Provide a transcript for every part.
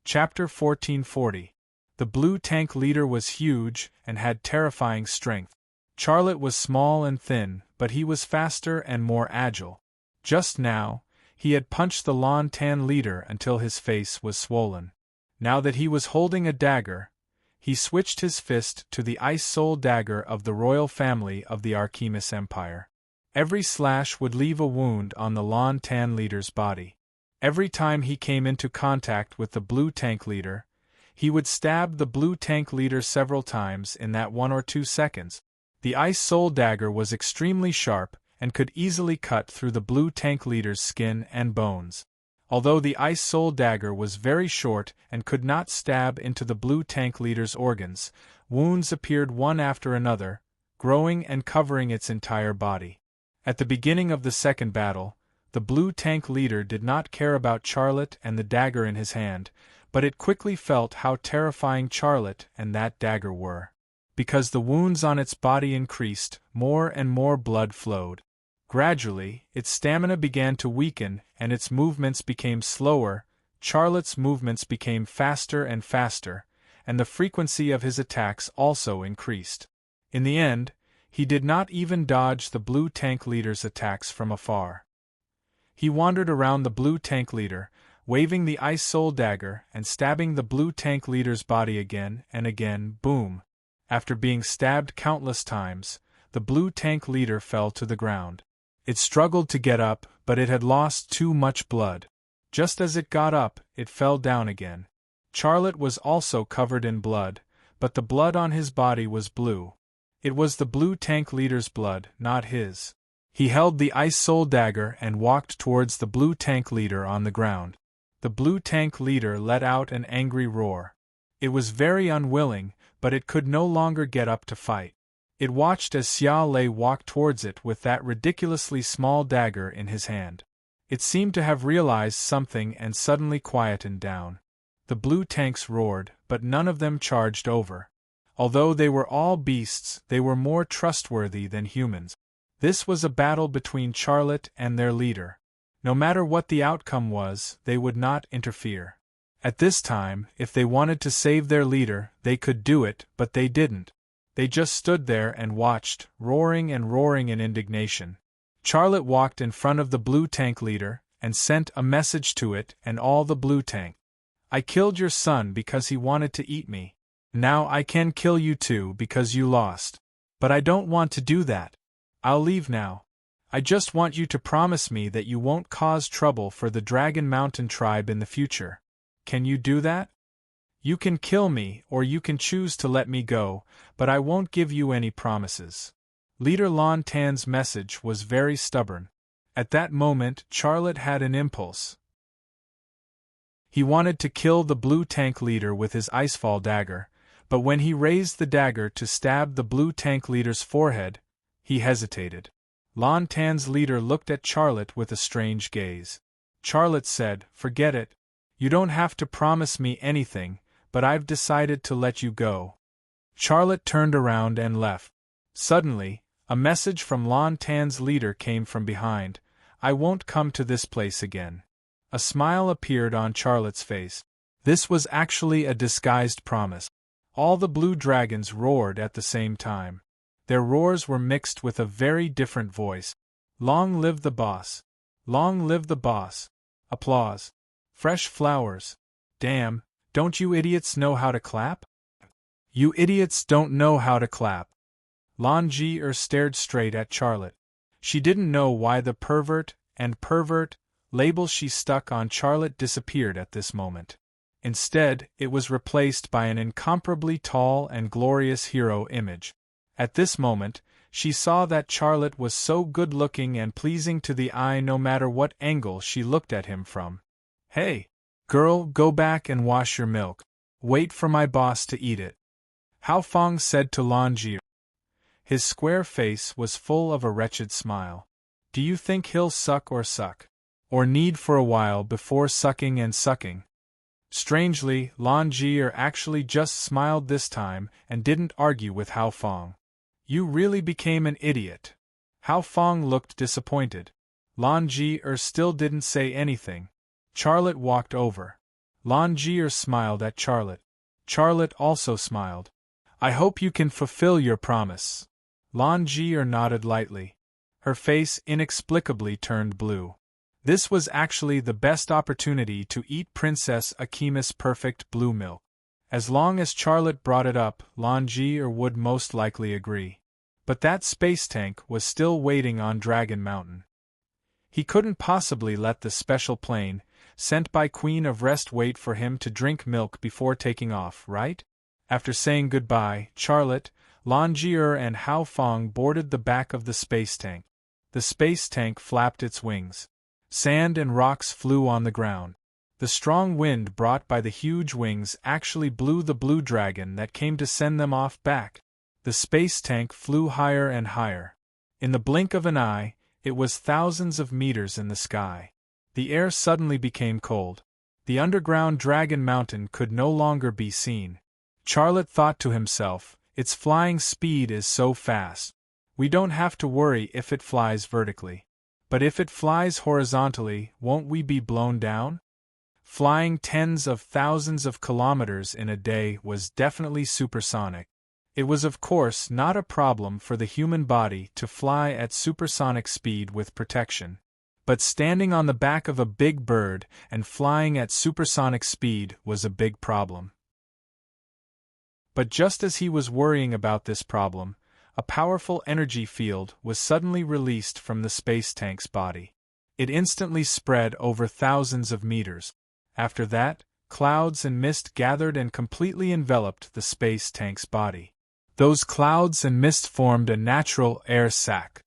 Chapter 1440. The blue tank leader was huge and had terrifying strength. Charlotte was small and thin, but he was faster and more agile. Just now, he had punched the lawn tan leader until his face was swollen. Now that he was holding a dagger, he switched his fist to the ice soul dagger of the royal family of the Archimedes Empire. Every slash would leave a wound on the lawn tan leader's body. Every time he came into contact with the blue tank leader, he would stab the blue tank leader several times in that 1 or 2 seconds. The ice soul dagger was extremely sharp and could easily cut through the blue tank leader's skin and bones. Although the ice soul dagger was very short and could not stab into the blue tank leader's organs, wounds appeared one after another, growing and covering its entire body. At the beginning of the second battle, the blue tank leader did not care about Charlotte and the dagger in his hand, but it quickly felt how terrifying Charlotte and that dagger were. Because the wounds on its body increased, more and more blood flowed. Gradually, its stamina began to weaken and its movements became slower. Charlotte's movements became faster and faster, and the frequency of his attacks also increased. In the end, he did not even dodge the blue tank leader's attacks from afar. He wandered around the blue tank leader, waving the ice soul dagger and stabbing the blue tank leader's body again and again. Boom! After being stabbed countless times, the blue tank leader fell to the ground. It struggled to get up, but it had lost too much blood. Just as it got up, it fell down again. Charlotte was also covered in blood, but the blood on his body was blue. It was the blue tank leader's blood, not his. He held the ice soul dagger and walked towards the blue tank leader on the ground. The blue tank leader let out an angry roar. It was very unwilling, but it could no longer get up to fight. It watched as Xia Lei walked towards it with that ridiculously small dagger in his hand. It seemed to have realized something and suddenly quietened down. The blue tanks roared, but none of them charged over. Although they were all beasts, they were more trustworthy than humans. This was a battle between Charlotte and their leader. No matter what the outcome was, they would not interfere. At this time, if they wanted to save their leader, they could do it, but they didn't. They just stood there and watched, roaring and roaring in indignation. Charlotte walked in front of the blue tank leader and sent a message to it and all the blue tank. I killed your son because he wanted to eat me. Now I can kill you too because you lost. But I don't want to do that. I'll leave now. I just want you to promise me that you won't cause trouble for the Dragon Mountain tribe in the future. Can you do that? You can kill me or you can choose to let me go, but I won't give you any promises. Leader Lon Tan's message was very stubborn. At that moment, Charlotte had an impulse. He wanted to kill the blue tank leader with his icefall dagger, but when he raised the dagger to stab the blue tank leader's forehead, he hesitated. Lon Tan's leader looked at Charlotte with a strange gaze. Charlotte said, "Forget it. You don't have to promise me anything, but I've decided to let you go." Charlotte turned around and left. Suddenly, a message from Lon Tan's leader came from behind. "I won't come to this place again." A smile appeared on Charlotte's face. This was actually a disguised promise. All the blue dragons roared at the same time. Their roars were mixed with a very different voice. "Long live the boss! Long live the boss!" Applause. "Fresh flowers! Damn, don't you idiots know how to clap? You idiots don't know how to clap!" Lon Ji stared straight at Charlotte. She didn't know why the pervert label she stuck on Charlotte disappeared at this moment. Instead, it was replaced by an incomparably tall and glorious hero image. At this moment, she saw that Charlotte was so good-looking and pleasing to the eye no matter what angle she looked at him from. "Hey, girl, go back and wash your milk. Wait for my boss to eat it," Hao Fong said to Lon Ji. His square face was full of a wretched smile. "Do you think he'll suck? Or need for a while before sucking and sucking?" Strangely, Lon Ji actually just smiled this time and didn't argue with Hao Fong. "You really became an idiot." Hao Fong looked disappointed. Lon Ji still didn't say anything. Charlotte walked over. Lan Jie smiled at Charlotte. Charlotte also smiled. I hope you can fulfill your promise. Lan Jie nodded lightly. Her face inexplicably turned blue. This was actually the best opportunity to eat Princess Akima's perfect blue milk. As long as Charlotte brought it up, Lan Jie would most likely agree. But that space tank was still waiting on Dragon Mountain. He couldn't possibly let the special plane, sent by Queen of Rest, wait for him to drink milk before taking off, right? After saying goodbye, Charlotte, Lan Jie and Hao Feng boarded the back of the space tank. The space tank flapped its wings. Sand and rocks flew on the ground. The strong wind brought by the huge wings actually blew the blue dragon that came to send them off back. The space tank flew higher and higher. In the blink of an eye, it was thousands of meters in the sky. The air suddenly became cold. The underground Dragon Mountain could no longer be seen. Charlotte thought to himself, its flying speed is so fast. We don't have to worry if it flies vertically. But if it flies horizontally, won't we be blown down? Flying tens of thousands of kilometers in a day was definitely supersonic. It was of course not a problem for the human body to fly at supersonic speed with protection. But standing on the back of a big bird and flying at supersonic speed was a big problem. But just as he was worrying about this problem, a powerful energy field was suddenly released from the space tank's body. It instantly spread over thousands of meters. After that, clouds and mist gathered and completely enveloped the space tank's body. Those clouds and mist formed a natural air sac.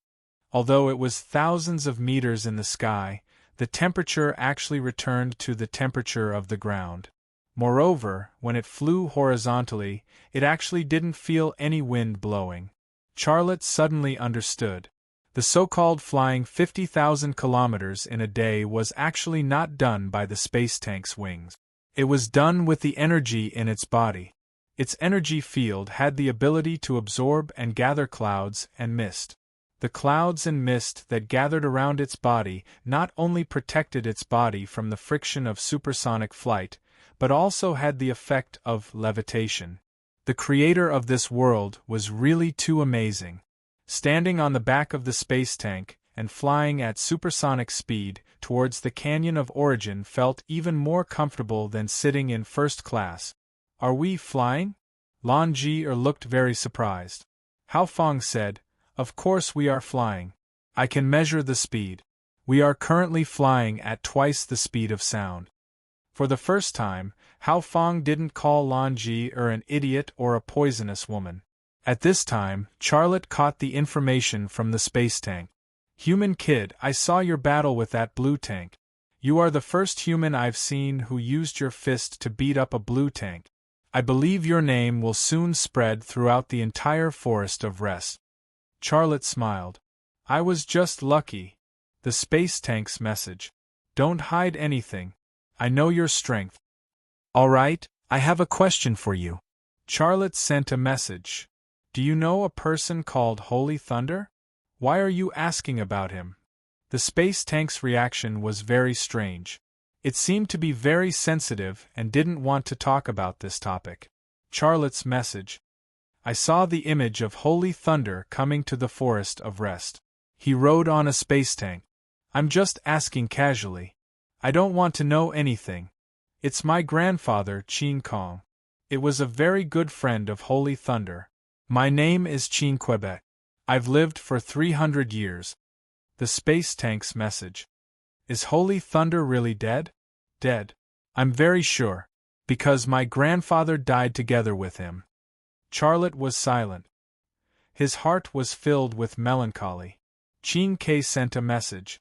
Although it was thousands of meters in the sky, the temperature actually returned to the temperature of the ground. Moreover, when it flew horizontally, it actually didn't feel any wind blowing. Charlotte suddenly understood. The so-called flying 50,000 kilometers in a day was actually not done by the space tank's wings. It was done with the energy in its body. Its energy field had the ability to absorb and gather clouds and mist. The clouds and mist that gathered around its body not only protected its body from the friction of supersonic flight, but also had the effect of levitation. The creator of this world was really too amazing. Standing on the back of the space tank and flying at supersonic speed towards the Canyon of Origin felt even more comfortable than sitting in first class. Are we flying? Lan Jie looked very surprised. Hao Feng said, Of course we are flying. I can measure the speed. We are currently flying at twice the speed of sound. For the first time, Hao Feng didn't call Lan Jie an idiot or a poisonous woman. At this time, Charlotte caught the information from the space tank. Human kid, I saw your battle with that blue tank. You are the first human I've seen who used your fist to beat up a blue tank. I believe your name will soon spread throughout the entire Forest of Rest. Charlotte smiled. I was just lucky. The space tank's message. Don't hide anything. I know your strength. All right, I have a question for you. Charlotte sent a message. Do you know a person called Holy Thunder? Why are you asking about him? The space tank's reaction was very strange. It seemed to be very sensitive and didn't want to talk about this topic. Charlotte's message. I saw the image of Holy Thunder coming to the Forest of Rest. He rode on a space tank. I'm just asking casually. I don't want to know anything. It's my grandfather, Qin Kong. It was a very good friend of Holy Thunder. My name is Qin Quebec. I've lived for 300 years. The space tank's message. Is Holy Thunder really dead? Dead. I'm very sure. Because my grandfather died together with him. Charlotte was silent. His heart was filled with melancholy. Qin K sent a message.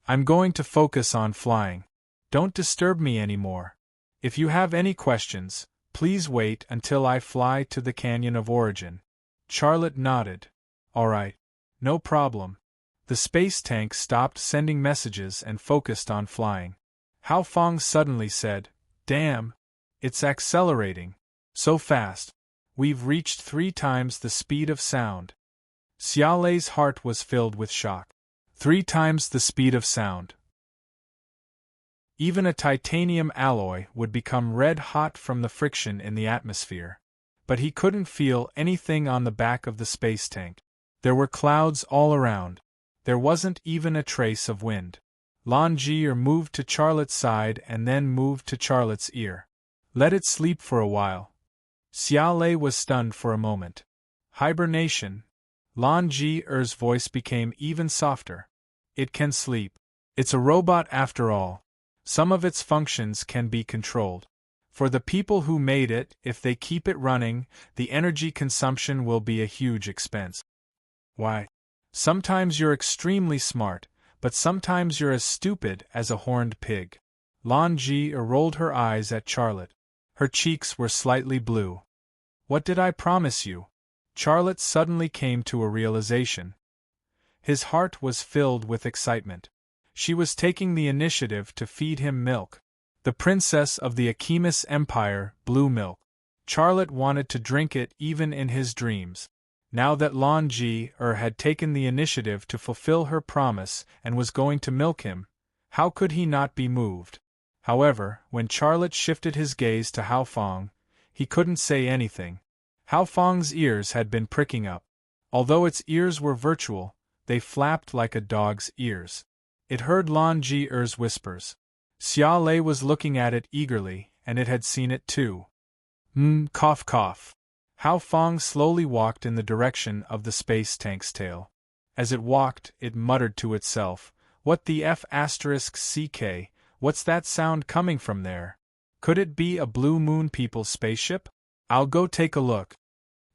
I'm going to focus on flying. Don't disturb me anymore. If you have any questions, please wait until I fly to the Canyon of Origin. Charlotte nodded. All right. No problem. The space tank stopped sending messages and focused on flying. Hao Feng suddenly said, Damn! It's accelerating. So fast. We've reached 3 times the speed of sound. Xiaolei's heart was filled with shock. 3 times the speed of sound. Even a titanium alloy would become red hot from the friction in the atmosphere. But he couldn't feel anything on the back of the space tank. There were clouds all around. There wasn't even a trace of wind. Longier moved to Charlotte's side and then moved to Charlotte's ear. Let it sleep for a while. Xiaolei was stunned for a moment. Hibernation. Longier's voice became even softer. It can sleep. It's a robot after all. Some of its functions can be controlled. For the people who made it, if they keep it running, the energy consumption will be a huge expense. Why? Sometimes you're extremely smart, but sometimes you're as stupid as a horned pig. Longier rolled her eyes at Charlotte. Her cheeks were slightly blue. What did I promise you? Charlotte suddenly came to a realization. His heart was filled with excitement. She was taking the initiative to feed him milk. The princess of the Achemis Empire, blue milk. Charlotte wanted to drink it even in his dreams. Now that Longier had taken the initiative to fulfill her promise and was going to milk him, how could he not be moved? However, when Charlotte shifted his gaze to Hao Fong, he couldn't say anything. Hao Fong's ears had been pricking up. Although its ears were virtual, they flapped like a dog's ears. It heard Longier's whispers. Xiaolei was looking at it eagerly, and it had seen it too. Cough cough. Hao Fong slowly walked in the direction of the space tank's tail. As it walked, it muttered to itself, "What the F***ck, what's that sound coming from there? Could it be a Blue Moon People's spaceship? I'll go take a look."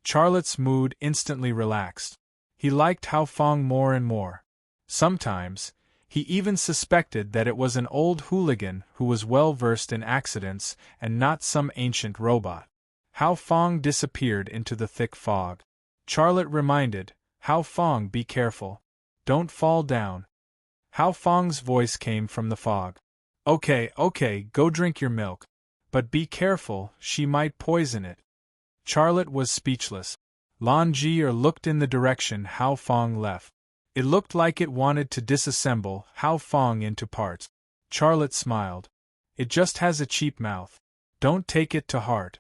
Charlotte's mood instantly relaxed. He liked Hao Fong more and more. Sometimes, he even suspected that it was an old hooligan who was well versed in accidents and not some ancient robot. Hao Fong disappeared into the thick fog. Charlotte reminded, "Hao Fong, be careful. Don't fall down." Hao Fong's voice came from the fog. Okay, go drink your milk. But be careful, she might poison it." Charlotte was speechless. Longier looked in the direction Hao Fong left. It looked like it wanted to disassemble Hao Fong into parts. Charlotte smiled. "It just has a cheap mouth. Don't take it to heart.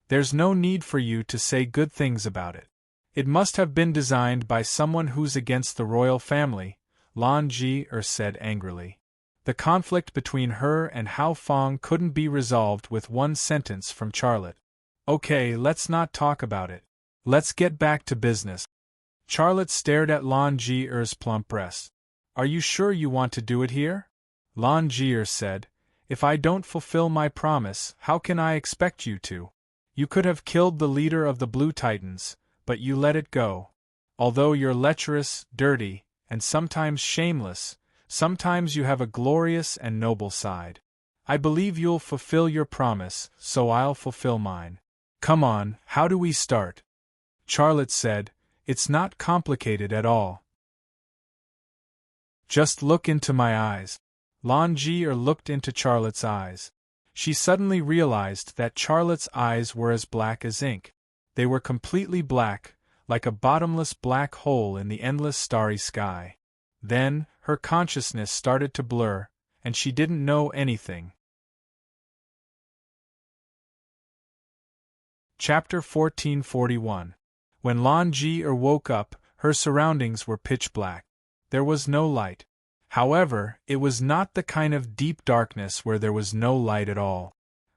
There's no need for you to say good things about it. It must have been designed by someone who's against the royal family," Longier said angrily. The conflict between her and Hao Fong couldn't be resolved with one sentence from Charlotte. "Okay, let's not talk about it. Let's get back to business." Charlotte stared at Longier's plump breasts. "Are you sure you want to do it here?" Longier said, "If I don't fulfill my promise, how can I expect you to? You could have killed the leader of the Blue Titans, but you let it go. Although you're lecherous, dirty, and sometimes shameless, sometimes you have a glorious and noble side. I believe you'll fulfill your promise, so I'll fulfill mine. Come on, how do we start?" Charlotte said, "It's not complicated at all. Just look into my eyes." Longier looked into Charlotte's eyes. She suddenly realized that Charlotte's eyes were as black as ink. They were completely black, like a bottomless black hole in the endless starry sky. Then, her consciousness started to blur, and she didn't know anything. Chapter 1441. When Longier woke up, her surroundings were pitch black. There was no light. However, it was not the kind of deep darkness where there was no light at all.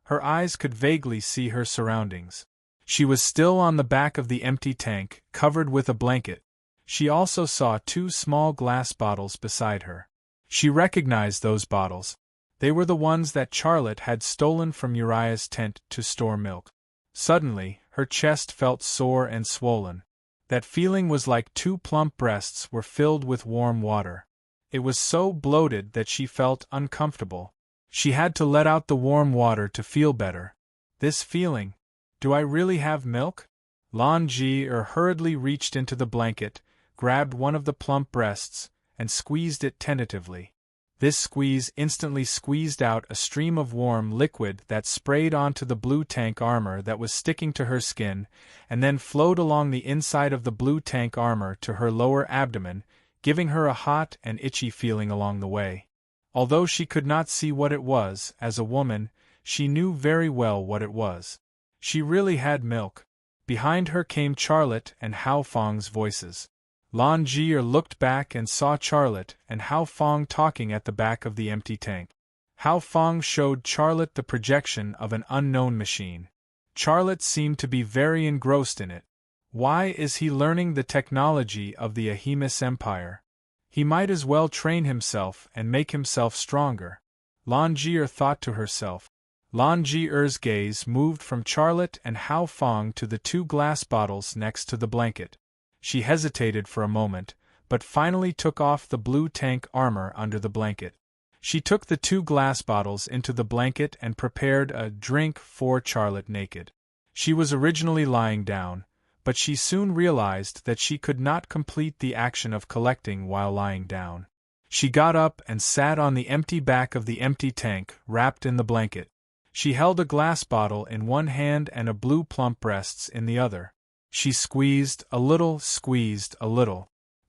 Her eyes could vaguely see her surroundings. She was still on the back of the empty tank, covered with a blanket. She also saw 2 small glass bottles beside her. She recognized those bottles. They were the ones that Charlotte had stolen from Uriah's tent to store milk. Suddenly, her chest felt sore and swollen. That feeling was like 2 plump breasts were filled with warm water. It was so bloated that she felt uncomfortable. She had to let out the warm water to feel better. This feeling. Do I really have milk? Longier hurriedly reached into the blanket, grabbed one of the plump breasts, and squeezed it tentatively. This squeeze instantly squeezed out a stream of warm liquid that sprayed onto the blue tank armor that was sticking to her skin, and then flowed along the inside of the blue tank armor to her lower abdomen, giving her a hot and itchy feeling along the way. Although she could not see what it was, as a woman, she knew very well what it was. She really had milk. Behind her came Charlotte and Hao Feng's voices. Lan Jie looked back and saw Charlotte and Hao Feng talking at the back of the empty tank. Hao Feng showed Charlotte the projection of an unknown machine. Charlotte seemed to be very engrossed in it. Why is he learning the technology of the Ahemus Empire? He might as well train himself and make himself stronger. Lan Jie thought to herself. Lan Jie's gaze moved from Charlotte and Hao Feng to the 2 glass bottles next to the blanket. She hesitated for a moment, but finally took off the blue tank armor under the blanket. She took the 2 glass bottles into the blanket and prepared a drink for Charlotte naked. She was originally lying down, but she soon realized that she could not complete the action of collecting while lying down. She got up and sat on the empty back of the empty tank, wrapped in the blanket. She held a glass bottle in one hand and a blue plump breasts in the other. She squeezed a little.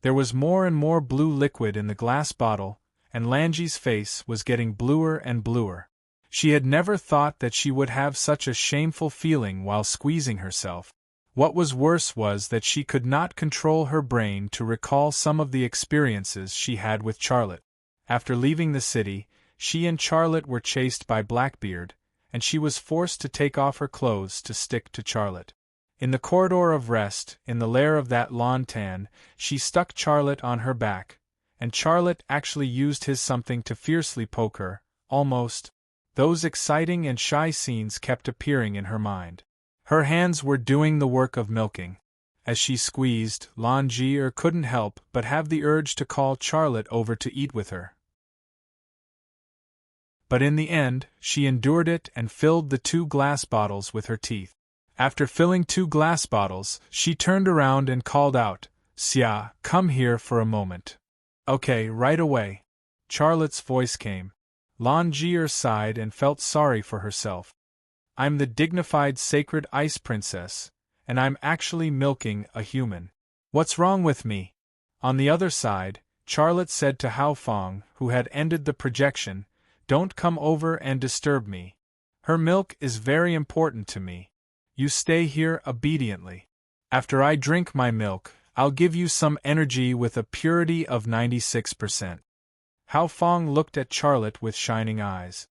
There was more and more blue liquid in the glass bottle, and Lanji's face was getting bluer and bluer. She had never thought that she would have such a shameful feeling while squeezing herself. What was worse was that she could not control her brain to recall some of the experiences she had with Charlotte. After leaving the city, she and Charlotte were chased by Blackbeard, and she was forced to take off her clothes to stick to Charlotte. In the corridor of rest, in the lair of that lawn tan, she stuck Charlotte on her back, and Charlotte actually used his something to fiercely poke her, almost. Those exciting and shy scenes kept appearing in her mind. Her hands were doing the work of milking. As she squeezed, Lan Jie couldn't help but have the urge to call Charlotte over to eat with her. But in the end, she endured it and filled the 2 glass bottles with her teeth. After filling 2 glass bottles, she turned around and called out, "Xia, come here for a moment." "Okay, right away." Charlotte's voice came. Lan Jie sighed and felt sorry for herself. "I'm the dignified sacred ice princess, and I'm actually milking a human. What's wrong with me?" On the other side, Charlotte said to Hao Feng, who had ended the projection, "Don't come over and disturb me. Her milk is very important to me. You stay here obediently. After I drink my milk, I'll give you some energy with a purity of 96%. Hao Feng looked at Charlotte with shining eyes.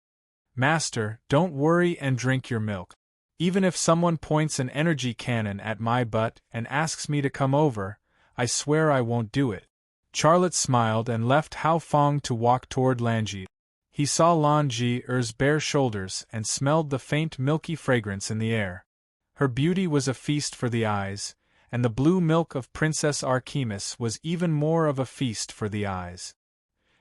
"Master, don't worry and drink your milk. Even if someone points an energy cannon at my butt and asks me to come over, I swear I won't do it." Charlotte smiled and left Hao Feng to walk toward Lanji. He saw Lan Jie's bare shoulders and smelled the faint milky fragrance in the air. Her beauty was a feast for the eyes, and the blue milk of Princess Archimus was even more of a feast for the eyes.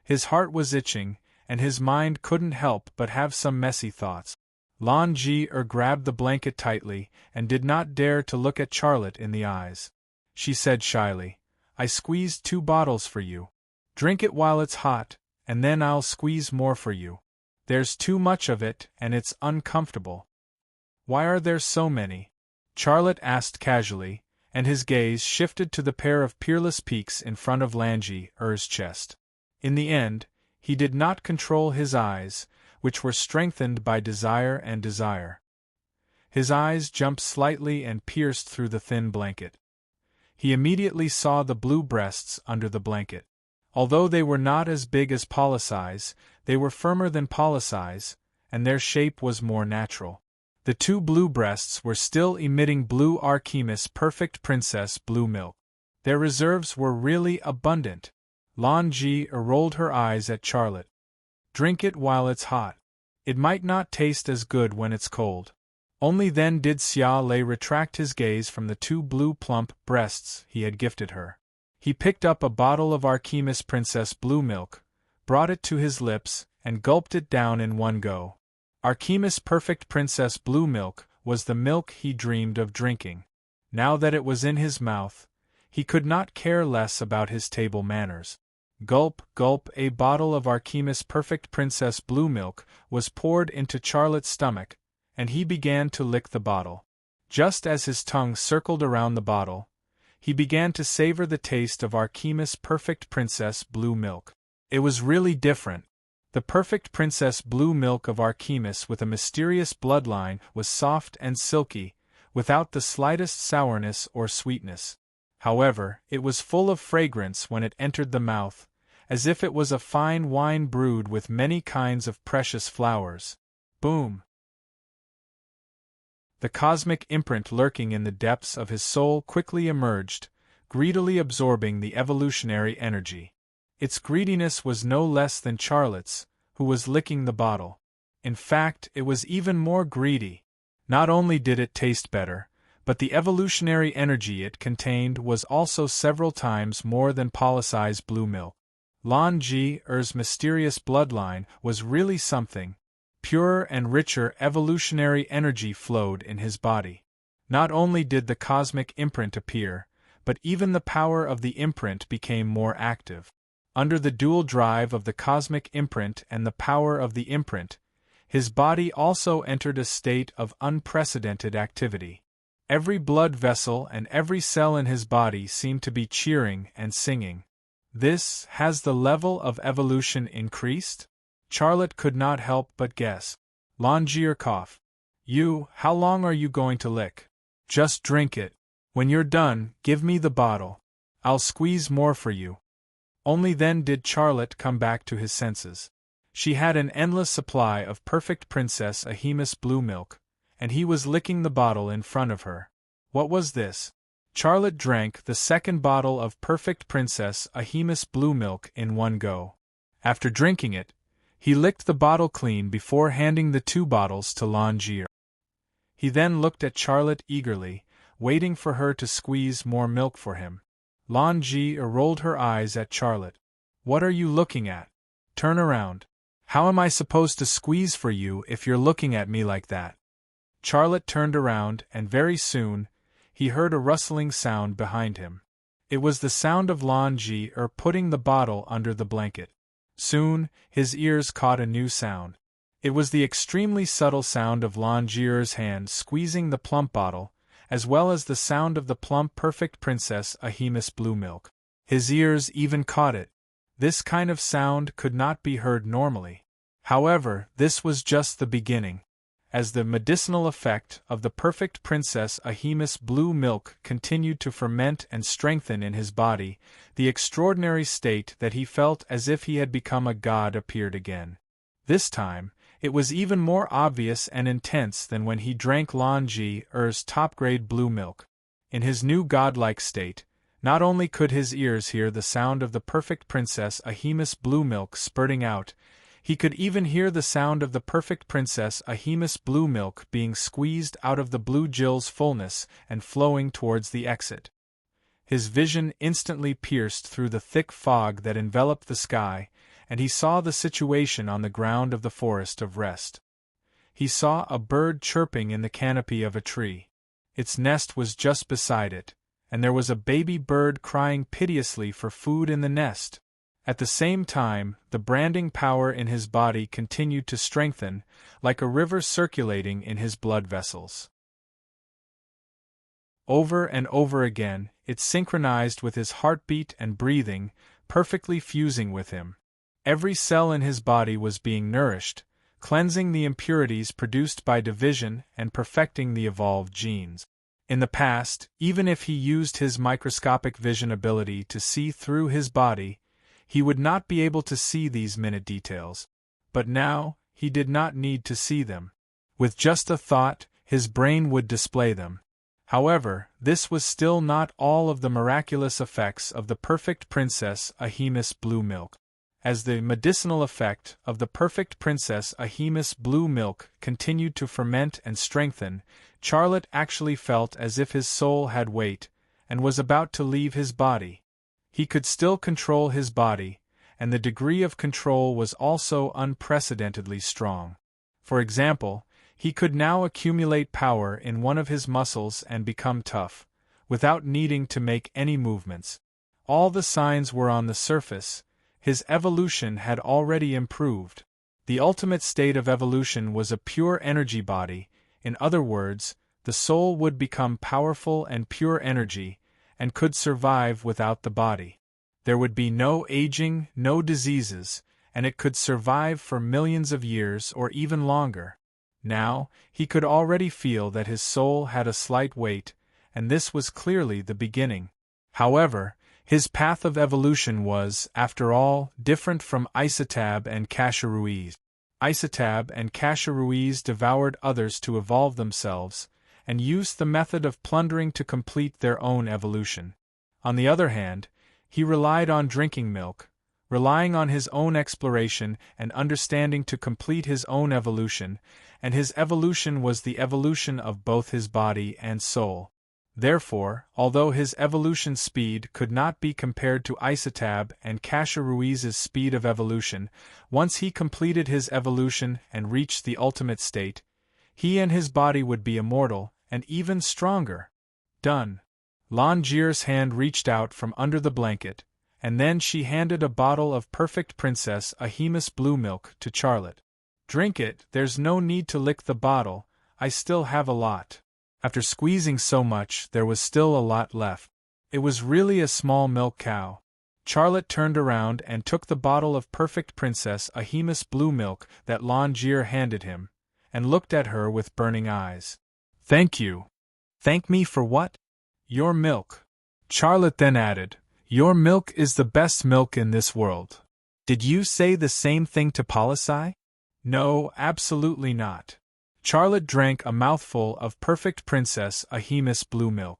His heart was itching, and his mind couldn't help but have some messy thoughts. Lan Jie grabbed the blanket tightly and did not dare to look at Charlotte in the eyes. She said shyly, "I squeezed 2 bottles for you. Drink it while it's hot, and then I'll squeeze more for you. There's too much of it, and it's uncomfortable." "Why are there so many?" Charlotte asked casually, and his gaze shifted to the pair of peerless peaks in front of Lan Jie's chest. In the end, he did not control his eyes, which were strengthened by desire and desire. His eyes jumped slightly and pierced through the thin blanket. He immediately saw the blue breasts under the blanket. Although they were not as big as Polysize, they were firmer than Polysize, and their shape was more natural. The 2 blue breasts were still emitting blue Archimus perfect princess blue milk. Their reserves were really abundant. Lan Jie rolled her eyes at Charlotte. "Drink it while it's hot. It might not taste as good when it's cold." Only then did Xia Lei retract his gaze from the 2 blue plump breasts he had gifted her. He picked up a bottle of Archimus Princess Blue Milk, brought it to his lips, and gulped it down in one go. Archimus Perfect Princess Blue Milk was the milk he dreamed of drinking. Now that it was in his mouth, he could not care less about his table manners. Gulp, gulp, a bottle of Archimus Perfect Princess Blue Milk was poured into Charlotte's stomach, and he began to lick the bottle. Just as his tongue circled around the bottle, he began to savor the taste of Archimus Perfect Princess Blue Milk. It was really different. The perfect princess blue milk of Archimedes with a mysterious bloodline was soft and silky, without the slightest sourness or sweetness. However, it was full of fragrance when it entered the mouth, as if it was a fine wine brewed with many kinds of precious flowers. Boom! The cosmic imprint lurking in the depths of his soul quickly emerged, greedily absorbing the evolutionary energy. Its greediness was no less than Charlotte's, who was licking the bottle. In fact, it was even more greedy. Not only did it taste better, but the evolutionary energy it contained was also several times more than Policye's blue milk. Lan Ji's mysterious bloodline was really something. Purer and richer evolutionary energy flowed in his body. Not only did the cosmic imprint appear, but even the power of the imprint became more active. Under the dual drive of the cosmic imprint and the power of the imprint, his body also entered a state of unprecedented activity. Every blood vessel and every cell in his body seemed to be cheering and singing. This has the level of evolution increased? Charlotte could not help but guess. Longier coughed. How long are you going to lick? Just drink it. When you're done, give me the bottle. I'll squeeze more for you. Only then did Charlotte come back to his senses. She had an endless supply of perfect Princess Ahimes blue milk, and he was licking the bottle in front of her. What was this? Charlotte drank the second bottle of perfect Princess Ahimes blue milk in one go. After drinking it, he licked the bottle clean before handing the 2 bottles to Longier. He then looked at Charlotte eagerly, waiting for her to squeeze more milk for him. Longier rolled her eyes at Charlotte. What are you looking at? Turn around. How am I supposed to squeeze for you if you're looking at me like that? Charlotte turned around, and very soon, he heard a rustling sound behind him. It was the sound of Longier putting the bottle under the blanket. Soon, his ears caught a new sound. It was the extremely subtle sound of Longier's hand squeezing the plump bottle, as well as the sound of the plump perfect Princess Ahimes blue milk. His ears even caught it. This kind of sound could not be heard normally. However, this was just the beginning. As the medicinal effect of the perfect Princess Ahimes blue milk continued to ferment and strengthen in his body, the extraordinary state that he felt as if he had become a god appeared again. This time, it was even more obvious and intense than when he drank Longier's top-grade blue milk. In his new godlike state, not only could his ears hear the sound of the perfect Princess Ahimes blue milk spurting out, he could even hear the sound of the perfect Princess Ahimes blue milk being squeezed out of the blue Jill's fullness and flowing towards the exit. His vision instantly pierced through the thick fog that enveloped the sky, and he saw the situation on the ground of the forest of rest. He saw a bird chirping in the canopy of a tree. Its nest was just beside it, and there was a baby bird crying piteously for food in the nest. At the same time, the branding power in his body continued to strengthen, like a river circulating in his blood vessels. Over and over again, it synchronized with his heartbeat and breathing, perfectly fusing with him. Every cell in his body was being nourished, cleansing the impurities produced by division and perfecting the evolved genes. In the past, even if he used his microscopic vision ability to see through his body, he would not be able to see these minute details. But now, he did not need to see them. With just a thought, his brain would display them. However, this was still not all of the miraculous effects of the perfect Princess Ahimes blue milk. As the medicinal effect of the perfect Princess Ahimes blue milk continued to ferment and strengthen, Charlotte actually felt as if his soul had weight, and was about to leave his body. He could still control his body, and the degree of control was also unprecedentedly strong. For example, he could now accumulate power in one of his muscles and become tough, without needing to make any movements. All the signs were on the surface. His evolution had already improved. The ultimate state of evolution was a pure energy body. In other words, the soul would become powerful and pure energy, and could survive without the body. There would be no aging, no diseases, and it could survive for millions of years or even longer. Now, he could already feel that his soul had a slight weight, and this was clearly the beginning. However, his path of evolution was, after all, different from Isotab and Kasharuiz. Isotab and Kasharuiz devoured others to evolve themselves, and used the method of plundering to complete their own evolution. On the other hand, he relied on drinking milk, relying on his own exploration and understanding to complete his own evolution, and his evolution was the evolution of both his body and soul. Therefore, although his evolution speed could not be compared to Isotab and Kasharuiz's speed of evolution, once he completed his evolution and reached the ultimate state, he and his body would be immortal, and even stronger. Done. Longir's hand reached out from under the blanket, and then she handed a bottle of perfect Princess Ahimus blue milk to Charlotte. "Drink it, there's no need to lick the bottle, I still have a lot." After squeezing so much, there was still a lot left. It was really a small milk cow. Charlotte turned around and took the bottle of perfect Princess Ahimus blue milk that Longir handed him, and looked at her with burning eyes. "Thank you." "Thank me for what?" "Your milk." Charlotte then added, "Your milk is the best milk in this world." "Did you say the same thing to Polisai?" "No, absolutely not." Charlotte drank a mouthful of perfect Princess Ahimus blue milk.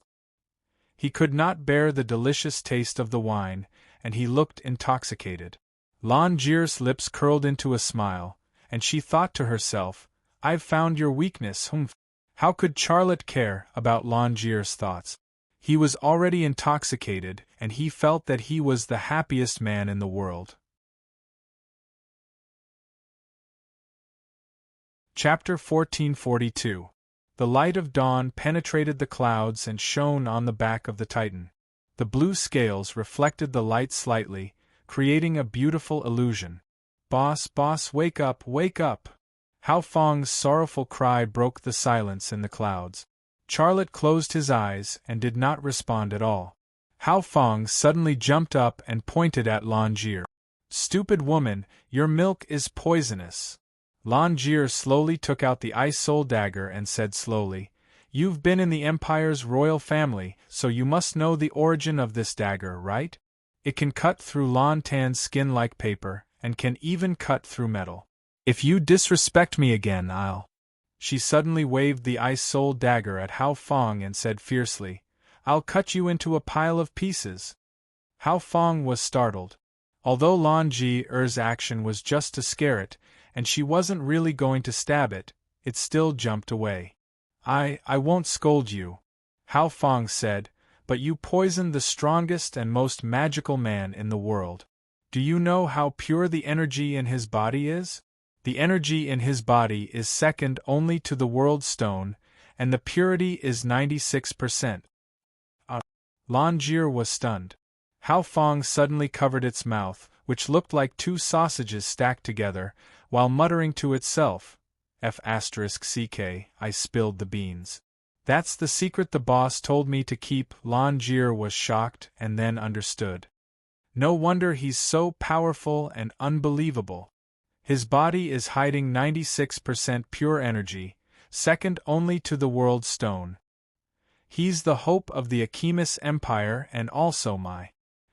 He could not bear the delicious taste of the wine, and he looked intoxicated. Longir's lips curled into a smile, and she thought to herself, "I've found your weakness, humph." How could Charlotte care about Longir's thoughts? He was already intoxicated, and he felt that he was the happiest man in the world. Chapter 1442. The light of dawn penetrated the clouds and shone on the back of the Titan. The blue scales reflected the light slightly, creating a beautiful illusion. "Boss, boss, wake up, wake up!" Hao Feng's sorrowful cry broke the silence in the clouds. Charlotte closed his eyes and did not respond at all. Hao Feng suddenly jumped up and pointed at Longir. "Stupid woman, your milk is poisonous." Longir slowly took out the ice soul dagger and said slowly, "You've been in the Empire's royal family, so you must know the origin of this dagger, right? It can cut through Lon Tan's skin like paper, and can even cut through metal. If you disrespect me again, I'll—" She suddenly waved the ice soul dagger at Hao Feng and said fiercely, "I'll cut you into a pile of pieces." Hao Feng was startled. Although Longir's action was just to scare it, and she wasn't really going to stab it, it still jumped away. I won't scold you," Hao Feng said, "but you poisoned the strongest and most magical man in the world. Do you know how pure the energy in his body is? The energy in his body is second only to the world stone, and the purity is 96%. Longir was stunned. Hao Feng suddenly covered its mouth, which looked like two sausages stacked together, while muttering to itself, "F***ck, I spilled the beans. That's the secret the boss told me to keep." Longir was shocked and then understood. No wonder he's so powerful and unbelievable. His body is hiding 96% pure energy, second only to the world stone. He's the hope of the Achimus Empire and also my.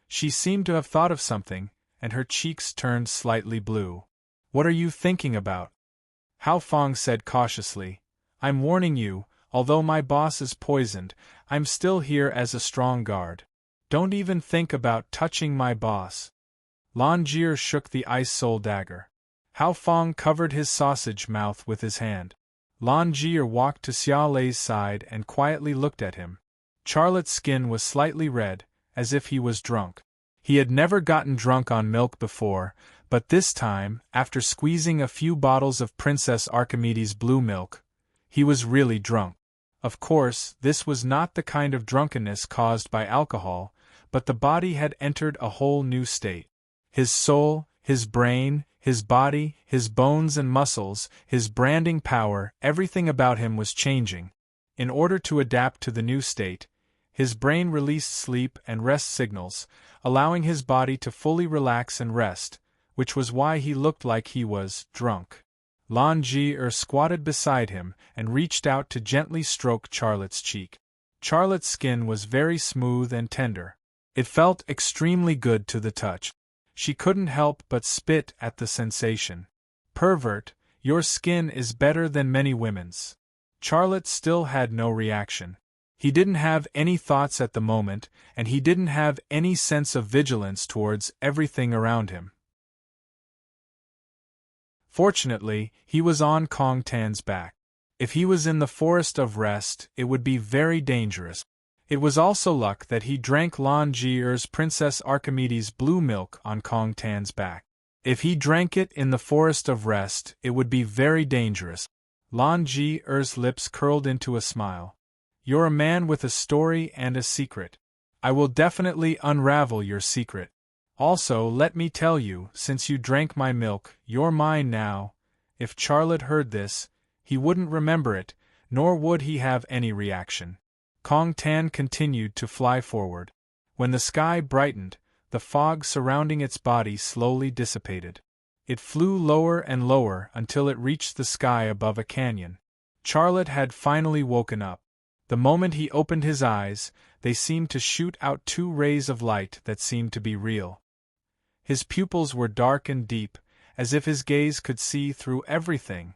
She seemed to have thought of something, and her cheeks turned slightly blue. "What are you thinking about?" Hao Feng said cautiously. "I'm warning you, although my boss is poisoned, I'm still here as a strong guard. Don't even think about touching my boss." Longir shook the ice soul dagger. Hao Feng covered his sausage mouth with his hand. Longir walked to Xia Lei's side and quietly looked at him. Charlotte's skin was slightly red, as if he was drunk. He had never gotten drunk on milk before, but this time, after squeezing a few bottles of Princess Archimedes' blue milk, he was really drunk. Of course, this was not the kind of drunkenness caused by alcohol, but the body had entered a whole new state. His soul, his brain, his body, his bones and muscles, his branding power, everything about him was changing. In order to adapt to the new state, his brain released sleep and rest signals, allowing his body to fully relax and rest, which was why he looked like he was drunk. Lan Ji squatted beside him and reached out to gently stroke Charlotte's cheek. Charlotte's skin was very smooth and tender. It felt extremely good to the touch. She couldn't help but spit at the sensation. Pervert, your skin is better than many women's. Charlotte still had no reaction. He didn't have any thoughts at the moment, and he didn't have any sense of vigilance towards everything around him. Fortunately, he was on Kong Tan's back. If he was in the Forest of Rest, it would be very dangerous. It was also luck that he drank Lan Ji's Princess Archimedes' blue milk on Kong Tan's back. If he drank it in the Forest of Rest, it would be very dangerous. Lan Ji's lips curled into a smile. You're a man with a story and a secret. I will definitely unravel your secret. Also, let me tell you, since you drank my milk, you're mine now. If Charlotte heard this, he wouldn't remember it, nor would he have any reaction. Kong Tan continued to fly forward. When the sky brightened, the fog surrounding its body slowly dissipated. It flew lower and lower until it reached the sky above a canyon. Charlotte had finally woken up. The moment he opened his eyes, they seemed to shoot out two rays of light that seemed to be real. His pupils were dark and deep, as if his gaze could see through everything.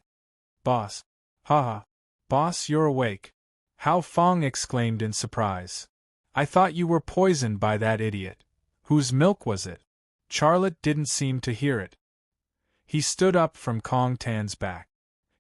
Boss. Haha. Boss, you're awake. Hao Fong exclaimed in surprise. I thought you were poisoned by that idiot. Whose milk was it? Charlotte didn't seem to hear it. He stood up from Kong Tan's back.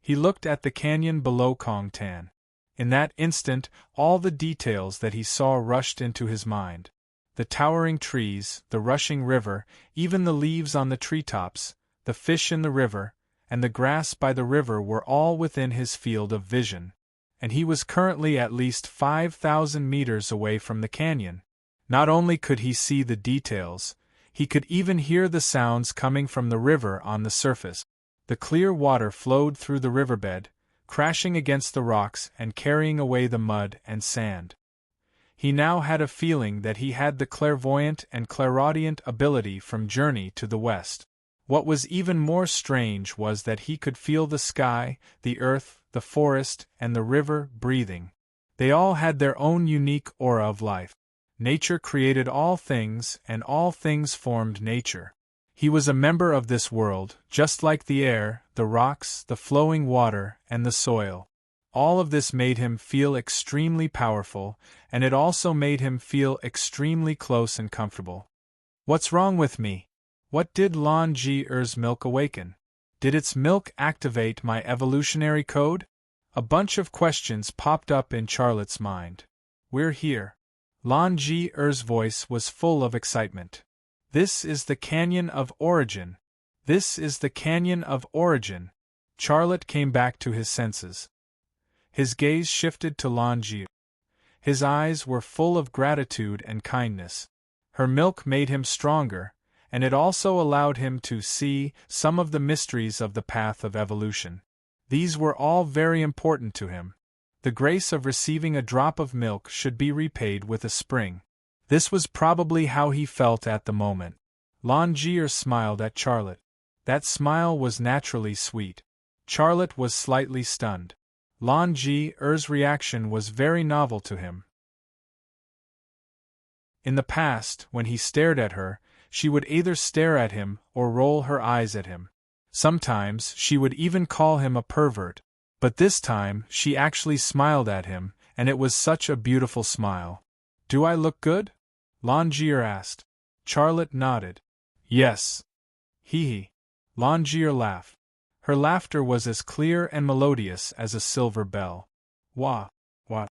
He looked at the canyon below Kong Tan. In that instant, all the details that he saw rushed into his mind. The towering trees, the rushing river, even the leaves on the treetops, the fish in the river, and the grass by the river were all within his field of vision. And he was currently at least 5,000 meters away from the canyon. Not only could he see the details, he could even hear the sounds coming from the river on the surface. The clear water flowed through the riverbed, crashing against the rocks and carrying away the mud and sand. He now had a feeling that he had the clairvoyant and clairaudient ability from Journey to the West. What was even more strange was that he could feel the sky, the earth, the forest, and the river breathing. They all had their own unique aura of life. Nature created all things, and all things formed nature. He was a member of this world, just like the air, the rocks, the flowing water, and the soil. All of this made him feel extremely powerful, and it also made him feel extremely close and comfortable. What's wrong with me? What did Lan Ji's milk awaken? Did its milk activate my evolutionary code? A bunch of questions popped up in Charlotte's mind. We're here. Lan Ji's voice was full of excitement. This is the Canyon of Origin. This is the Canyon of Origin. Charlotte came back to his senses. His gaze shifted to Lan Ji. His eyes were full of gratitude and kindness. Her milk made him stronger, and it also allowed him to see some of the mysteries of the path of evolution. These were all very important to him. The grace of receiving a drop of milk should be repaid with a spring. This was probably how he felt at the moment. Lan Ji smiled at Charlotte. That smile was naturally sweet. Charlotte was slightly stunned. Lan Ji's reaction was very novel to him. In the past, when he stared at her, she would either stare at him or roll her eyes at him. Sometimes she would even call him a pervert. But this time, she actually smiled at him, and it was such a beautiful smile. Do I look good? Lan Ji asked. Charlotte nodded. Yes. Hee. Lan Ji laughed. Her laughter was as clear and melodious as a silver bell. Wah. Wah.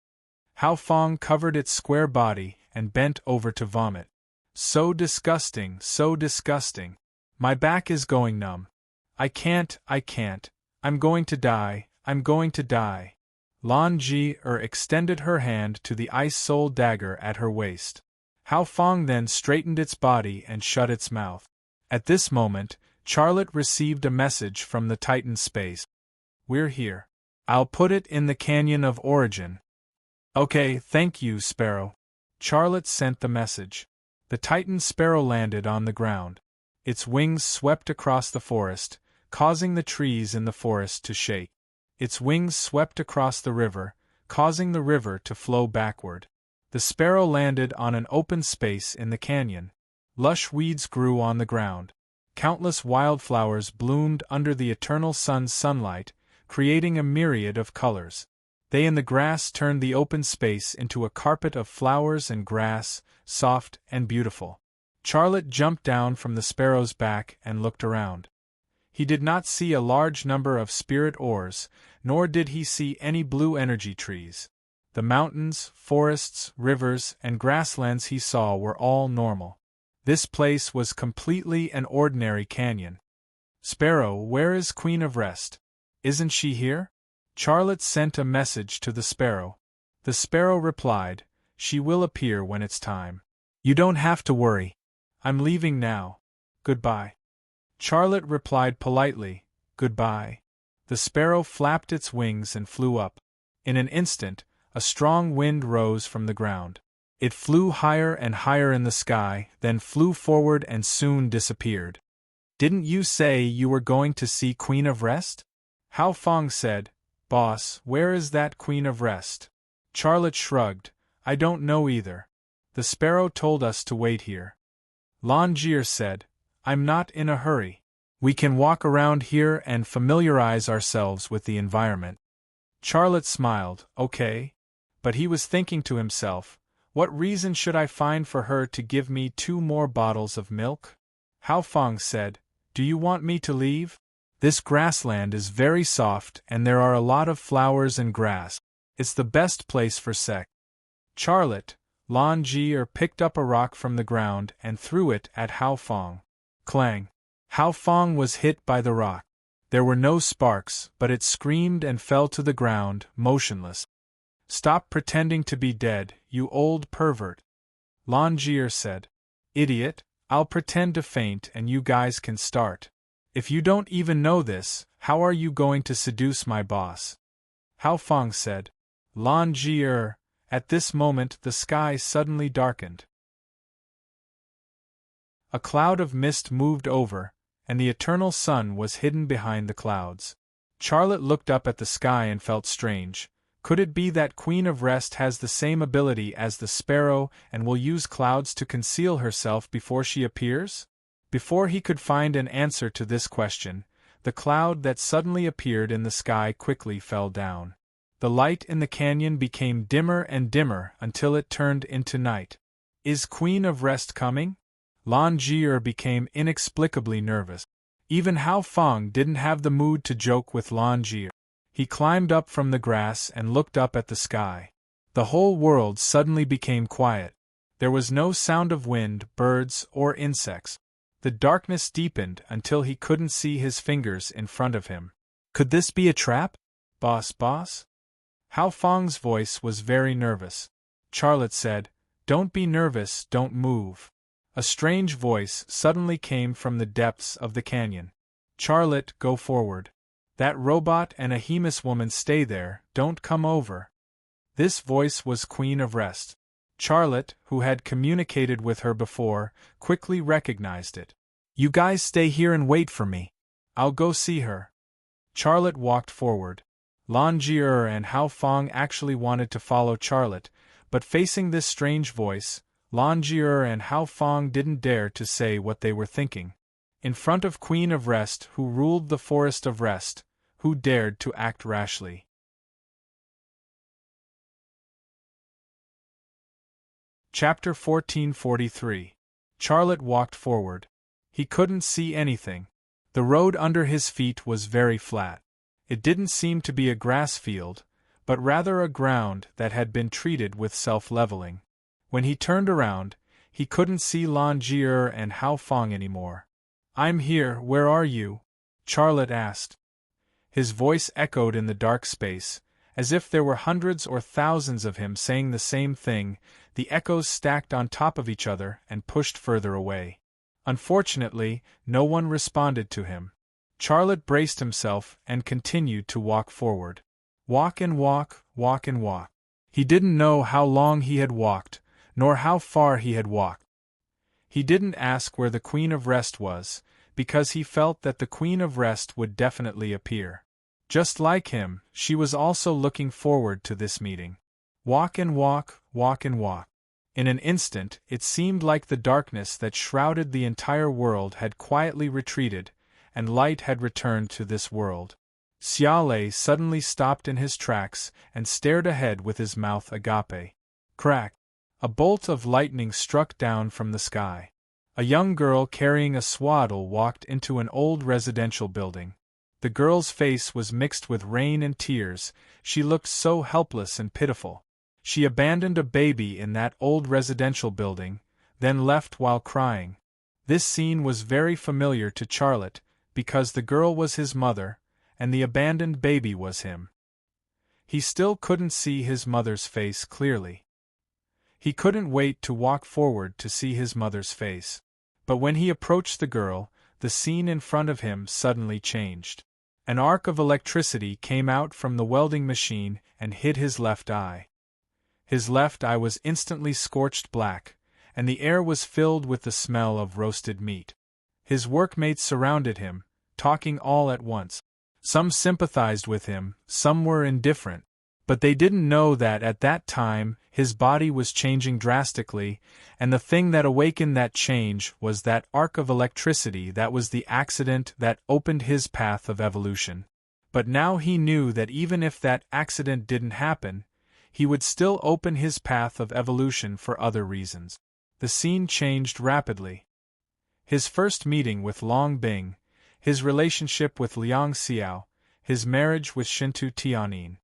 Hao Fong covered its square body and bent over to vomit. So disgusting, so disgusting. My back is going numb. I can't. I'm going to die, I'm going to die. Lan Ji extended her hand to the ice soul dagger at her waist. Hao Fong then straightened its body and shut its mouth. At this moment, Charlotte received a message from the Titan space. We're here. I'll put it in the Canyon of Origin. Okay, thank you, Sparrow. Charlotte sent the message. The Titan sparrow landed on the ground. Its wings swept across the forest, causing the trees in the forest to shake. Its wings swept across the river, causing the river to flow backward. The sparrow landed on an open space in the canyon. Lush weeds grew on the ground. Countless wildflowers bloomed under the eternal sun's sunlight, creating a myriad of colors. They and the grass turned the open space into a carpet of flowers and grass, soft and beautiful. Charlotte jumped down from the sparrow's back and looked around. He did not see a large number of spirit ores, nor did he see any blue energy trees. The mountains, forests, rivers, and grasslands he saw were all normal. This place was completely an ordinary canyon. "Sparrow, where is Queen of Rest? Isn't she here?" Charlotte sent a message to the sparrow. The sparrow replied, "She will appear when it's time. You don't have to worry. I'm leaving now. Goodbye." Charlotte replied politely, "Goodbye." The sparrow flapped its wings and flew up. In an instant, a strong wind rose from the ground. It flew higher and higher in the sky, then flew forward and soon disappeared. "Didn't you say you were going to see Queen of Rest?" Hao Fong said. "Boss, where is that Queen of Rest?" Charlotte shrugged. "I don't know either. The sparrow told us to wait here." Lan Jie said, "I'm not in a hurry. We can walk around here and familiarize ourselves with the environment." Charlotte smiled. "Okay." But he was thinking to himself, "What reason should I find for her to give me 2 more bottles of milk?" Hao Fong said, "Do you want me to leave? This grassland is very soft and there are a lot of flowers and grass. It's the best place for sex." Charlotte, Lan Jie picked up a rock from the ground and threw it at Hao Fong. Clang! Hao Fong was hit by the rock. There were no sparks, but it screamed and fell to the ground, motionless. "Stop pretending to be dead, you old pervert," Lan Jie said. "Idiot, I'll pretend to faint and you guys can start. If you don't even know this, how are you going to seduce my boss?" Hao Fong said. Lan Jie. At this moment the sky suddenly darkened. A cloud of mist moved over, and the eternal sun was hidden behind the clouds. Charlotte looked up at the sky and felt strange. Could it be that Queen of Rest has the same ability as the sparrow and will use clouds to conceal herself before she appears? Before he could find an answer to this question, the cloud that suddenly appeared in the sky quickly fell down. The light in the canyon became dimmer and dimmer until it turned into night. "Is Queen of Rest coming?" Lan Jie became inexplicably nervous. Even Hao Fong didn't have the mood to joke with Lan Jie. He climbed up from the grass and looked up at the sky. The whole world suddenly became quiet. There was no sound of wind, birds, or insects. The darkness deepened until he couldn't see his fingers in front of him. Could this be a trap? Boss? Hao Fong's voice was very nervous. Charlotte said, "Don't be nervous, don't move." A strange voice suddenly came from the depths of the canyon. "Charlotte, go forward. That robot and a Hemus woman stay there, don't come over." This voice was Queen of Rest. Charlotte, who had communicated with her before, quickly recognized it. "You guys stay here and wait for me. I'll go see her." Charlotte walked forward. Lan Jie and Hao Fong actually wanted to follow Charlotte, but facing this strange voice, Lan Jie and Hao Fong didn't dare to say what they were thinking. In front of Queen of Rest, who ruled the Forest of Rest, who dared to act rashly? Chapter 1443. Charlotte walked forward. He couldn't see anything. The road under his feet was very flat. It didn't seem to be a grass field, but rather a ground that had been treated with self-leveling. When he turned around, he couldn't see Lan Jie and Hao Fong anymore. "I'm here, where are you?" Charlotte asked. His voice echoed in the dark space, as if there were hundreds or thousands of him saying the same thing. The echoes stacked on top of each other and pushed further away. Unfortunately, no one responded to him. Charlotte braced himself and continued to walk forward. Walk and walk, walk and walk. He didn't know how long he had walked, nor how far he had walked. He didn't ask where the Queen of Rest was, because he felt that the Queen of Rest would definitely appear. Just like him, she was also looking forward to this meeting. Walk and walk, walk and walk. In an instant, it seemed like the darkness that shrouded the entire world had quietly retreated, and light had returned to this world. Xiaolei suddenly stopped in his tracks and stared ahead with his mouth agape. Crack! A bolt of lightning struck down from the sky. A young girl carrying a swaddle walked into an old residential building. The girl's face was mixed with rain and tears, she looked so helpless and pitiful. She abandoned a baby in that old residential building, then left while crying. This scene was very familiar to Charlotte, because the girl was his mother, and the abandoned baby was him. He still couldn't see his mother's face clearly. He couldn't wait to walk forward to see his mother's face. But when he approached the girl, the scene in front of him suddenly changed. An arc of electricity came out from the welding machine and hit his left eye. His left eye was instantly scorched black, and the air was filled with the smell of roasted meat. His workmates surrounded him, talking all at once. Some sympathized with him, some were indifferent, but they didn't know that at that time his body was changing drastically, and the thing that awakened that change was that arc of electricity that was the accident that opened his path of evolution. But now he knew that even if that accident didn't happen, he would still open his path of evolution for other reasons. The scene changed rapidly. His first meeting with Long Bing, his relationship with Liang Xiao, his marriage with Shintu Tianyin.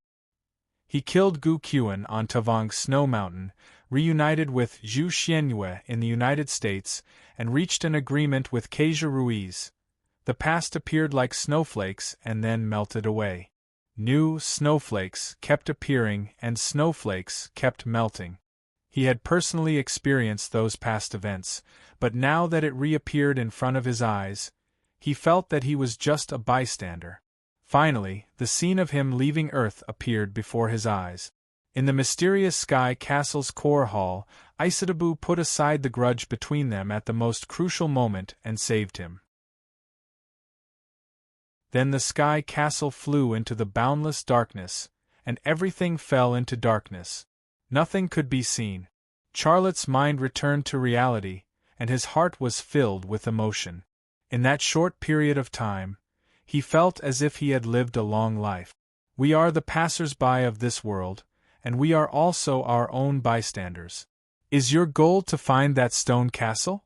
He killed Gu Qian on Tavang Snow Mountain, reunited with Zhu Xianyue in the United States, and reached an agreement with Keisha Ruiz. The past appeared like snowflakes and then melted away. New snowflakes kept appearing and snowflakes kept melting. He had personally experienced those past events, but now that it reappeared in front of his eyes, he felt that he was just a bystander. Finally, the scene of him leaving Earth appeared before his eyes. In the mysterious Sky Castle's core hall, Isadabu put aside the grudge between them at the most crucial moment and saved him. Then the Sky Castle flew into the boundless darkness, and everything fell into darkness. Nothing could be seen. Charlotte's mind returned to reality, and his heart was filled with emotion. In that short period of time, he felt as if he had lived a long life. We are the passers-by of this world, and we are also our own bystanders. Is your goal to find that stone castle?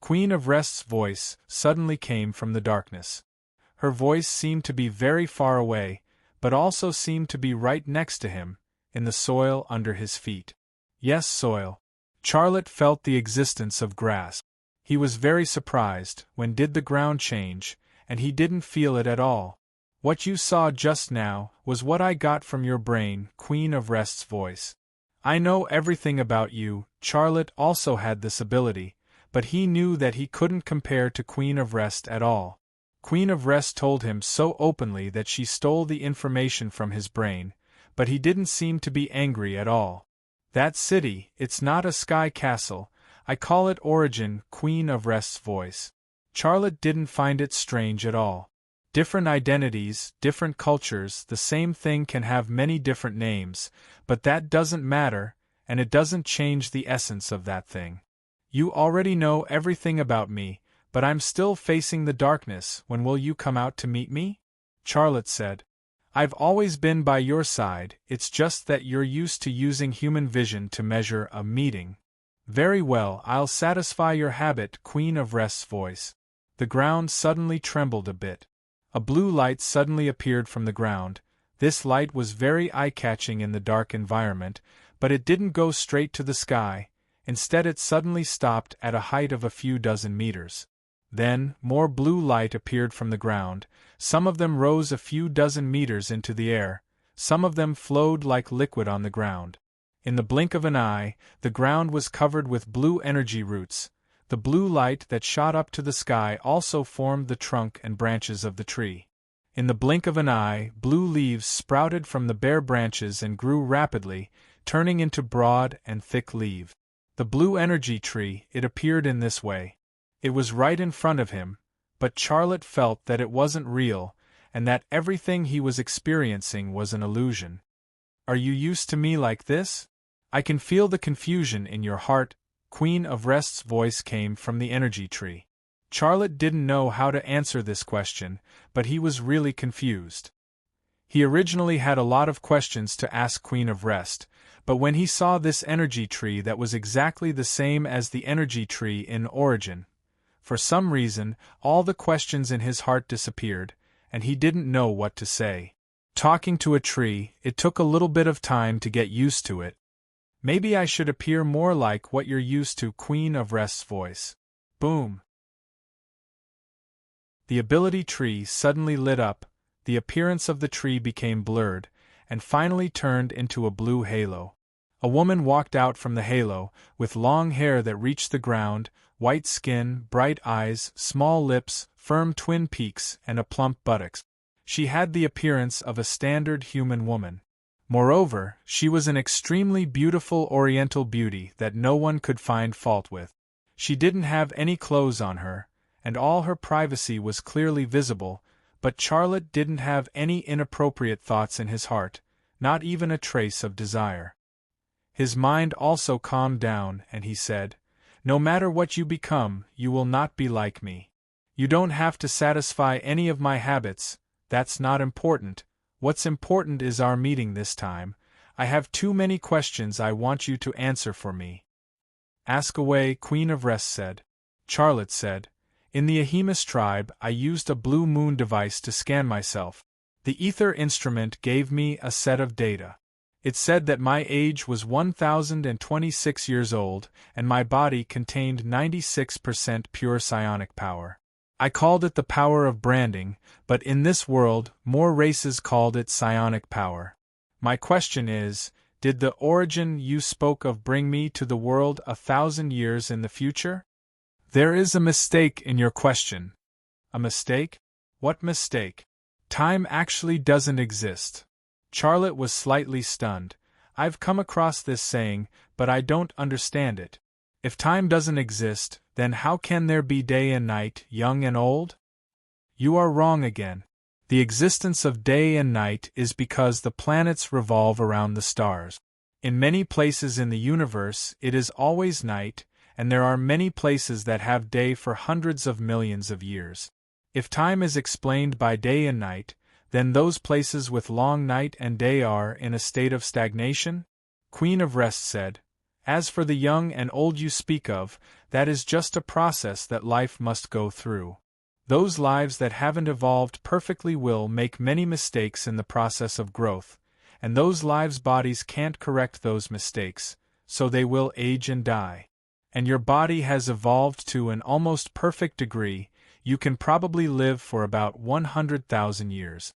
Queen of Rest's voice suddenly came from the darkness. Her voice seemed to be very far away, but also seemed to be right next to him, in the soil under his feet. Yes, soil. Charlotte felt the existence of grass. He was very surprised when did the ground change, and he didn't feel it at all. What you saw just now was what I got from your brain, Queen of Rest's voice. I know everything about you. Charlotte also had this ability, but he knew that he couldn't compare to Queen of Rest at all. Queen of Rest told him so openly that she stole the information from his brain, but he didn't seem to be angry at all. That city, it's not a sky castle, I call it Origin, Queen of Rest's voice. Charlotte didn't find it strange at all. Different identities, different cultures, the same thing can have many different names, but that doesn't matter, and it doesn't change the essence of that thing. You already know everything about me, but I'm still facing the darkness. When will you come out to meet me? Charlotte said. I've always been by your side, it's just that you're used to using human vision to measure a meeting. Very well, I'll satisfy your habit, Queen of Rest's voice. The ground suddenly trembled a bit. A blue light suddenly appeared from the ground. This light was very eye-catching in the dark environment, but it didn't go straight to the sky. Instead it suddenly stopped at a height of a few dozen meters. Then, more blue light appeared from the ground. Some of them rose a few dozen meters into the air, some of them flowed like liquid on the ground. In the blink of an eye, the ground was covered with blue energy roots. The blue light that shot up to the sky also formed the trunk and branches of the tree. In the blink of an eye, blue leaves sprouted from the bare branches and grew rapidly, turning into broad and thick leaves. The blue energy tree, it appeared in this way. It was right in front of him, but Charlotte felt that it wasn't real, and that everything he was experiencing was an illusion. Are you used to me like this? I can feel the confusion in your heart. Queen of Rest's voice came from the energy tree. Charlotte didn't know how to answer this question, but he was really confused. He originally had a lot of questions to ask Queen of Rest, but when he saw this energy tree that was exactly the same as the energy tree in origin, for some reason, all the questions in his heart disappeared, and he didn't know what to say. Talking to a tree, it took a little bit of time to get used to it. Maybe I should appear more like what you're used to, Queen of Rest's voice. Boom! The ability tree suddenly lit up, the appearance of the tree became blurred, and finally turned into a blue halo. A woman walked out from the halo, with long hair that reached the ground, white skin, bright eyes, small lips, firm twin peaks, and a plump buttocks. She had the appearance of a standard human woman. Moreover, she was an extremely beautiful oriental beauty that no one could find fault with. She didn't have any clothes on her, and all her privacy was clearly visible, but Charlotte didn't have any inappropriate thoughts in his heart, not even a trace of desire. His mind also calmed down, and he said, "No matter what you become, you will not be like me. You don't have to satisfy any of my habits, that's not important. What's important is our meeting this time. I have too many questions I want you to answer for me." "Ask away," Queen of Rest said. Charlotte said, "In the Ahemus tribe, I used a blue moon device to scan myself. The ether instrument gave me a set of data. It said that my age was 1026 years old, and my body contained 96% pure psionic power. I called it the power of branding, but in this world, more races called it psionic power. My question is, did the origin you spoke of bring me to the world 1,000 years in the future?" "There is a mistake in your question." "A mistake? What mistake?" "Time actually doesn't exist." Charlotte was slightly stunned. "I've come across this saying, but I don't understand it. If time doesn't exist, then how can there be day and night, young and old?" "You are wrong again. The existence of day and night is because the planets revolve around the stars. In many places in the universe it is always night, and there are many places that have day for hundreds of millions of years. If time is explained by day and night, then those places with long night and day are in a state of stagnation?" Queen of Rest said, "As for the young and old you speak of, that is just a process that life must go through. Those lives that haven't evolved perfectly will make many mistakes in the process of growth, and those lives' bodies can't correct those mistakes, so they will age and die. And your body has evolved to an almost perfect degree. You can probably live for about 100,000 years."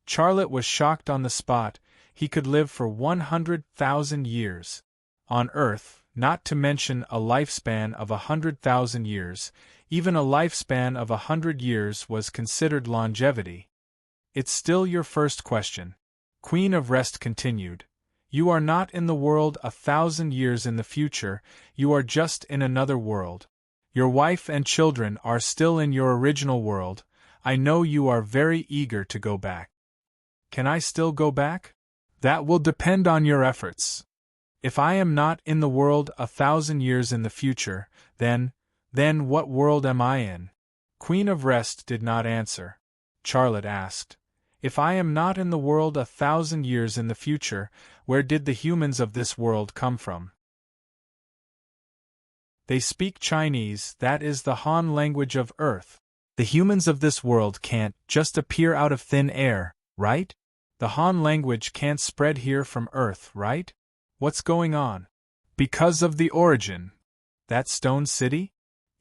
Charlotte was shocked on the spot. He could live for 100,000 years. On Earth, not to mention a lifespan of 100,000 years, even a lifespan of 100 years was considered longevity. "It's still your first question." Queen of Rest continued. "You are not in the world 1,000 years in the future, you are just in another world. Your wife and children are still in your original world. I know you are very eager to go back." "Can I still go back?" "That will depend on your efforts. If I am not in the world 1,000 years in the future, then what world am I in?" Queen of Rest did not answer. Charlotte asked, "If I am not in the world 1,000 years in the future, where did the humans of this world come from?" "They speak Chinese, that is the Han language of Earth. The humans of this world can't just appear out of thin air, right? The Han language can't spread here from Earth, right? What's going on?" "Because of the origin." "That stone city?"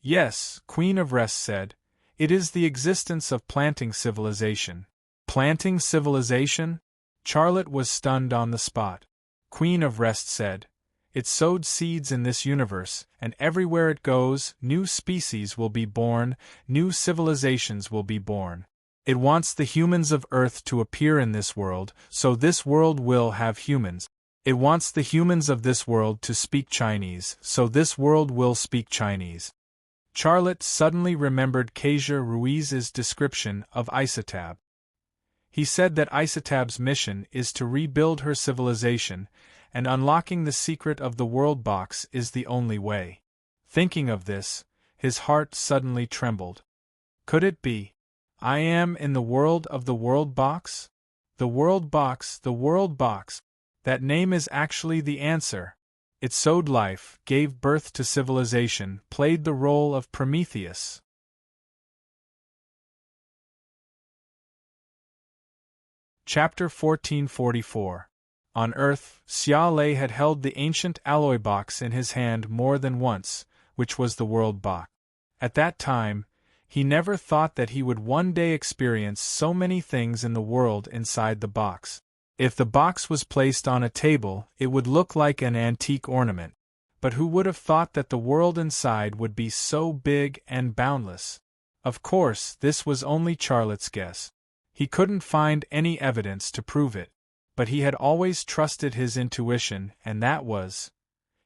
"Yes," Queen of Rest said. "It is the existence of planting civilization." "Planting civilization?" Charlotte was stunned on the spot. Queen of Rest said, "It sowed seeds in this universe, and everywhere it goes, new species will be born, new civilizations will be born. It wants the humans of Earth to appear in this world, so this world will have humans. It wants the humans of this world to speak Chinese, so this world will speak Chinese. Charlotte suddenly remembered Kasia Ruiz's description of Isotab. He said that Isotab's mission is to rebuild her civilization, and unlocking the secret of the world box is the only way. Thinking of this, his heart suddenly trembled. Could it be? I am in the world of the world box? The world box, the world box. That name is actually the answer. It sowed life, gave birth to civilization, played the role of Prometheus. Chapter 1444. On Earth, Xia Lei had held the ancient alloy box in his hand more than once, which was the world box. At that time, he never thought that he would one day experience so many things in the world inside the box. If the box was placed on a table, it would look like an antique ornament. But who would have thought that the world inside would be so big and boundless? Of course, this was only Charlotte's guess. He couldn't find any evidence to prove it. But he had always trusted his intuition, and that was,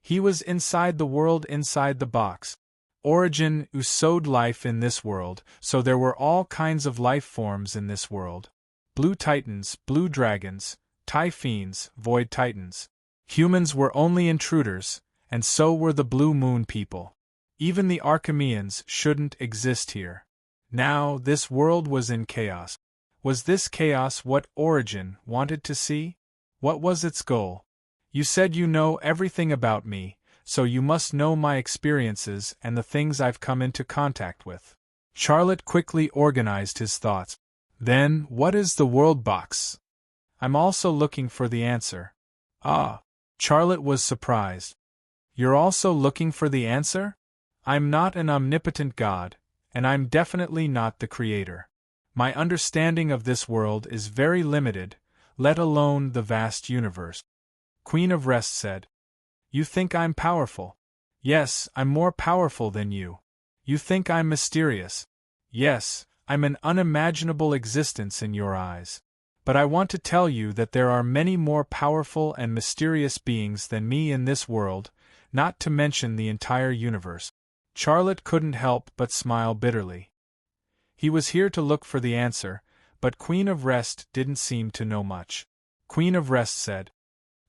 he was inside the world inside the box. Origin who sowed life in this world, so there were all kinds of life forms in this world. Blue titans, blue dragons, tie fiends, void titans. Humans were only intruders, and so were the blue moon people. Even the Archimeans shouldn't exist here. Now this world was in chaos. Was this chaos what Origin wanted to see? What was its goal? You said you know everything about me, so you must know my experiences and the things I've come into contact with. Charlotte quickly organized his thoughts. Then, what is the world box? I'm also looking for the answer. Ah! Charlotte was surprised. You're also looking for the answer? I'm not an omnipotent god, and I'm definitely not the creator. My understanding of this world is very limited, let alone the vast universe. Queen of Rest said. You think I'm powerful? Yes, I'm more powerful than you. You think I'm mysterious? Yes, I'm an unimaginable existence in your eyes. But I want to tell you that there are many more powerful and mysterious beings than me in this world, not to mention the entire universe. Charlotte couldn't help but smile bitterly. He was here to look for the answer, but Queen of Rest didn't seem to know much. Queen of Rest said,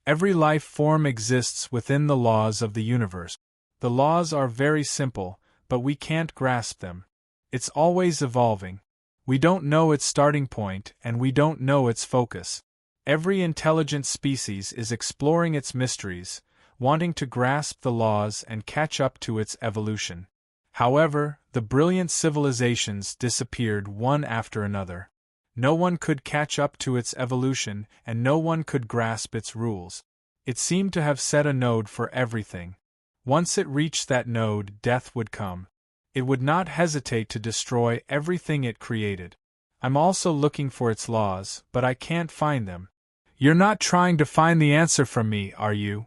Every life form exists within the laws of the universe. The laws are very simple, but we can't grasp them. It's always evolving. We don't know its starting point, and we don't know its focus. Every intelligent species is exploring its mysteries, wanting to grasp the laws and catch up to its evolution. However, the brilliant civilizations disappeared one after another. No one could catch up to its evolution, and no one could grasp its rules. It seemed to have set a node for everything. Once it reached that node, death would come. It would not hesitate to destroy everything it created. I'm also looking for its laws, but I can't find them. You're not trying to find the answer from me, are you?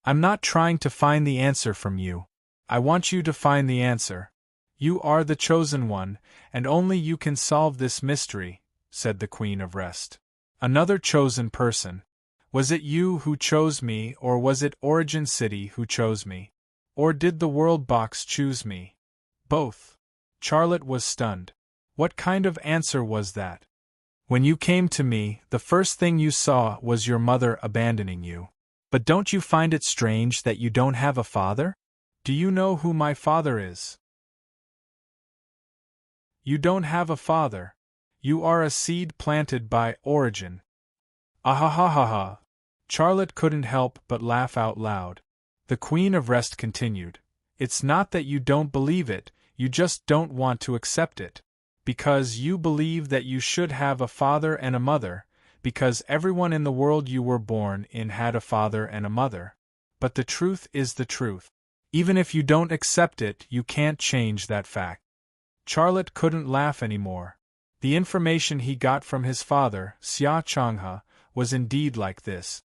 I'm not trying to find the answer from you. I want you to find the answer. You are the chosen one, and only you can solve this mystery, said the Queen of Rest. Another chosen person. Was it you who chose me, or was it Origin City who chose me? Or did the world box choose me? Both. Charlotte was stunned. What kind of answer was that? When you came to me, the first thing you saw was your mother abandoning you. But don't you find it strange that you don't have a father? Do you know who my father is? You don't have a father. You are a seed planted by Origin. Ahahaha. Charlotte couldn't help but laugh out loud. The Queen of Rest continued. It's not that you don't believe it, you just don't want to accept it. Because you believe that you should have a father and a mother, because everyone in the world you were born in had a father and a mother. But the truth is the truth. Even if you don't accept it, you can't change that fact. Charlotte couldn't laugh anymore. The information he got from his father, Xia Changhe, was indeed like this.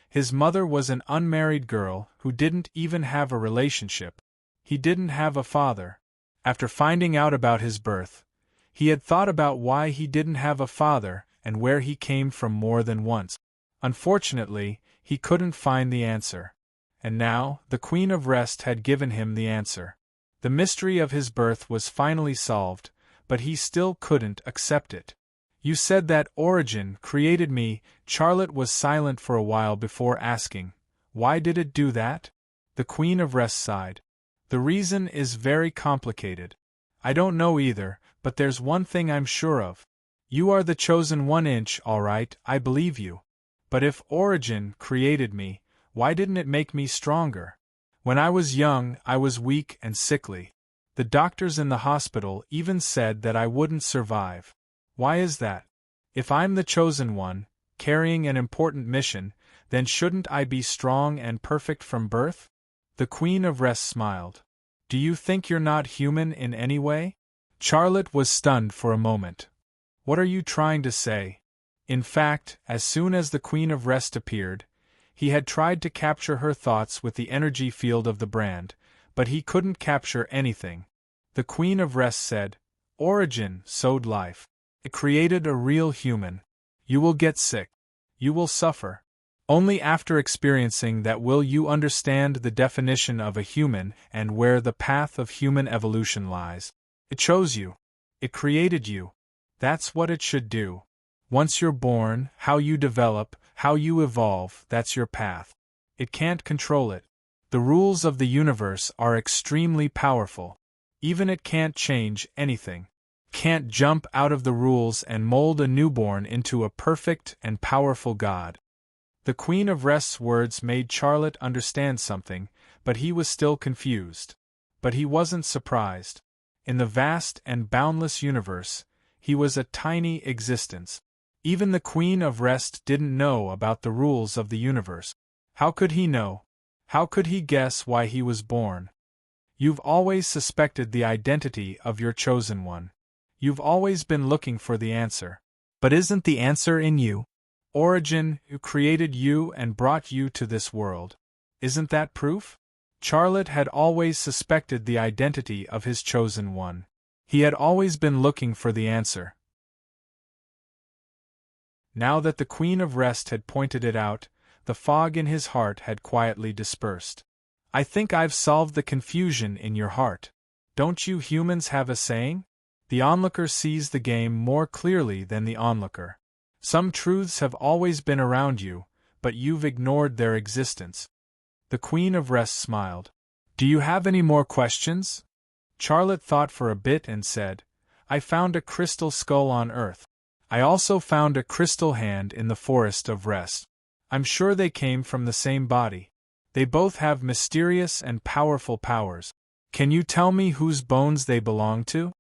His mother was an unmarried girl who didn't even have a relationship. He didn't have a father. After finding out about his birth, he had thought about why he didn't have a father and where he came from more than once. Unfortunately, he couldn't find the answer. And now, the Queen of Rest had given him the answer. The mystery of his birth was finally solved, but he still couldn't accept it. You said that origin created me. Charlotte was silent for a while before asking, why did it do that? The Queen of Rest sighed. The reason is very complicated. I don't know either, but there's one thing I'm sure of. You are the chosen one. All right, I believe you. But if origin created me, why didn't it make me stronger? When I was young, I was weak and sickly. The doctors in the hospital even said that I wouldn't survive. Why is that? If I'm the chosen one, carrying an important mission, then shouldn't I be strong and perfect from birth? The Queen of Rest smiled. Do you think you're not human in any way? Charlotte was stunned for a moment. What are you trying to say? In fact, as soon as the Queen of Rest appeared, he had tried to capture her thoughts with the energy field of the brand, but he couldn't capture anything. The Queen of Rest said, Origin sowed life. It created a real human. You will get sick. You will suffer. Only after experiencing that will you understand the definition of a human and where the path of human evolution lies. It chose you. It created you. That's what it should do. Once you're born, how you develop, how you evolve, that's your path. It can't control it. The rules of the universe are extremely powerful. Even it can't change anything. Can't jump out of the rules and mold a newborn into a perfect and powerful God. The Queen of Rest's words made Charlotte understand something, but he was still confused. But he wasn't surprised. In the vast and boundless universe, he was a tiny existence. Even the Queen of Rest didn't know about the rules of the universe. How could he know? How could he guess why he was born? You've always suspected the identity of your chosen one. You've always been looking for the answer. But isn't the answer in you? Origin, who created you and brought you to this world. Isn't that proof? Charlotte had always suspected the identity of his chosen one. He had always been looking for the answer. Now that the Queen of Rest had pointed it out, the fog in his heart had quietly dispersed. I think I've solved the confusion in your heart. Don't you humans have a saying? The onlooker sees the game more clearly than the onlooker. Some truths have always been around you, but you've ignored their existence. The Queen of Rest smiled. Do you have any more questions? Charlotte thought for a bit and said, I found a crystal skull on Earth. I also found a crystal hand in the Forest of Rest. I'm sure they came from the same body. They both have mysterious and powerful powers. Can you tell me whose bones they belong to?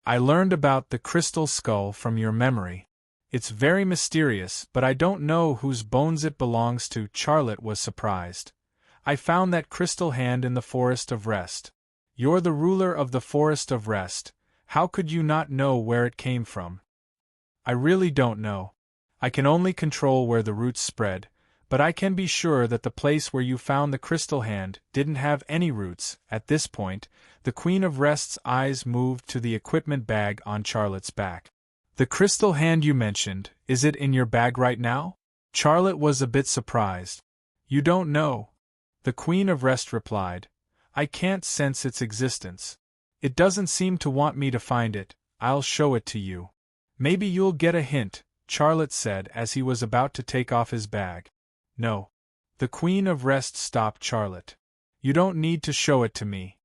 I learned about the crystal skull from your memory. It's very mysterious, but I don't know whose bones it belongs to. Charlotte was surprised. I found that crystal hand in the Forest of Rest. You're the ruler of the Forest of Rest. How could you not know where it came from? I really don't know. I can only control where the roots spread, but I can be sure that the place where you found the crystal hand didn't have any roots. At this point, the Queen of Rest's eyes moved to the equipment bag on Charlotte's back. The crystal hand you mentioned, is it in your bag right now? Charlotte was a bit surprised. You don't know. The Queen of Rest replied, I can't sense its existence. It doesn't seem to want me to find it. I'll show it to you. Maybe you'll get a hint, Charlotte said as he was about to take off his bag. No. The Queen of Rest stopped Charlotte. You don't need to show it to me.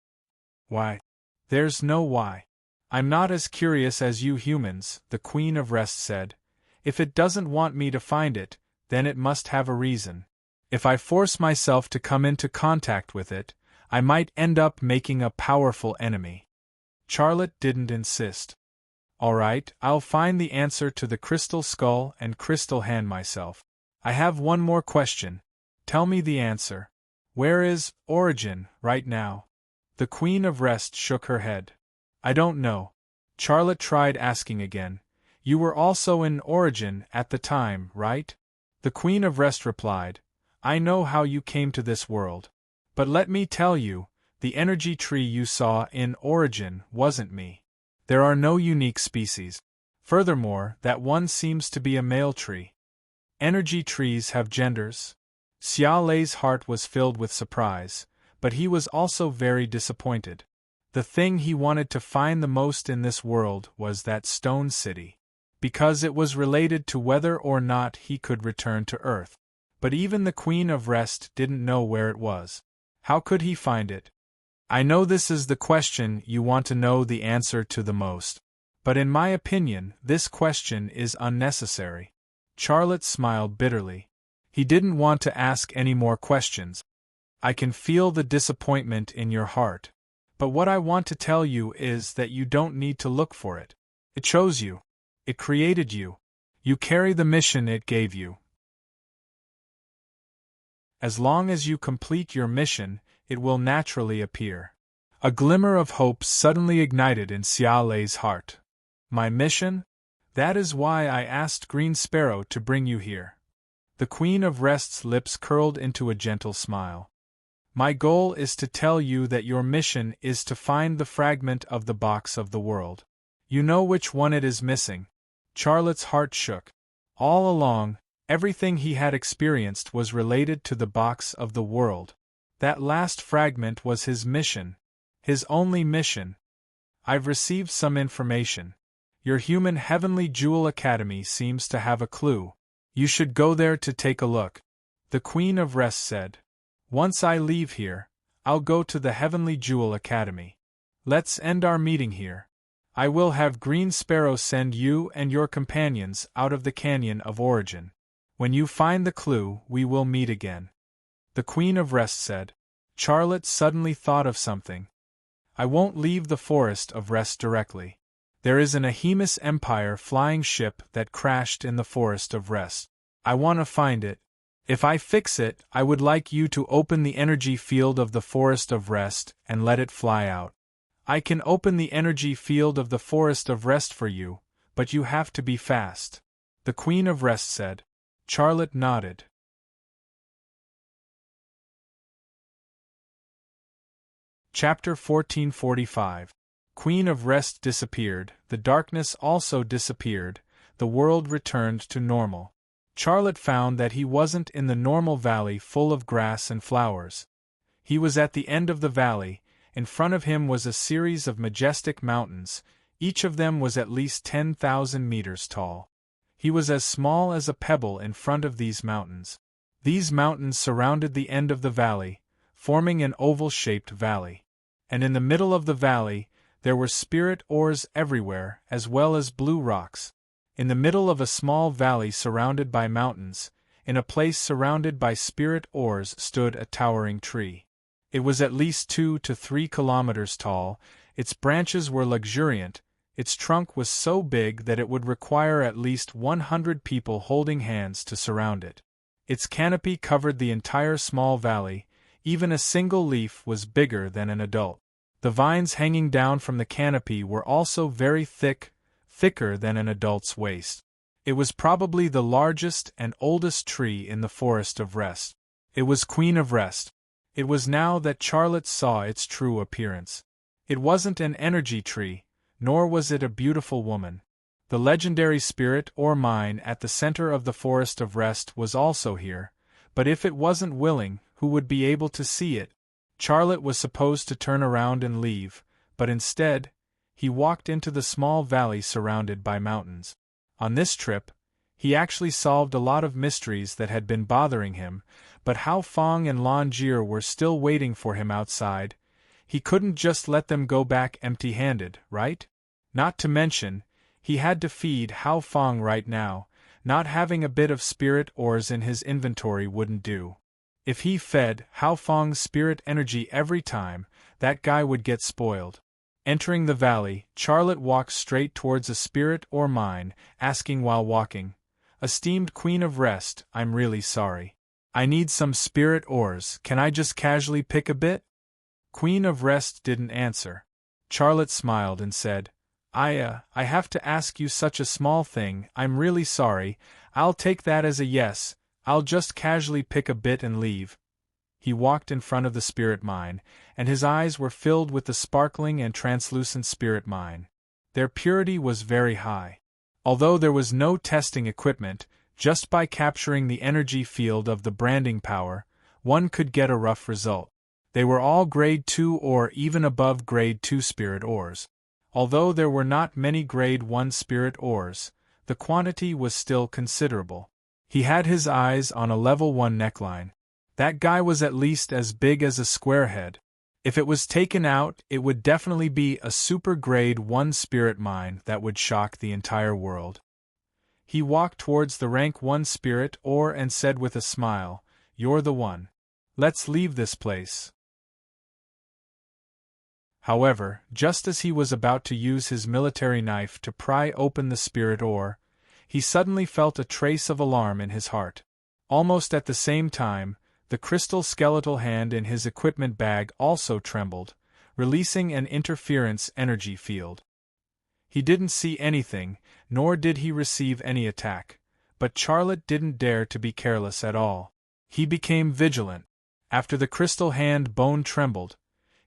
Why? There's no why. I'm not as curious as you humans, the Queen of Rest said. If it doesn't want me to find it, then it must have a reason. If I force myself to come into contact with it, I might end up making a powerful enemy. Charlotte didn't insist. All right, I'll find the answer to the crystal skull and crystal hand myself. I have one more question. Tell me the answer. Where is Origin right now? The Queen of Rest shook her head. I don't know. Charlotte tried asking again. You were also in Origin at the time, right? The Queen of Rest replied, I know how you came to this world. But let me tell you, the energy tree you saw in Origin wasn't me. There are no unique species. Furthermore, that one seems to be a male tree. Energy trees have genders. Xia Lei's heart was filled with surprise, but he was also very disappointed. The thing he wanted to find the most in this world was that stone city, because it was related to whether or not he could return to Earth. But even the Queen of Rest didn't know where it was. How could he find it? I know this is the question you want to know the answer to the most. But in my opinion, this question is unnecessary. Charlotte smiled bitterly. He didn't want to ask any more questions. I can feel the disappointment in your heart. But what I want to tell you is that you don't need to look for it. It chose you. It created you. You carry the mission it gave you. As long as you complete your mission, it will naturally appear. A glimmer of hope suddenly ignited in Xia Lei's heart. My mission? That is why I asked Green Sparrow to bring you here. The Queen of Rest's lips curled into a gentle smile. My goal is to tell you that your mission is to find the fragment of the box of the world. You know which one it is missing. Charlotte's heart shook. All along, everything he had experienced was related to the box of the world. That last fragment was his mission. His only mission. I've received some information. Your human Heavenly Jewel Academy seems to have a clue. You should go there to take a look. The Queen of Rest said. Once I leave here, I'll go to the Heavenly Jewel Academy. Let's end our meeting here. I will have Green Sparrow send you and your companions out of the Canyon of Origin. When you find the clue, we will meet again. The Queen of Rest said. Charlotte suddenly thought of something. I won't leave the Forest of Rest directly. There is an Ahemus Empire flying ship that crashed in the Forest of Rest. I want to find it. If I fix it, I would like you to open the energy field of the Forest of Rest and let it fly out. I can open the energy field of the Forest of Rest for you, but you have to be fast. The Queen of Rest said. Charlotte nodded. Chapter 1445. Queen of Rest disappeared, the darkness also disappeared, the world returned to normal. Charlotte found that he wasn't in the normal valley full of grass and flowers. He was at the end of the valley. In front of him was a series of majestic mountains, each of them was at least 10,000 meters tall. He was as small as a pebble in front of these mountains. These mountains surrounded the end of the valley, forming an oval-shaped valley. And in the middle of the valley, there were spirit ores everywhere, as well as blue rocks. In the middle of a small valley surrounded by mountains, in a place surrounded by spirit ores stood a towering tree. It was at least 2 to 3 kilometers tall, its branches were luxuriant, its trunk was so big that it would require at least 100 people holding hands to surround it. Its canopy covered the entire small valley, even a single leaf was bigger than an adult. The vines hanging down from the canopy were also very thick, thicker than an adult's waist. It was probably the largest and oldest tree in the Forest of Rest. It was Queen of Rest. It was now that Charlotte saw its true appearance. It wasn't an energy tree, nor was it a beautiful woman. The legendary spirit or mine at the center of the Forest of Rest was also here, but if it wasn't willing, who would be able to see it? Charlotte was supposed to turn around and leave, but instead, he walked into the small valley surrounded by mountains. On this trip, he actually solved a lot of mysteries that had been bothering him, but Hao Fong and Lan Jie were still waiting for him outside. He couldn't just let them go back empty-handed, right? Not to mention, he had to feed Hao Fong right now. Not having a bit of spirit ores in his inventory wouldn't do. If he fed Hao Fong's spirit energy every time, that guy would get spoiled. Entering the valley, Charlotte walked straight towards a spirit ore mine, asking while walking, "Esteemed Queen of Rest, I'm really sorry. I need some spirit ores, can I just casually pick a bit?" Queen of Rest didn't answer. Charlotte smiled and said, I have to ask you such a small thing, I'm really sorry, I'll take that as a yes, I'll just casually pick a bit and leave." He walked in front of the spirit mine, and his eyes were filled with the sparkling and translucent spirit mine. Their purity was very high. Although there was no testing equipment, Just by capturing the energy field of the branding power, one could get a rough result. They were all Grade 2 or even above Grade 2 spirit ores. Although there were not many Grade 1 spirit ores, the quantity was still considerable. He had his eyes on a level 1 neckline. That guy was at least as big as a square head. If it was taken out, it would definitely be a super Grade 1 spirit mine that would shock the entire world. He walked towards the rank 1 spirit ore and said with a smile, "You're the one. Let's leave this place." However, just as he was about to use his military knife to pry open the spirit ore, he suddenly felt a trace of alarm in his heart. Almost at the same time, the crystal skeletal hand in his equipment bag also trembled, releasing an interference energy field. He didn't see anything, nor did he receive any attack, but Charlotte didn't dare to be careless at all. He became vigilant. After the crystal hand bone trembled,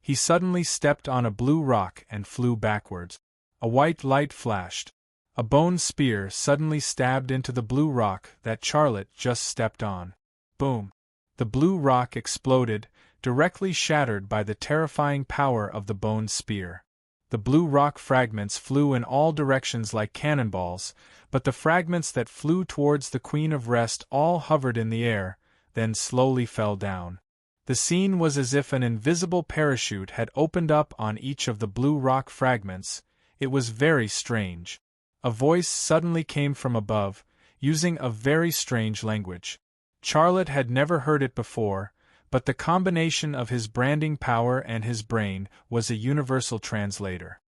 he suddenly stepped on a blue rock and flew backwards. A white light flashed. A bone spear suddenly stabbed into the blue rock that Charlotte just stepped on. Boom! The blue rock exploded, directly shattered by the terrifying power of the bone spear. The blue rock fragments flew in all directions like cannonballs, but the fragments that flew towards the Queen of Rest all hovered in the air, then slowly fell down. The scene was as if an invisible parachute had opened up on each of the blue rock fragments. It was very strange. A voice suddenly came from above, using a very strange language. Charlotte had never heard it before, but the combination of his branding power and his brain was a universal translator.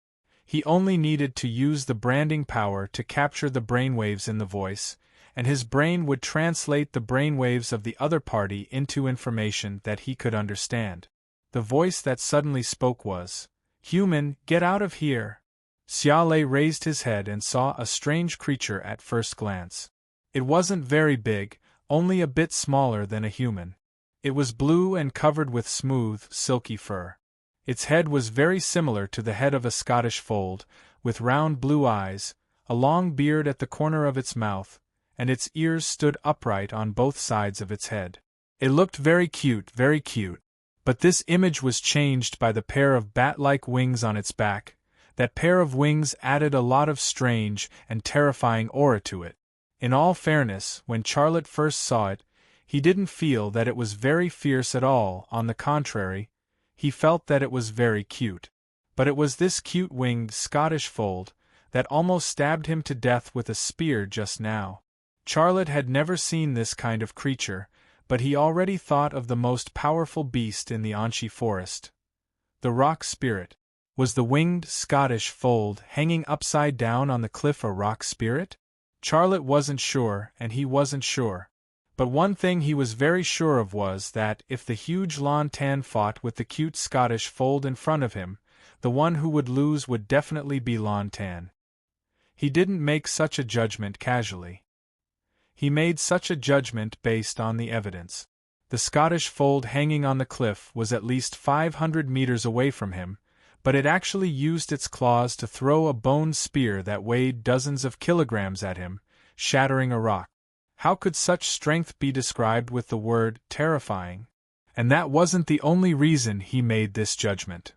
He only needed to use the branding power to capture the brainwaves in the voice, and his brain would translate the brainwaves of the other party into information that he could understand. The voice that suddenly spoke was, "Human, get out of here!" Xiaolei raised his head and saw a strange creature at first glance. It wasn't very big, only a bit smaller than a human. It was blue and covered with smooth, silky fur. Its head was very similar to the head of a Scottish fold, with round blue eyes, a long beard at the corner of its mouth, and its ears stood upright on both sides of its head. It looked very cute, but this image was changed by the pair of bat-like wings on its back. That pair of wings added a lot of strange and terrifying aura to it. In all fairness, when Charlotte first saw it, he didn't feel that it was very fierce at all. On the contrary, he felt that it was very cute. But it was this cute winged Scottish fold that almost stabbed him to death with a spear just now. Charlotte had never seen this kind of creature, but he already thought of the most powerful beast in the Anchi forest. The rock spirit. Was the winged Scottish fold hanging upside down on the cliff a rock spirit? Charlotte wasn't sure, and he wasn't sure. But one thing he was very sure of was that if the huge Lan Tan fought with the cute Scottish fold in front of him, the one who would lose would definitely be Lan Tan. He didn't make such a judgment casually. He made such a judgment based on the evidence. The Scottish fold hanging on the cliff was at least 500 meters away from him, but it actually used its claws to throw a bone spear that weighed dozens of kilograms at him, shattering a rock. How could such strength be described with the word terrifying? And that wasn't the only reason he made this judgment.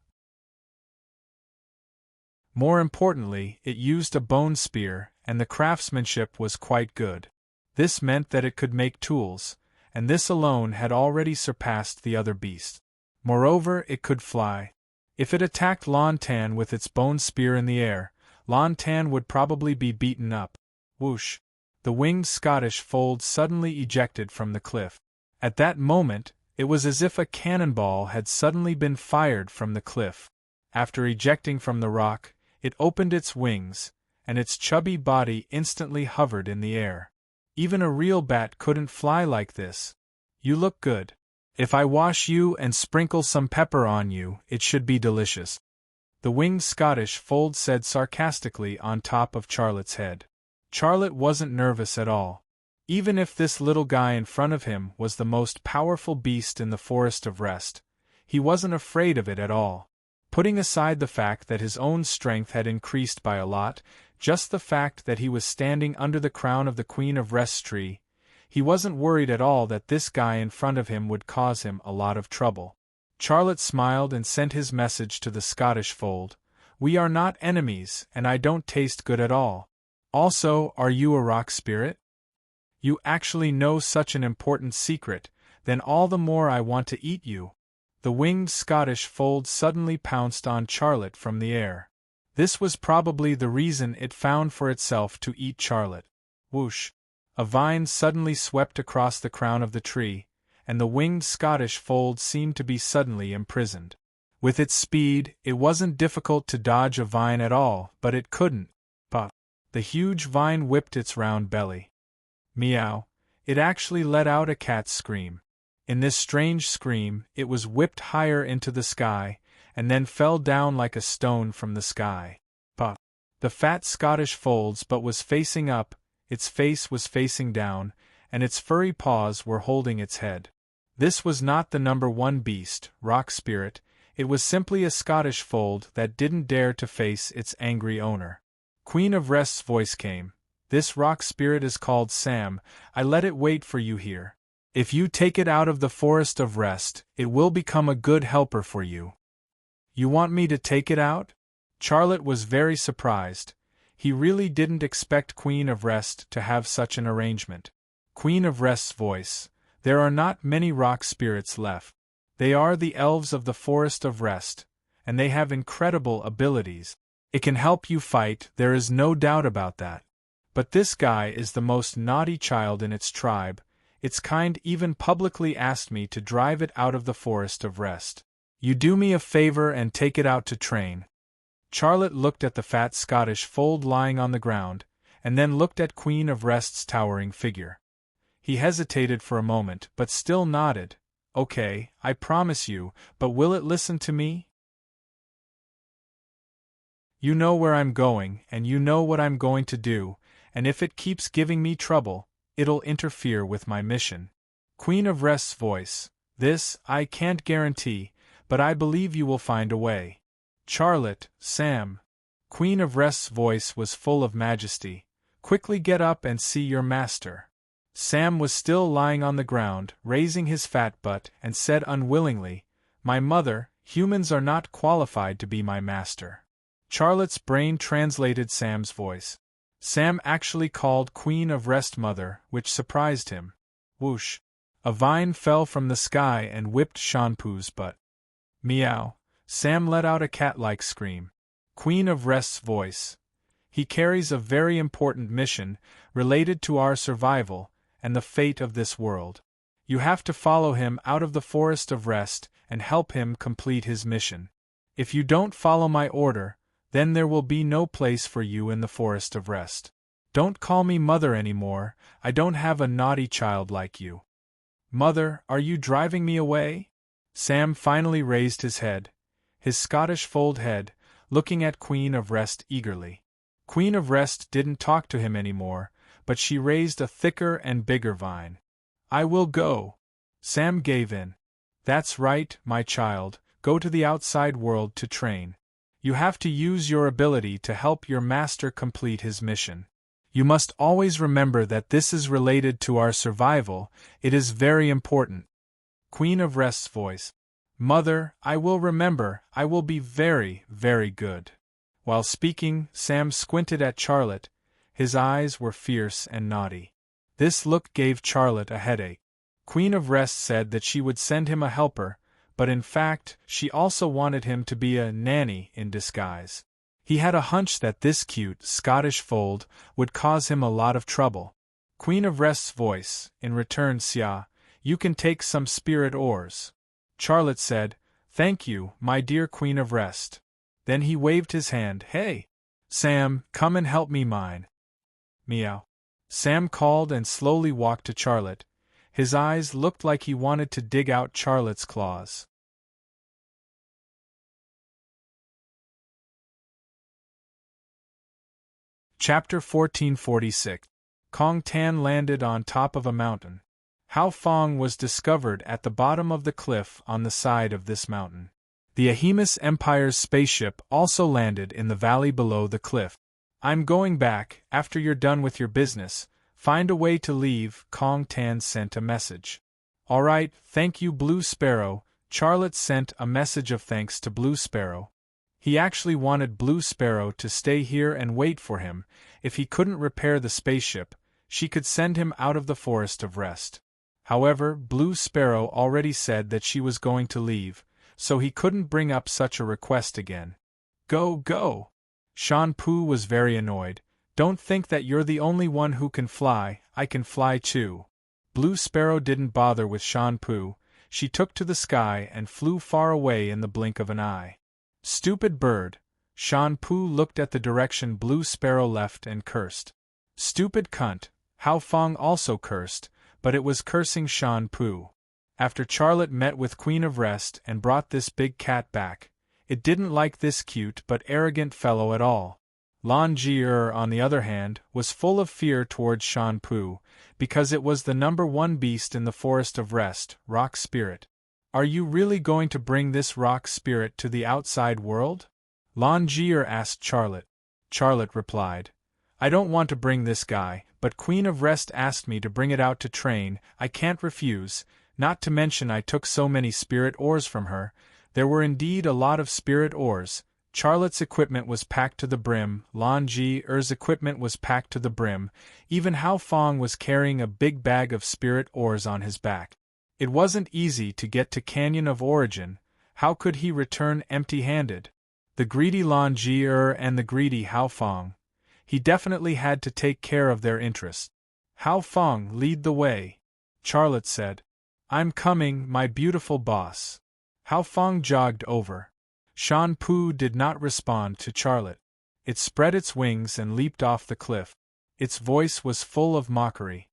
More importantly, it used a bone spear, and the craftsmanship was quite good. This meant that it could make tools, and this alone had already surpassed the other beasts. Moreover, it could fly. If it attacked Lan Tan with its bone spear in the air, Lan Tan would probably be beaten up. Whoosh! The winged Scottish fold suddenly ejected from the cliff. At that moment, it was as if a cannonball had suddenly been fired from the cliff. After ejecting from the rock, it opened its wings, and its chubby body instantly hovered in the air. Even a real bat couldn't fly like this. You look good. If I wash you and sprinkle some pepper on you, it should be delicious. The winged Scottish fold said sarcastically on top of Charlotte's head. Charlotte wasn't nervous at all. Even if this little guy in front of him was the most powerful beast in the Forest of Rest, he wasn't afraid of it at all. Putting aside the fact that his own strength had increased by a lot, Just the fact that he was standing under the crown of the Queen of Rest's tree, he wasn't worried at all that this guy in front of him would cause him a lot of trouble. Charlotte smiled and sent his message to the Scottish fold. We are not enemies, and I don't taste good at all. Also, are you a rock spirit? You actually know such an important secret, then all the more I want to eat you. The winged Scottish fold suddenly pounced on Charlotte from the air. This was probably the reason it found for itself to eat Charlotte. Whoosh! A vine suddenly swept across the crown of the tree, and the winged Scottish fold seemed to be suddenly imprisoned. With its speed, it wasn't difficult to dodge a vine at all, but it couldn't. Puff! The huge vine whipped its round belly. Meow! It actually let out a cat's scream. In this strange scream, it was whipped higher into the sky, and then fell down like a stone from the sky. Puff! The fat Scottish folds but was facing up, its face was facing down, and its furry paws were holding its head. This was not the number one beast, rock spirit, it was simply a Scottish fold that didn't dare to face its angry owner. Queen of Rest's voice came. This rock spirit is called Sam, I let it wait for you here. If you take it out of the Forest of Rest, it will become a good helper for you. You want me to take it out? Charlotte was very surprised. He really didn't expect Queen of Rest to have such an arrangement. Queen of Rest's voice. There are not many rock spirits left. They are the elves of the Forest of Rest, and they have incredible abilities. It can help you fight, there is no doubt about that. But this guy is the most naughty child in its tribe. Its kind even publicly asked me to drive it out of the Forest of Rest. You do me a favor and take it out to train. Charlotte looked at the fat Scottish fold lying on the ground, and then looked at Queen of Rest's towering figure. He hesitated for a moment, but still nodded. Okay, I promise you, but will it listen to me? You know where I'm going, and you know what I'm going to do, and if it keeps giving me trouble, it'll interfere with my mission. Queen of Rest's voice. This, I can't guarantee, but I believe you will find a way. Charlotte, Sam. Queen of Rest's voice was full of majesty. Quickly get up and see your master. Sam was still lying on the ground, raising his fat butt, and said unwillingly, My mother, humans are not qualified to be my master. Charlotte's brain translated Sam's voice. Sam actually called Queen of Rest mother, which surprised him. Whoosh! A vine fell from the sky and whipped Shanpu's butt. Meow! Sam let out a cat-like scream. Queen of Rest's voice. He carries a very important mission, related to our survival, and the fate of this world. You have to follow him out of the Forest of Rest, and help him complete his mission. If you don't follow my order, then there will be no place for you in the Forest of Rest. Don't call me mother anymore, I don't have a naughty child like you. Mother, are you driving me away? Sam finally raised his head. His Scottish fold head, looking at Queen of Rest eagerly. Queen of Rest didn't talk to him anymore, but she raised a thicker and bigger vine. I will go. Sam gave in. That's right, my child, go to the outside world to train. You have to use your ability to help your master complete his mission. You must always remember that this is related to our survival, it is very important. Queen of Rest's voice. Mother, I will remember, I will be very, very good. While speaking, Sam squinted at Charlotte. His eyes were fierce and naughty. This look gave Charlotte a headache. Queen of Rest said that she would send him a helper, but in fact, she also wanted him to be a nanny in disguise. He had a hunch that this cute Scottish fold would cause him a lot of trouble. Queen of Rest's voice, in return, Sia, you can take some spirit ores. Charlotte said, Thank you, my dear Queen of Rest. Then he waved his hand, Hey! Sam, come and help me mine. Meow. Sam called and slowly walked to Charlotte. His eyes looked like he wanted to dig out Charlotte's claws. Chapter 1446. Kong Tan landed on top of a mountain. Hao Fong was discovered at the bottom of the cliff on the side of this mountain. The Ahemus Empire's spaceship also landed in the valley below the cliff. I'm going back. After you're done with your business, find a way to leave. Kong Tan sent a message. All right, thank you, Blue Sparrow. Charlotte sent a message of thanks to Blue Sparrow. He actually wanted Blue Sparrow to stay here and wait for him. If he couldn't repair the spaceship, she could send him out of the Forest of Rest. However, Blue Sparrow already said that she was going to leave, so he couldn't bring up such a request again. Go, go! Shan Pu was very annoyed. Don't think that you're the only one who can fly, I can fly too. Blue Sparrow didn't bother with Shan Pu. She took to the sky and flew far away in the blink of an eye. Stupid bird! Shan Pu looked at the direction Blue Sparrow left and cursed. Stupid cunt! Hao Fong also cursed, but it was cursing Shan Pu. After Charlotte met with Queen of Rest and brought this big cat back, it didn't like this cute but arrogant fellow at all. Lan Jie, on the other hand, was full of fear towards Shan Pu, because it was the #1 beast in the Forest of Rest, Rock Spirit. Are you really going to bring this rock spirit to the outside world? Lan Jie asked Charlotte. Charlotte replied, I don't want to bring this guy, but Queen of Rest asked me to bring it out to train. I can't refuse, not to mention I took so many spirit ores from her. There were indeed a lot of spirit ores. Charlotte's equipment was packed to the brim, Lan Jie's equipment was packed to the brim, even Hao Fong was carrying a big bag of spirit ores on his back. It wasn't easy to get to Canyon of Origin. How could he return empty-handed? The greedy Lan Jie and the greedy Hao Fong. He definitely had to take care of their interests. Hao Fong, lead the way. Charlotte said. I'm coming, my beautiful boss. Hao Fong jogged over. Shan Pu did not respond to Charlotte. It spread its wings and leaped off the cliff. Its voice was full of mockery.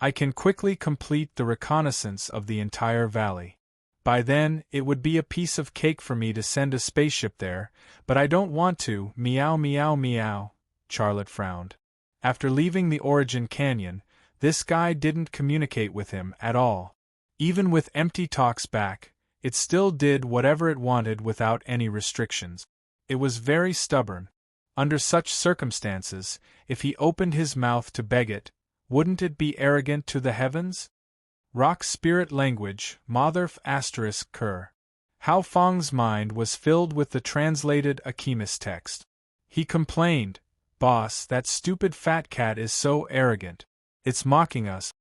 I can quickly complete the reconnaissance of the entire valley. By then, it would be a piece of cake for me to send a spaceship there, but I don't want to. Meow meow meow. Charlotte frowned. After leaving the Origin Canyon, this guy didn't communicate with him at all. Even with empty talks back, it still did whatever it wanted without any restrictions. It was very stubborn. Under such circumstances, if he opened his mouth to beg it, wouldn't it be arrogant to the heavens? Rock Spirit Language, Motherf ****. Hao Fong's mind was filled with the translated Akimist text. He complained, Boss, that stupid fat cat is so arrogant. It's mocking us.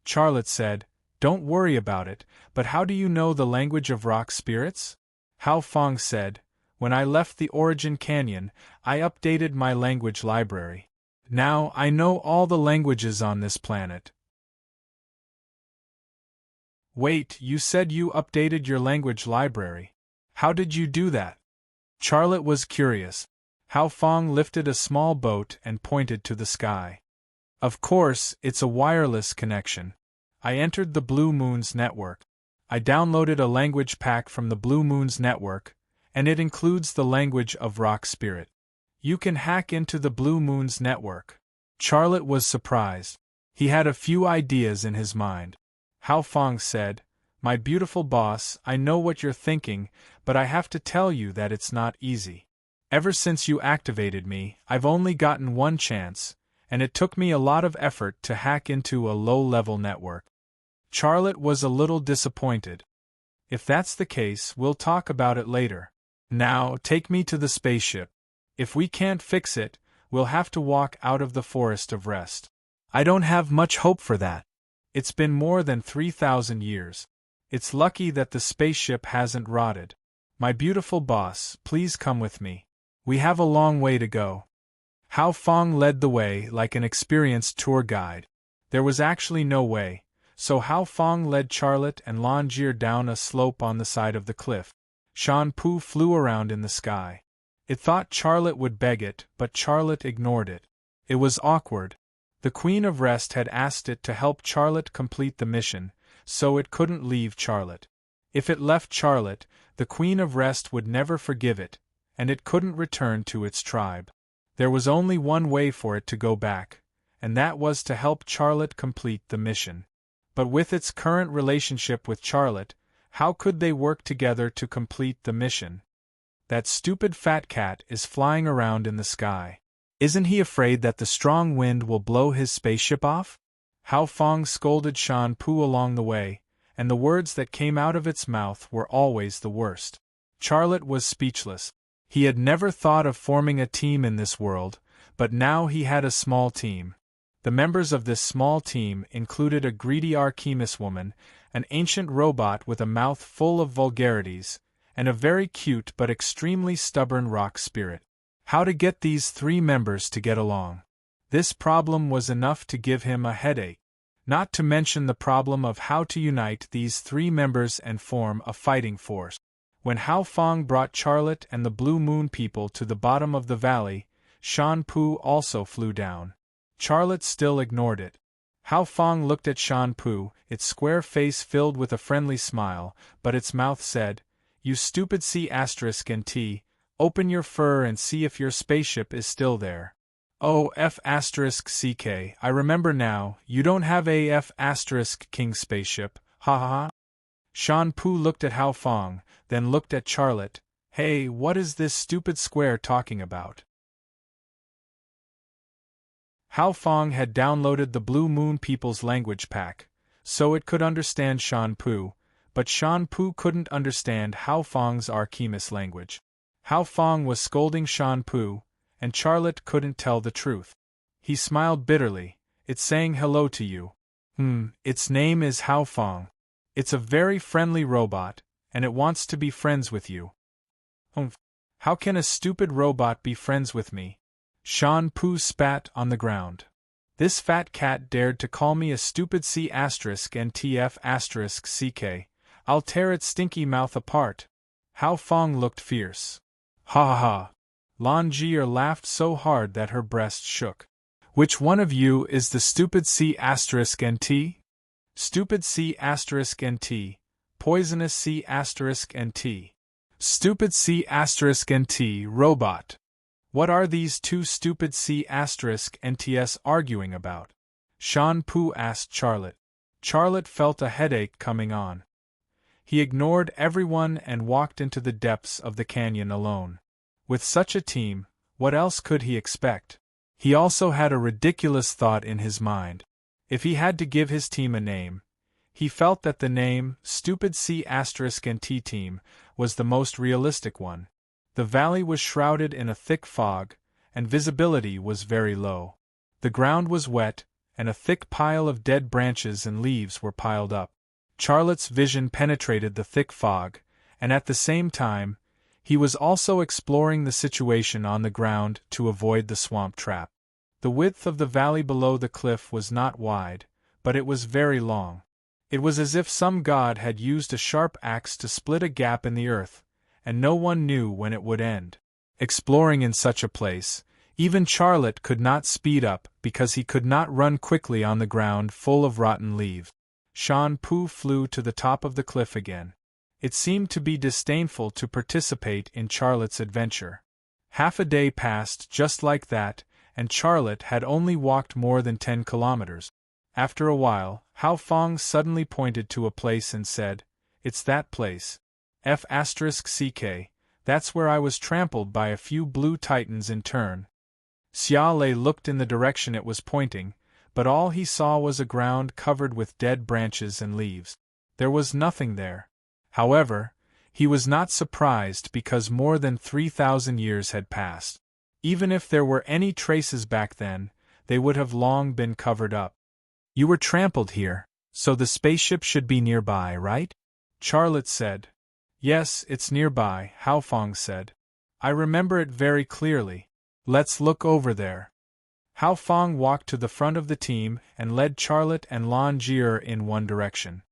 Charlotte said, Don't worry about it, but how do you know the language of rock spirits? Hao Fong said, When I left the Origin Canyon, I updated my language library. Now I know all the languages on this planet. Wait, you said you updated your language library. How did you do that? Charlotte was curious. Hao Fong lifted a small boat and pointed to the sky. Of course, it's a wireless connection. I entered the Blue Moon's network. I downloaded a language pack from the Blue Moon's network, and it includes the language of Rock Spirit. You can hack into the Blue Moon's network. Charlotte was surprised. He had a few ideas in his mind. Hao Fong said, My beautiful boss, I know what you're thinking, but I have to tell you that it's not easy. Ever since you activated me, I've only gotten one chance, and it took me a lot of effort to hack into a low-level network. Charlotte was a little disappointed. If that's the case, we'll talk about it later. Now, take me to the spaceship. If we can't fix it, we'll have to walk out of the Forest of Rest. I don't have much hope for that. It's been more than 3,000 years. It's lucky that the spaceship hasn't rotted. My beautiful boss, please come with me. We have a long way to go. Hao Fong led the way like an experienced tour guide. There was actually no way, so Hao Fong led Charlotte and Lan Jie down a slope on the side of the cliff. Shan Pu flew around in the sky. It thought Charlotte would beg it, but Charlotte ignored it. It was awkward. The Queen of Rest had asked it to help Charlotte complete the mission, so it couldn't leave Charlotte. If it left Charlotte, the Queen of Rest would never forgive it, and it couldn't return to its tribe. There was only one way for it to go back, and that was to help Charlotte complete the mission. But with its current relationship with Charlotte, how could they work together to complete the mission? That stupid fat cat is flying around in the sky. Isn't he afraid that the strong wind will blow his spaceship off? Hao Fong scolded Shan Pu along the way, and the words that came out of its mouth were always the worst. Charlotte was speechless. He had never thought of forming a team in this world, but now he had a small team. The members of this small team included a greedy Archimedes woman, an ancient robot with a mouth full of vulgarities, and a very cute but extremely stubborn rock spirit. How to get these three members to get along? This problem was enough to give him a headache. Not to mention the problem of how to unite these three members and form a fighting force. When Hao Fong brought Charlotte and the Blue Moon people to the bottom of the valley, Shan Pu also flew down. Charlotte still ignored it. Hao Fong looked at Shan Pu, its square face filled with a friendly smile, but its mouth said, "You stupid C***nt, open your fur and see if your spaceship is still there." "Oh, F***ck, I remember now, you don't have a F***king spaceship, ha ha ha." Shan Pu looked at Hao Fong, then looked at Charlotte. "Hey, what is this stupid square talking about?" Hao Fong had downloaded the Blue Moon people's language pack, so it could understand Shan Pu, but Shan Pu couldn't understand Hao Fong's Archimedes language. Hao Fong was scolding Shan Pu, and Charlotte couldn't tell the truth. He smiled bitterly. "It's saying hello to you." Its name is Hao Fong. It's a very friendly robot, and it wants to be friends with you." How can a stupid robot be friends with me?" Shan Pu spat on the ground. "This fat cat dared to call me a stupid C***ntf***ck. I'll tear its stinky mouth apart." Hao Fong looked fierce. "Ha ha ha." Lan Jie laughed so hard that her breast shook. "Which one of you is the stupid C***nt? Stupid C***nt, poisonous C***nt. Stupid C***nt robot. What are these two stupid C***nts arguing about?" Shan Pu asked Charlotte. Charlotte felt a headache coming on. He ignored everyone and walked into the depths of the canyon alone. With such a team, what else could he expect? He also had a ridiculous thought in his mind. If he had to give his team a name, he felt that the name, Stupid C***nt Team, was the most realistic one. The valley was shrouded in a thick fog, and visibility was very low. The ground was wet, and a thick pile of dead branches and leaves were piled up. Charlotte's vision penetrated the thick fog, and at the same time, he was also exploring the situation on the ground to avoid the swamp trap. The width of the valley below the cliff was not wide, but it was very long. It was as if some god had used a sharp axe to split a gap in the earth, and no one knew when it would end. Exploring in such a place, even Charlotte could not speed up because he could not run quickly on the ground full of rotten leaves. Shan Pu flew to the top of the cliff again. It seemed to be disdainful to participate in Charlotte's adventure. Half a day passed just like that, and Charlotte had only walked more than 10 kilometers. After a while, Hao Fong suddenly pointed to a place and said, "It's that place. F***ck, that's where I was trampled by a few blue titans in turn." Xia Lei looked in the direction it was pointing, but all he saw was a ground covered with dead branches and leaves. There was nothing there. However, he was not surprised because more than 3,000 years had passed. Even if there were any traces back then, they would have long been covered up. "You were trampled here, so the spaceship should be nearby, right?" Charlotte said. "Yes, it's nearby," Hao Fong said. "I remember it very clearly. Let's look over there." Hao Fong walked to the front of the team and led Charlotte and Lan Jie in one direction.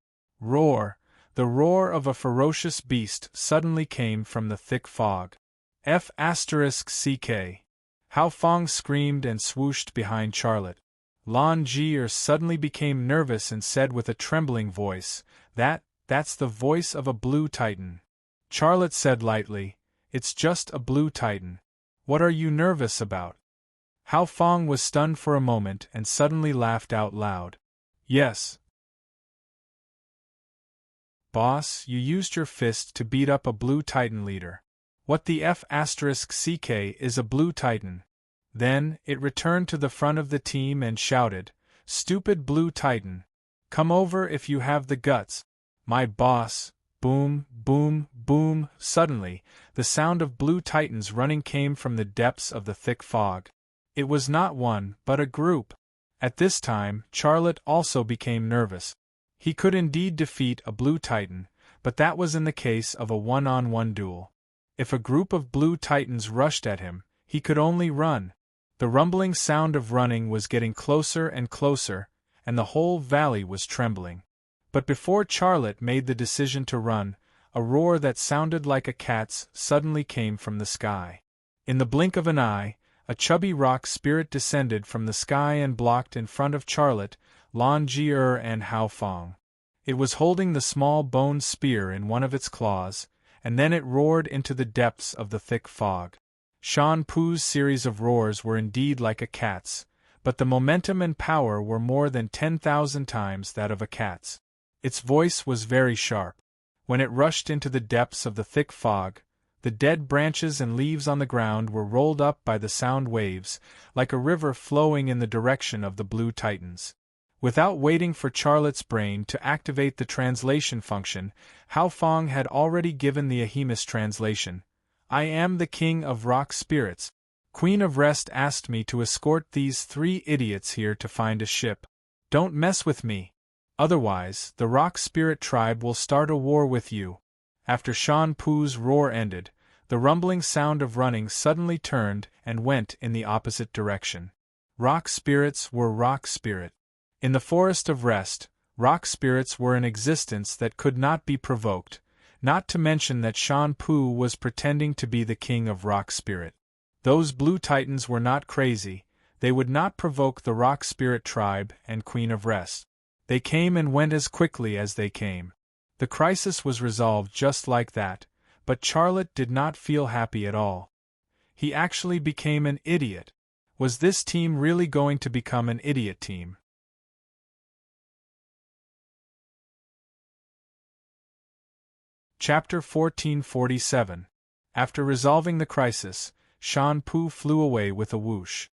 Roar! The roar of a ferocious beast suddenly came from the thick fog. F***ck. Hao Fong screamed and swooshed behind Charlotte. Lan Jie suddenly became nervous and said with a trembling voice, That's the voice of a blue titan." Charlotte said lightly, "It's just a blue titan. What are you nervous about?" Hao Fong was stunned for a moment and suddenly laughed out loud. "Yes. Boss, you used your fist to beat up a blue titan leader. What the F***ck is a blue titan?" Then, it returned to the front of the team and shouted, "Stupid Blue Titan! Come over if you have the guts! My boss!" Boom, boom, boom. Suddenly, the sound of blue titans running came from the depths of the thick fog. It was not one, but a group. At this time, Charlotte also became nervous. He could indeed defeat a blue titan, but that was in the case of a one-on-one duel. If a group of blue titans rushed at him, he could only run. The rumbling sound of running was getting closer and closer, and the whole valley was trembling. But before Charlotte made the decision to run, a roar that sounded like a cat's suddenly came from the sky. In the blink of an eye, a chubby rock spirit descended from the sky and blocked in front of Charlotte, Lan Jie and Hao Fong. It was holding the small bone spear in one of its claws, and then it roared into the depths of the thick fog. Shan Pu's series of roars were indeed like a cat's, but the momentum and power were more than 10,000 times that of a cat's. Its voice was very sharp. When it rushed into the depths of the thick fog, the dead branches and leaves on the ground were rolled up by the sound waves, like a river flowing in the direction of the blue titans. Without waiting for Charlotte's brain to activate the translation function, Hao Fong had already given the Ahemus translation. "I am the king of rock spirits. Queen of Rest asked me to escort these 3 idiots here to find a ship. Don't mess with me. Otherwise, the rock spirit tribe will start a war with you." After Shan Pu's roar ended, the rumbling sound of running suddenly turned and went in the opposite direction. Rock spirits were rock spirit. In the Forest of Rest, rock spirits were in existence that could not be provoked, not to mention that Shan Pu was pretending to be the king of rock spirit. Those blue titans were not crazy, they would not provoke the rock spirit tribe and Queen of Rest. They came and went as quickly as they came. The crisis was resolved just like that, but Charlotte did not feel happy at all. He actually became an idiot. Was this team really going to become an idiot team? Chapter 1447. After resolving the crisis, Shan Pu flew away with a whoosh.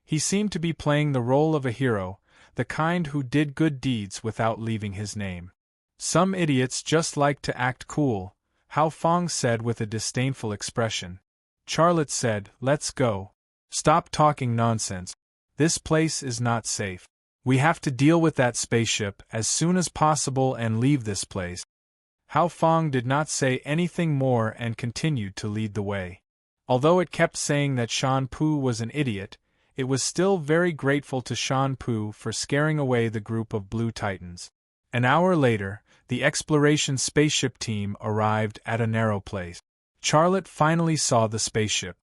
He seemed to be playing the role of a hero, the kind who did good deeds without leaving his name. "Some idiots just like to act cool," Hao Fong said with a disdainful expression. Charlotte said, "Let's go. Stop talking nonsense. This place is not safe. We have to deal with that spaceship as soon as possible and leave this place." Hao Fong did not say anything more and continued to lead the way. Although it kept saying that Shan Pu was an idiot, it was still very grateful to Shan Pu for scaring away the group of blue titans. An hour later, the exploration spaceship team arrived at a narrow place. Charlotte finally saw the spaceship.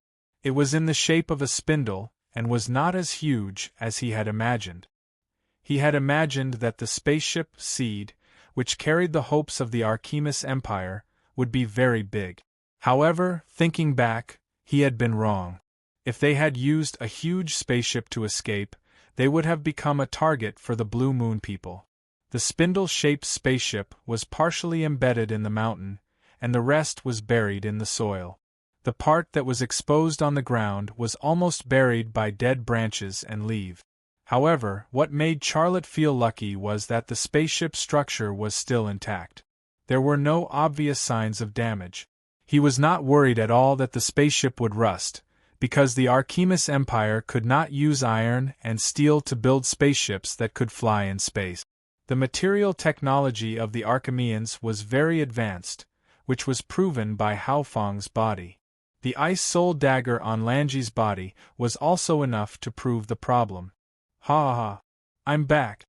It was in the shape of a spindle, and was not as huge as he had imagined. He had imagined that the spaceship Seed, which carried the hopes of the Archimedes Empire, would be very big. However, thinking back, he had been wrong. If they had used a huge spaceship to escape, they would have become a target for the Blue Moon people. The spindle-shaped spaceship was partially embedded in the mountain, and the rest was buried in the soil. The part that was exposed on the ground was almost buried by dead branches and leaves. However, what made Charlotte feel lucky was that the spaceship structure was still intact. There were no obvious signs of damage. He was not worried at all that the spaceship would rust, because the Archimedes Empire could not use iron and steel to build spaceships that could fly in space. The material technology of the Archimedes was very advanced, which was proven by Hao Fong's body. The ice soul dagger on Lanji's body was also enough to prove the problem. "Ha ha! I'm back!"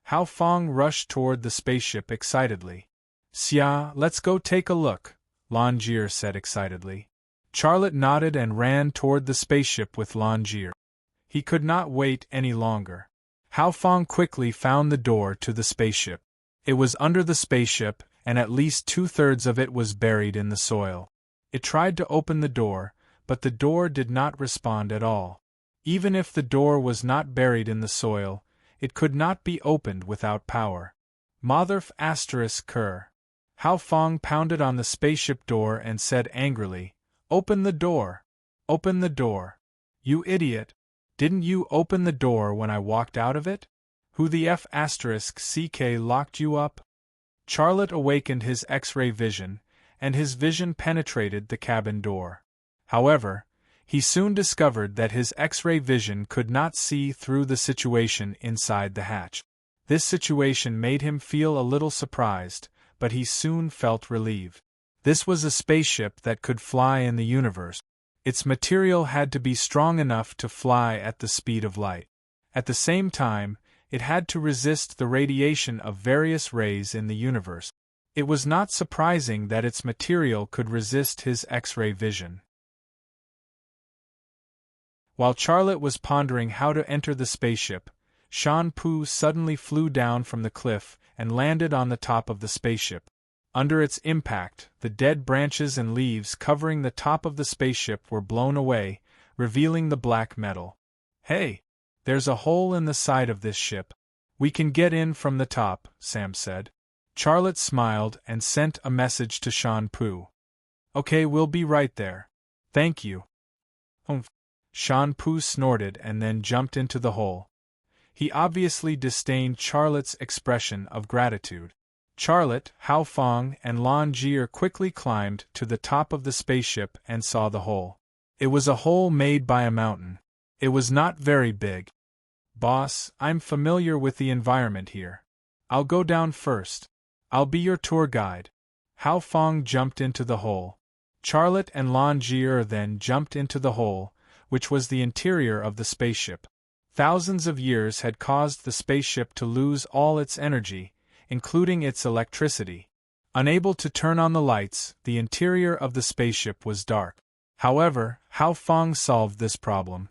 Hao Fong rushed toward the spaceship excitedly. "Xia, let's go take a look," Lan Jie said excitedly. Charlotte nodded and ran toward the spaceship with Lan Jie. He could not wait any longer. Hao Fong quickly found the door to the spaceship. It was under the spaceship, and at least 2/3 of it was buried in the soil. It tried to open the door, but the door did not respond at all. Even if the door was not buried in the soil, it could not be opened without power. Motherf ****. Hao Fong pounded on the spaceship door and said angrily, "Open the door! Open the door! You idiot! Didn't you open the door when I walked out of it? Who the F***ck locked you up? Charlotte awakened his X-ray vision, and his vision penetrated the cabin door. However, he soon discovered that his X-ray vision could not see through the situation inside the hatch. This situation made him feel a little surprised, but he soon felt relieved. This was a spaceship that could fly in the universe. Its material had to be strong enough to fly at the speed of light. At the same time, it had to resist the radiation of various rays in the universe. It was not surprising that its material could resist his X-ray vision. While Charlotte was pondering how to enter the spaceship, Shan-Pu suddenly flew down from the cliff and landed on the top of the spaceship. Under its impact, the dead branches and leaves covering the top of the spaceship were blown away, revealing the black metal. "Hey! There's a hole in the side of this ship. We can get in from the top," Sam said. Charlotte smiled and sent a message to Shan-Pu. "Okay, we'll be right there. Thank you." "Humph." Shan-Pu snorted and then jumped into the hole. He obviously disdained Charlotte's expression of gratitude. Charlotte, Hao Feng, and Lan Jie quickly climbed to the top of the spaceship and saw the hole. It was a hole made by a mountain. It was not very big. "Boss, I'm familiar with the environment here. I'll go down first. I'll be your tour guide." Hao Feng jumped into the hole. Charlotte and Lan Jie then jumped into the hole, which was the interior of the spaceship. Thousands of years had caused the spaceship to lose all its energy, including its electricity. Unable to turn on the lights, the interior of the spaceship was dark. However, Hao Feng solved this problem.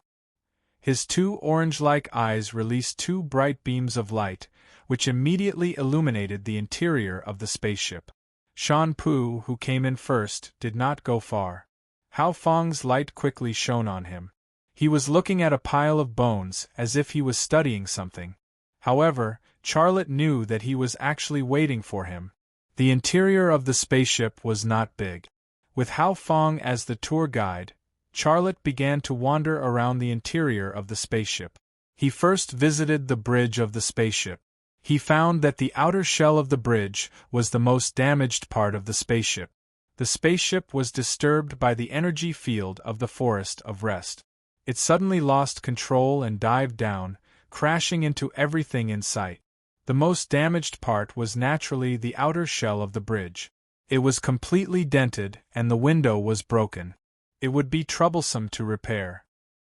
His two orange-like eyes released two bright beams of light, which immediately illuminated the interior of the spaceship. Shan-Pu, who came in first, did not go far. Hao Feng's light quickly shone on him. He was looking at a pile of bones as if he was studying something. However, Charlotte knew that he was actually waiting for him. The interior of the spaceship was not big. With Hao Feng as the tour guide, Charlotte began to wander around the interior of the spaceship. He first visited the bridge of the spaceship. He found that the outer shell of the bridge was the most damaged part of the spaceship. The spaceship was disturbed by the energy field of the Forest of Rest. It suddenly lost control and dived down, crashing into everything in sight. The most damaged part was naturally the outer shell of the bridge. It was completely dented and the window was broken. It would be troublesome to repair.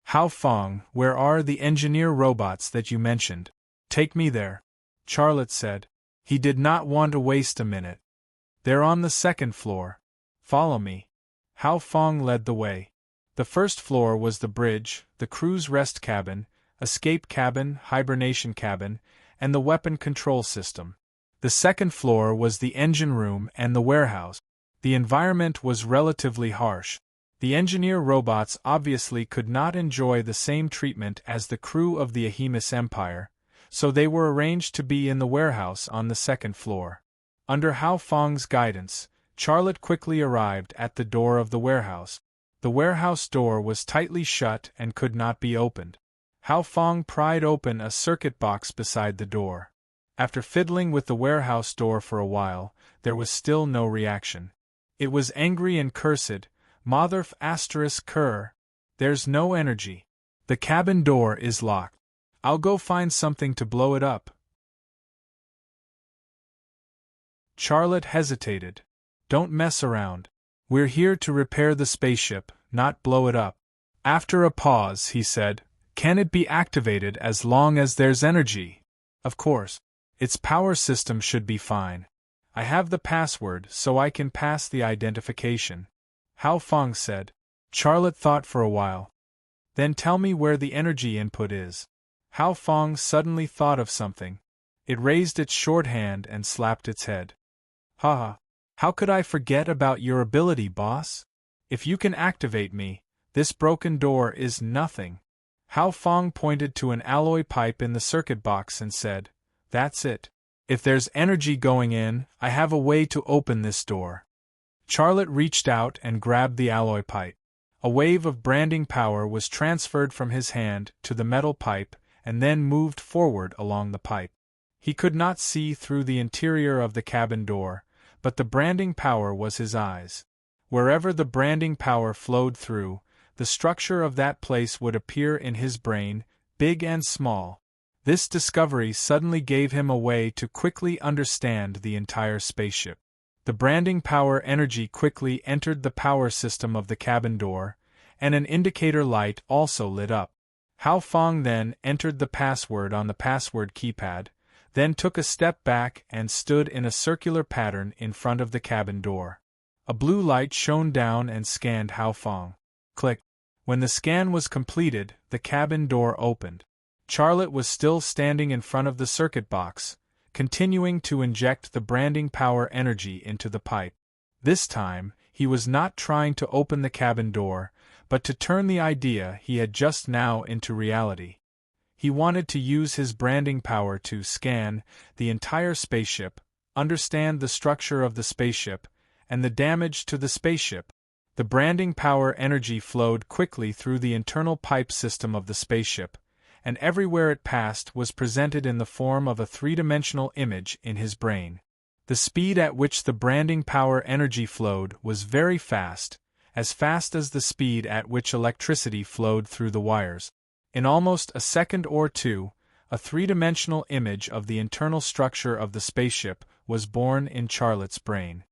"Hao Feng, where are the engineer robots that you mentioned? Take me there," Charlotte said. He did not want to waste a minute. "They're on the second floor. Follow me." Hao Feng led the way. The first floor was the bridge, the crew's rest cabin, escape cabin, hibernation cabin, and the weapon control system. The second floor was the engine room and the warehouse. The environment was relatively harsh. The engineer robots obviously could not enjoy the same treatment as the crew of the Ahemus Empire, so they were arranged to be in the warehouse on the second floor. Under Hao Feng's guidance, Charlotte quickly arrived at the door of the warehouse. The warehouse door was tightly shut and could not be opened. Hao Feng pried open a circuit box beside the door. After fiddling with the warehouse door for a while, there was still no reaction. It was angry and cursed. "Motherf ****, there's no energy. The cabin door is locked. I'll go find something to blow it up." Charlotte hesitated. "Don't mess around. We're here to repair the spaceship, not blow it up." After a pause, he said, "Can it be activated as long as there's energy?" "Of course. Its power system should be fine. I have the password so I can pass the identification," Hao Feng said. Charlotte thought for a while. "Then tell me where the energy input is." Hao Feng suddenly thought of something. It raised its short hand and slapped its head. "Haha. How could I forget about your ability, boss? If you can activate me, this broken door is nothing." Hao Feng pointed to an alloy pipe in the circuit box and said, "That's it. If there's energy going in, I have a way to open this door." Charlotte reached out and grabbed the alloy pipe. A wave of branding power was transferred from his hand to the metal pipe and then moved forward along the pipe. He could not see through the interior of the cabin door, but the branding power was his eyes. Wherever the branding power flowed through, the structure of that place would appear in his brain, big and small. This discovery suddenly gave him a way to quickly understand the entire spaceship. The branding power energy quickly entered the power system of the cabin door, and an indicator light also lit up. Hao Feng then entered the password on the password keypad, then took a step back and stood in a circular pattern in front of the cabin door. A blue light shone down and scanned Hao Feng. Click. When the scan was completed, the cabin door opened. Charlotte was still standing in front of the circuit box, continuing to inject the branding power energy into the pipe. This time, he was not trying to open the cabin door, but to turn the idea he had just now into reality. He wanted to use his branding power to scan the entire spaceship, understand the structure of the spaceship, and the damage to the spaceship. The branding power energy flowed quickly through the internal pipe system of the spaceship, and everywhere it passed was presented in the form of a three-dimensional image in his brain. The speed at which the branding power energy flowed was very fast as the speed at which electricity flowed through the wires. In almost a second or two, a three-dimensional image of the internal structure of the spaceship was born in Charlotte's brain.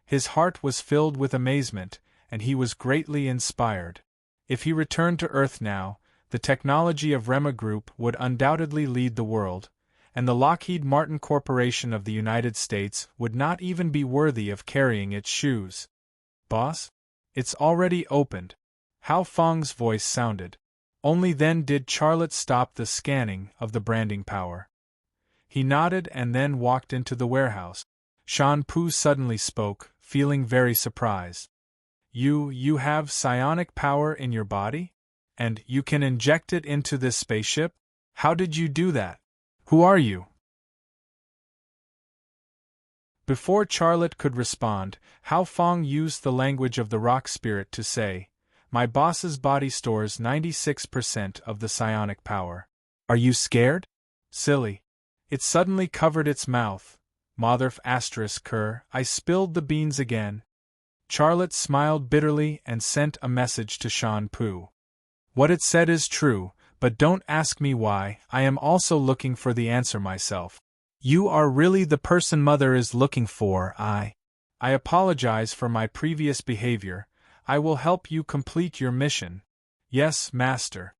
His heart was filled with amazement, and he was greatly inspired. If he returned to Earth now, the technology of Rema Group would undoubtedly lead the world, and the Lockheed Martin Corporation of the United States would not even be worthy of carrying its shoes. "Boss? It's already opened." Hao Feng's voice sounded. Only then did Charlotte stop the scanning of the branding power. He nodded and then walked into the warehouse. Shan Pu suddenly spoke, feeling very surprised. You have psionic power in your body? And you can inject it into this spaceship? How did you do that? Who are you? Before Charlotte could respond, Hao Feng used the language of the rock spirit to say, "My boss's body stores 96% of the psionic power. Are you scared? Silly." It suddenly covered its mouth. Motherf **, I spilled the beans again. Charlotte smiled bitterly and sent a message to Shan Pu. "What it said is true, but don't ask me why, I am also looking for the answer myself. You are really the person Mother is looking for. I apologize for my previous behavior. I will help you complete your mission." "Yes, Master."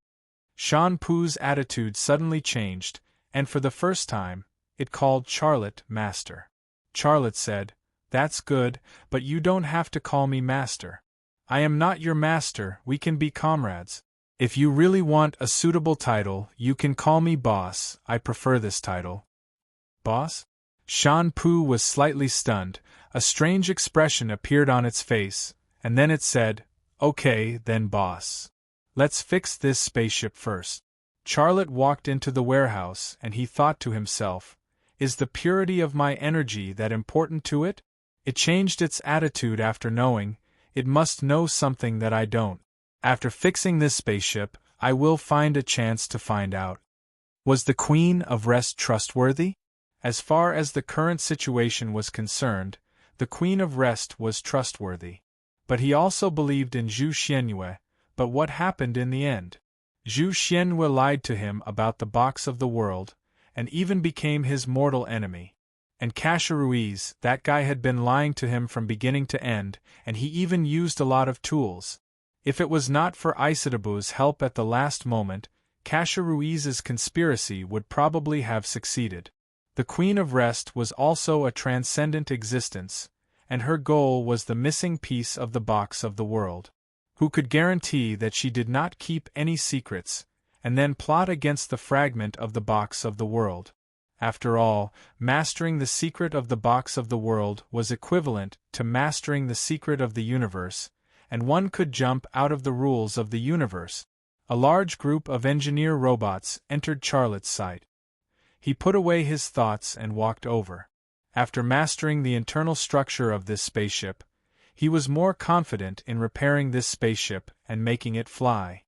Shan Pu's attitude suddenly changed, and for the first time, it called Charlotte Master. Charlotte said, "That's good, but you don't have to call me Master. I am not your master, we can be comrades. If you really want a suitable title, you can call me Boss, I prefer this title." "Boss?" Shan Pu was slightly stunned, a strange expression appeared on its face, and then it said, "Okay, then Boss. Let's fix this spaceship first." Charlotte walked into the warehouse and he thought to himself, "Is the purity of my energy that important to it?" It changed its attitude after knowing, it must know something that I don't. After fixing this spaceship, I will find a chance to find out. Was the Queen of Rest trustworthy? As far as the current situation was concerned, the Queen of Rest was trustworthy. But he also believed in Zhu Xianyue, but what happened in the end? Zhu Xianyue lied to him about the box of the world, and even became his mortal enemy. And Kasha Ruiz, that guy had been lying to him from beginning to end, and he even used a lot of tools. If it was not for Isadabu's help at the last moment, Kasha Ruiz's conspiracy would probably have succeeded. The Queen of Rest was also a transcendent existence, and her goal was the missing piece of the box of the world. Who could guarantee that she did not keep any secrets, and then plot against the fragment of the box of the world? After all, mastering the secret of the box of the world was equivalent to mastering the secret of the universe, and one could jump out of the rules of the universe. A large group of engineer robots entered Charlotte's sight. He put away his thoughts and walked over. After mastering the internal structure of this spaceship, He was more confident in repairing this spaceship and making it fly.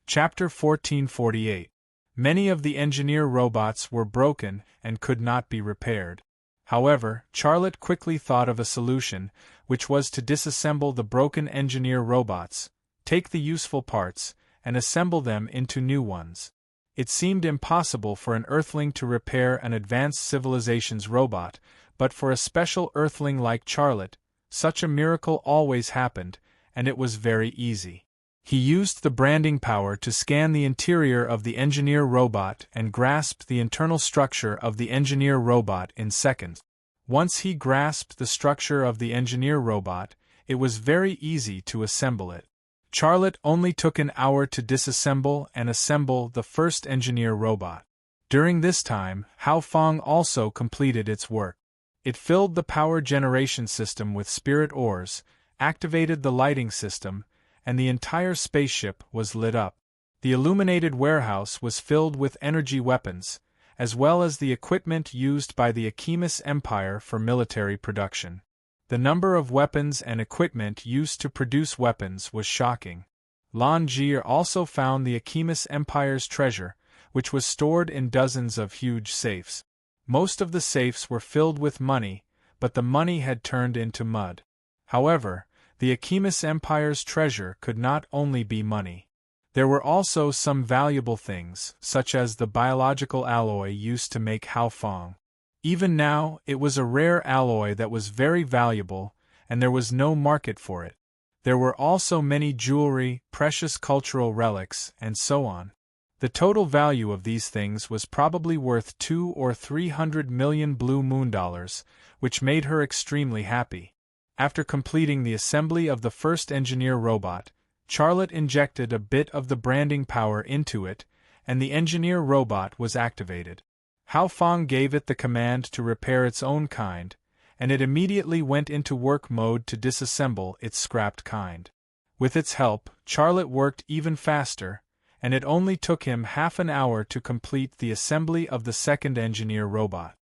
Chapter 1448. Many of the engineer robots were broken and could not be repaired. However, Charlotte quickly thought of a solution, which was to disassemble the broken engineer robots, take the useful parts, and assemble them into new ones. It seemed impossible for an Earthling to repair an advanced civilization's robot, but for a special Earthling like Charlotte, such a miracle always happened, and it was very easy. He used the branding power to scan the interior of the engineer robot and grasped the internal structure of the engineer robot in seconds. Once he grasped the structure of the engineer robot, it was very easy to assemble it. Charlotte only took an hour to disassemble and assemble the first engineer robot. During this time, Hao Feng also completed its work. It filled the power generation system with spirit ores, activated the lighting system, and the entire spaceship was lit up. The illuminated warehouse was filled with energy weapons, as well as the equipment used by the Achemis Empire for military production. The number of weapons and equipment used to produce weapons was shocking. Lan Jie also found the Achemis Empire's treasure, which was stored in dozens of huge safes. Most of the safes were filled with money, but the money had turned into mud. However, the Achemis Empire's treasure could not only be money. There were also some valuable things, such as the biological alloy used to make Hao Feng. Even now, it was a rare alloy that was very valuable, and there was no market for it. There were also many jewelry, precious cultural relics, and so on. The total value of these things was probably worth 200 or 300 million blue moon dollars, which made her extremely happy. After completing the assembly of the first engineer robot, Charlotte injected a bit of the branding power into it, and the engineer robot was activated. Hao Feng gave it the command to repair its own kind, and it immediately went into work mode to disassemble its scrapped kind. With its help, Charlotte worked even faster, and it only took him half an hour to complete the assembly of the second engineer robot.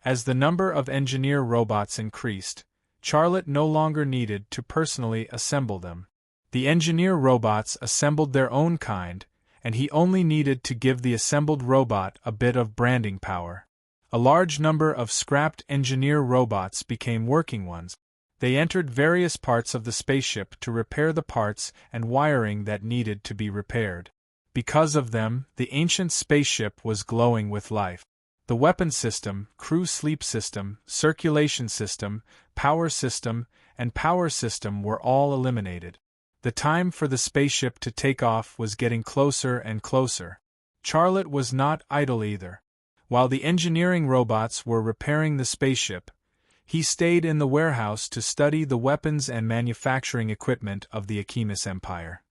As the number of engineer robots increased, Charlotte no longer needed to personally assemble them. The engineer robots assembled their own kind, and he only needed to give the assembled robot a bit of branding power. A large number of scrapped engineer robots became working ones. They entered various parts of the spaceship to repair the parts and wiring that needed to be repaired. Because of them, the ancient spaceship was glowing with life. The weapon system, crew sleep system, circulation system, power system, and power system were all eliminated. The time for the spaceship to take off was getting closer and closer. Charlotte was not idle either. While the engineering robots were repairing the spaceship, he stayed in the warehouse to study the weapons and manufacturing equipment of the Achemis Empire.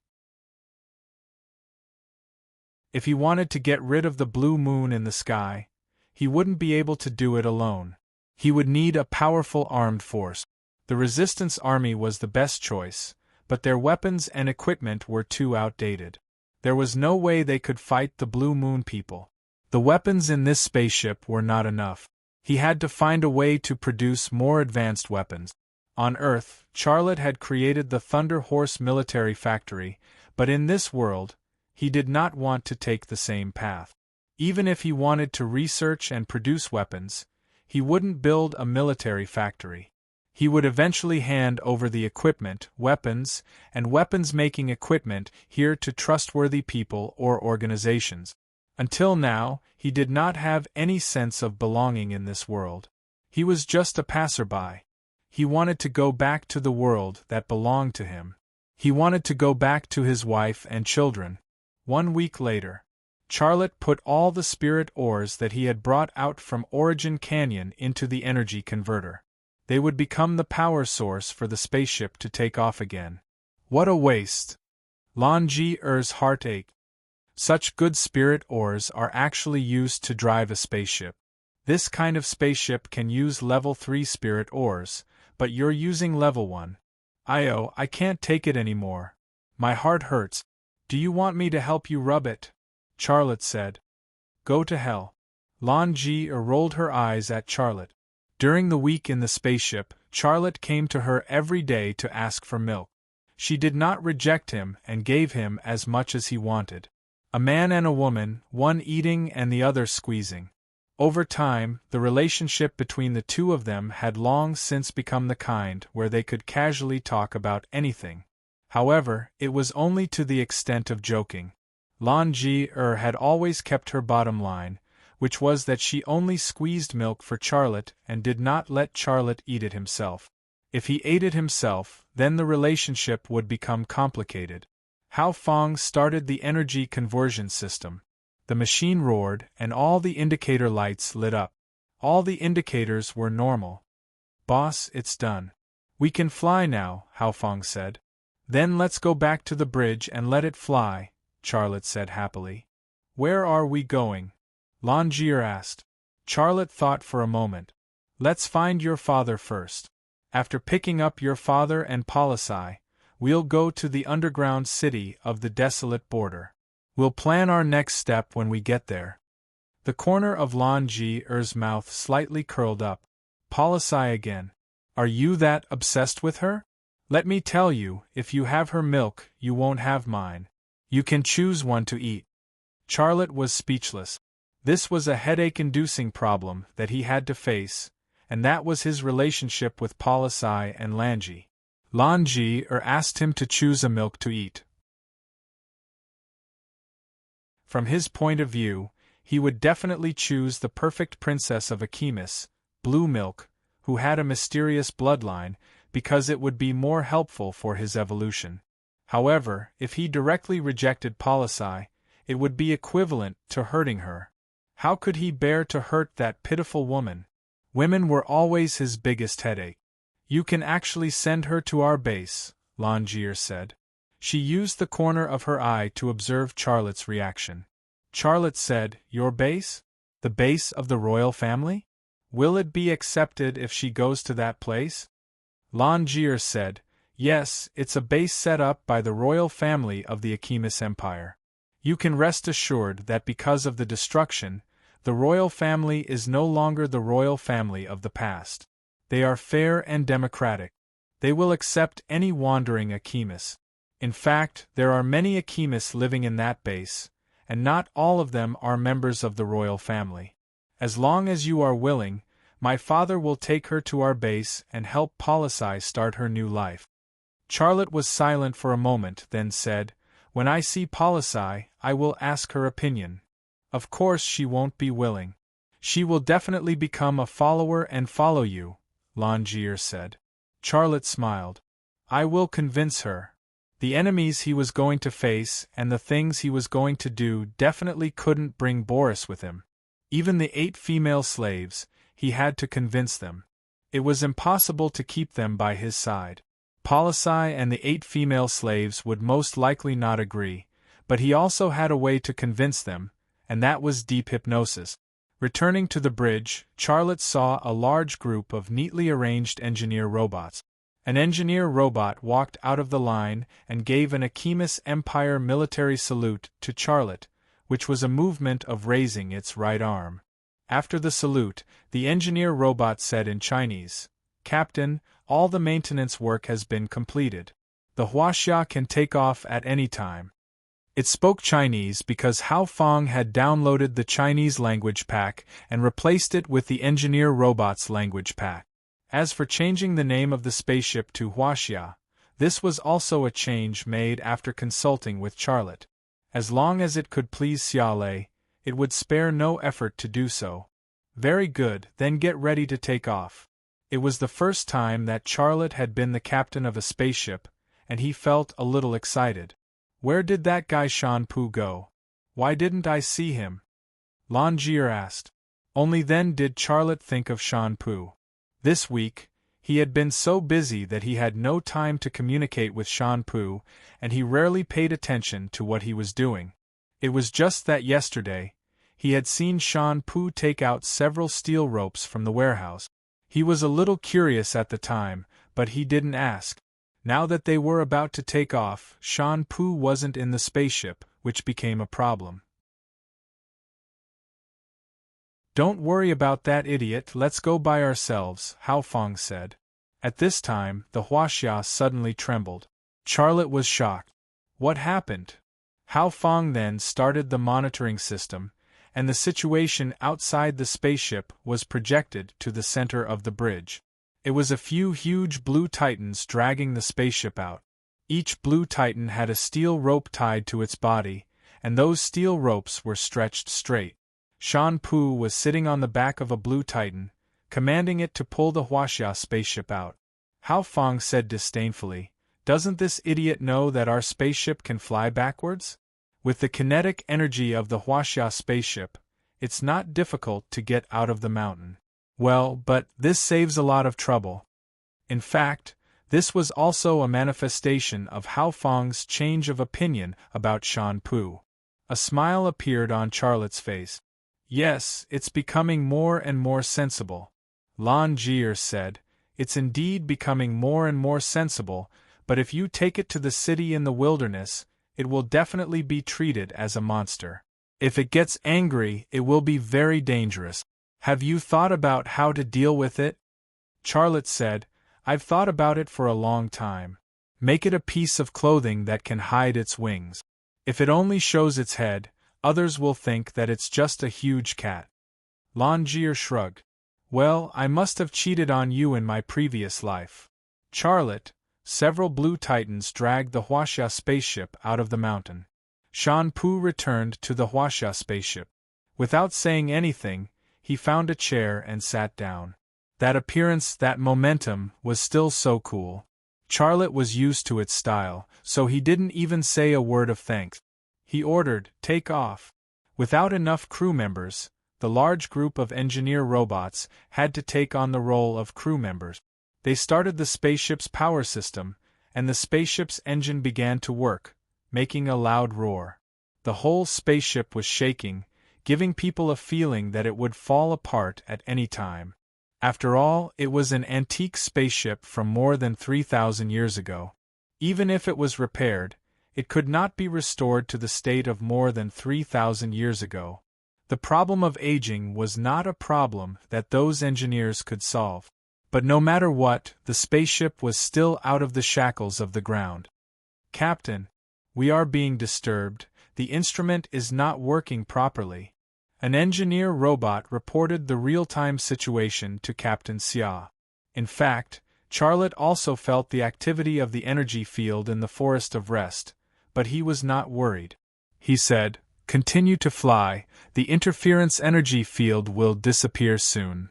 If he wanted to get rid of the blue moon in the sky, he wouldn't be able to do it alone. He would need a powerful armed force. The Resistance Army was the best choice, but their weapons and equipment were too outdated. There was no way they could fight the Blue Moon people. The weapons in this spaceship were not enough. He had to find a way to produce more advanced weapons. On Earth, Charlotte had created the Thunder Horse military factory, but in this world, he did not want to take the same path. Even if he wanted to research and produce weapons, he wouldn't build a military factory. He would eventually hand over the equipment, weapons, and weapons-making equipment here to trustworthy people or organizations. Until now, he did not have any sense of belonging in this world. He was just a passerby. He wanted to go back to the world that belonged to him. He wanted to go back to his wife and children. 1 week later, Charlotte put all the spirit ores that he had brought out from Origin Canyon into the energy converter. They would become the power source for the spaceship to take off again. What a waste! Lan Jie's heart ached. Such good spirit ores are actually used to drive a spaceship. This kind of spaceship can use level 3 spirit ores, but you're using level 1. I can't take it anymore. My heart hurts. Do you want me to help you rub it? Charlotte said. Go to hell. Lan Ji rolled her eyes at Charlotte. During the week in the spaceship, Charlotte came to her every day to ask for milk. She did not reject him and gave him as much as he wanted. A man and a woman, one eating and the other squeezing. Over time, the relationship between the two of them had long since become the kind where they could casually talk about anything. However, it was only to the extent of joking. Lan Ji had always kept her bottom line, which was that she only squeezed milk for Charlotte and did not let Charlotte eat it himself. If he ate it himself, then the relationship would become complicated. Hao Feng started the energy conversion system. The machine roared, and all the indicator lights lit up. All the indicators were normal. "Boss, it's done. We can fly now," Hao Feng said. "Then let's go back to the bridge and let it fly," Charlotte said happily. "Where are we going?" Lan Ji asked. Charlotte thought for a moment. "Let's find your father first. After picking up your father and Policy, we'll go to the underground city of the desolate border. We'll plan our next step when we get there." The corner of Lan Ji's mouth slightly curled up. "Policy again. Are you that obsessed with her? Let me tell you, if you have her milk, you won't have mine. You can choose one to eat." Charlotte was speechless. This was a headache-inducing problem that he had to face, and that was his relationship with Policy and Lanji. Lan Ji asked him to choose a milk to eat. From his point of view, he would definitely choose the perfect princess of Akimis, Blue Milk, who had a mysterious bloodline, because it would be more helpful for his evolution. However, if he directly rejected Policy, it would be equivalent to hurting her. How could he bear to hurt that pitiful woman? Women were always his biggest headache. "You can actually send her to our base," Lan Ji said. She used the corner of her eye to observe Charlotte's reaction. Charlotte said, "Your base? The base of the royal family? Will it be accepted if she goes to that place?" Lan Ji said, "Yes, it's a base set up by the royal family of the Akimis Empire. You can rest assured that because of the destruction, the royal family is no longer the royal family of the past. They are fair and democratic. They will accept any wandering Akimis. In fact, there are many Akimis living in that base, and not all of them are members of the royal family. As long as you are willing, my father will take her to our base and help Policy start her new life." Charlotte was silent for a moment, then said, "When I see Policy, I will ask her opinion. Of course she won't be willing. She will definitely become a follower and follow you," Lan Ji said. Charlotte smiled. "I will convince her." The enemies he was going to face and the things he was going to do definitely couldn't bring Boris with him. Even the 8 female slaves, he had to convince them. It was impossible to keep them by his side. Policy and the 8 female slaves would most likely not agree, but he also had a way to convince them, and that was deep hypnosis. Returning to the bridge, Charlotte saw a large group of neatly arranged engineer robots. An engineer robot walked out of the line and gave an Akimis Empire military salute to Charlotte, which was a movement of raising its right arm. After the salute, the engineer robot said in Chinese, "Captain, all the maintenance work has been completed. The Huaxia can take off at any time." It spoke Chinese because Hao Feng had downloaded the Chinese language pack and replaced it with the engineer robot's language pack. As for changing the name of the spaceship to Huaxia, this was also a change made after consulting with Charlotte. As long as it could please Xiaolei, it would spare no effort to do so. "Very good, then get ready to take off." It was the first time that Charlotte had been the captain of a spaceship, and he felt a little excited. "Where did that guy Shan Pu go? Why didn't I see him?" Lan Ji asked. Only then did Charlotte think of Shan Pu. This week, he had been so busy that he had no time to communicate with Shan Pu, and he rarely paid attention to what he was doing. It was just that yesterday, he had seen Shan Pu take out several steel ropes from the warehouse. He was a little curious at the time, but he didn't ask. Now that they were about to take off, Shan Pu wasn't in the spaceship, which became a problem. Don't worry about that idiot, let's go by ourselves, Hao Feng said. At this time, the Huaxia suddenly trembled. Charlotte was shocked. What happened? Hao Feng then started the monitoring system, and the situation outside the spaceship was projected to the center of the bridge. It was a few huge blue titans dragging the spaceship out. Each blue titan had a steel rope tied to its body, and those steel ropes were stretched straight. Shan Pu was sitting on the back of a blue titan, commanding it to pull the Huaxia spaceship out. Hao Feng said disdainfully, "Doesn't this idiot know that our spaceship can fly backwards? With the kinetic energy of the Huaxia spaceship, it's not difficult to get out of the mountain." Well, but this saves a lot of trouble. In fact, this was also a manifestation of Hao Feng's change of opinion about Shan Pu. A smile appeared on Charlotte's face. "Yes, it's becoming more and more sensible," Lan Jie said. "It's indeed becoming more and more sensible, but if you take it to the city in the wilderness, it will definitely be treated as a monster. If it gets angry, it will be very dangerous. Have you thought about how to deal with it?" Charlotte said, "I've thought about it for a long time. Make it a piece of clothing that can hide its wings. If it only shows its head, others will think that it's just a huge cat." Lan Jie shrugged. "Well, I must have cheated on you in my previous life." Charlotte, several blue titans dragged the Huaxia spaceship out of the mountain. Shan Pu returned to the Huaxia spaceship. Without saying anything, he found a chair and sat down. That appearance, that momentum, was still so cool. Charlotte was used to its style, so he didn't even say a word of thanks. He ordered, "Take off." Without enough crew members, the large group of engineer robots had to take on the role of crew members. They started the spaceship's power system, and the spaceship's engine began to work, making a loud roar. The whole spaceship was shaking, giving people a feeling that it would fall apart at any time. After all, it was an antique spaceship from more than 3,000 years ago. Even if it was repaired, it could not be restored to the state of more than 3,000 years ago. The problem of aging was not a problem that those engineers could solve. But no matter what, the spaceship was still out of the shackles of the ground. "Captain, we are being disturbed, the instrument is not working properly." An engineer robot reported the real-time situation to Captain Xia. In fact, Charlotte also felt the activity of the energy field in the Forest of Rest, but he was not worried. He said, "Continue to fly, the interference energy field will disappear soon."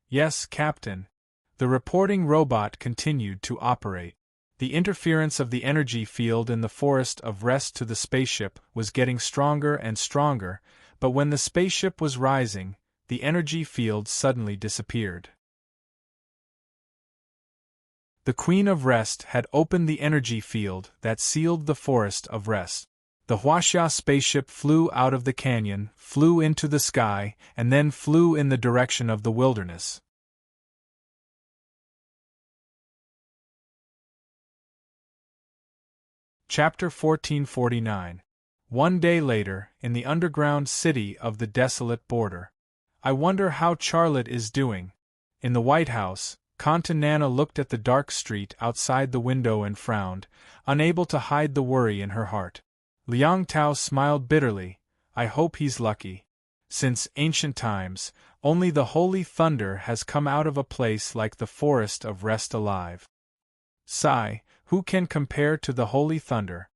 "Yes, Captain." The reporting robot continued to operate. The interference of the energy field in the Forest of Rest to the spaceship was getting stronger and stronger, but when the spaceship was rising, the energy field suddenly disappeared. The Queen of Rest had opened the energy field that sealed the Forest of Rest. The Huaxia spaceship flew out of the canyon, flew into the sky, and then flew in the direction of the wilderness. Chapter 1449. One day later, in the underground city of the desolate border. "I wonder how Charlotte is doing." In the White House, Nana looked at the dark street outside the window and frowned, unable to hide the worry in her heart. Liang Tao smiled bitterly. "I hope he's lucky. Since ancient times, only the holy thunder has come out of a place like the Forest of Rest alive. Sigh, who can compare to the holy thunder?"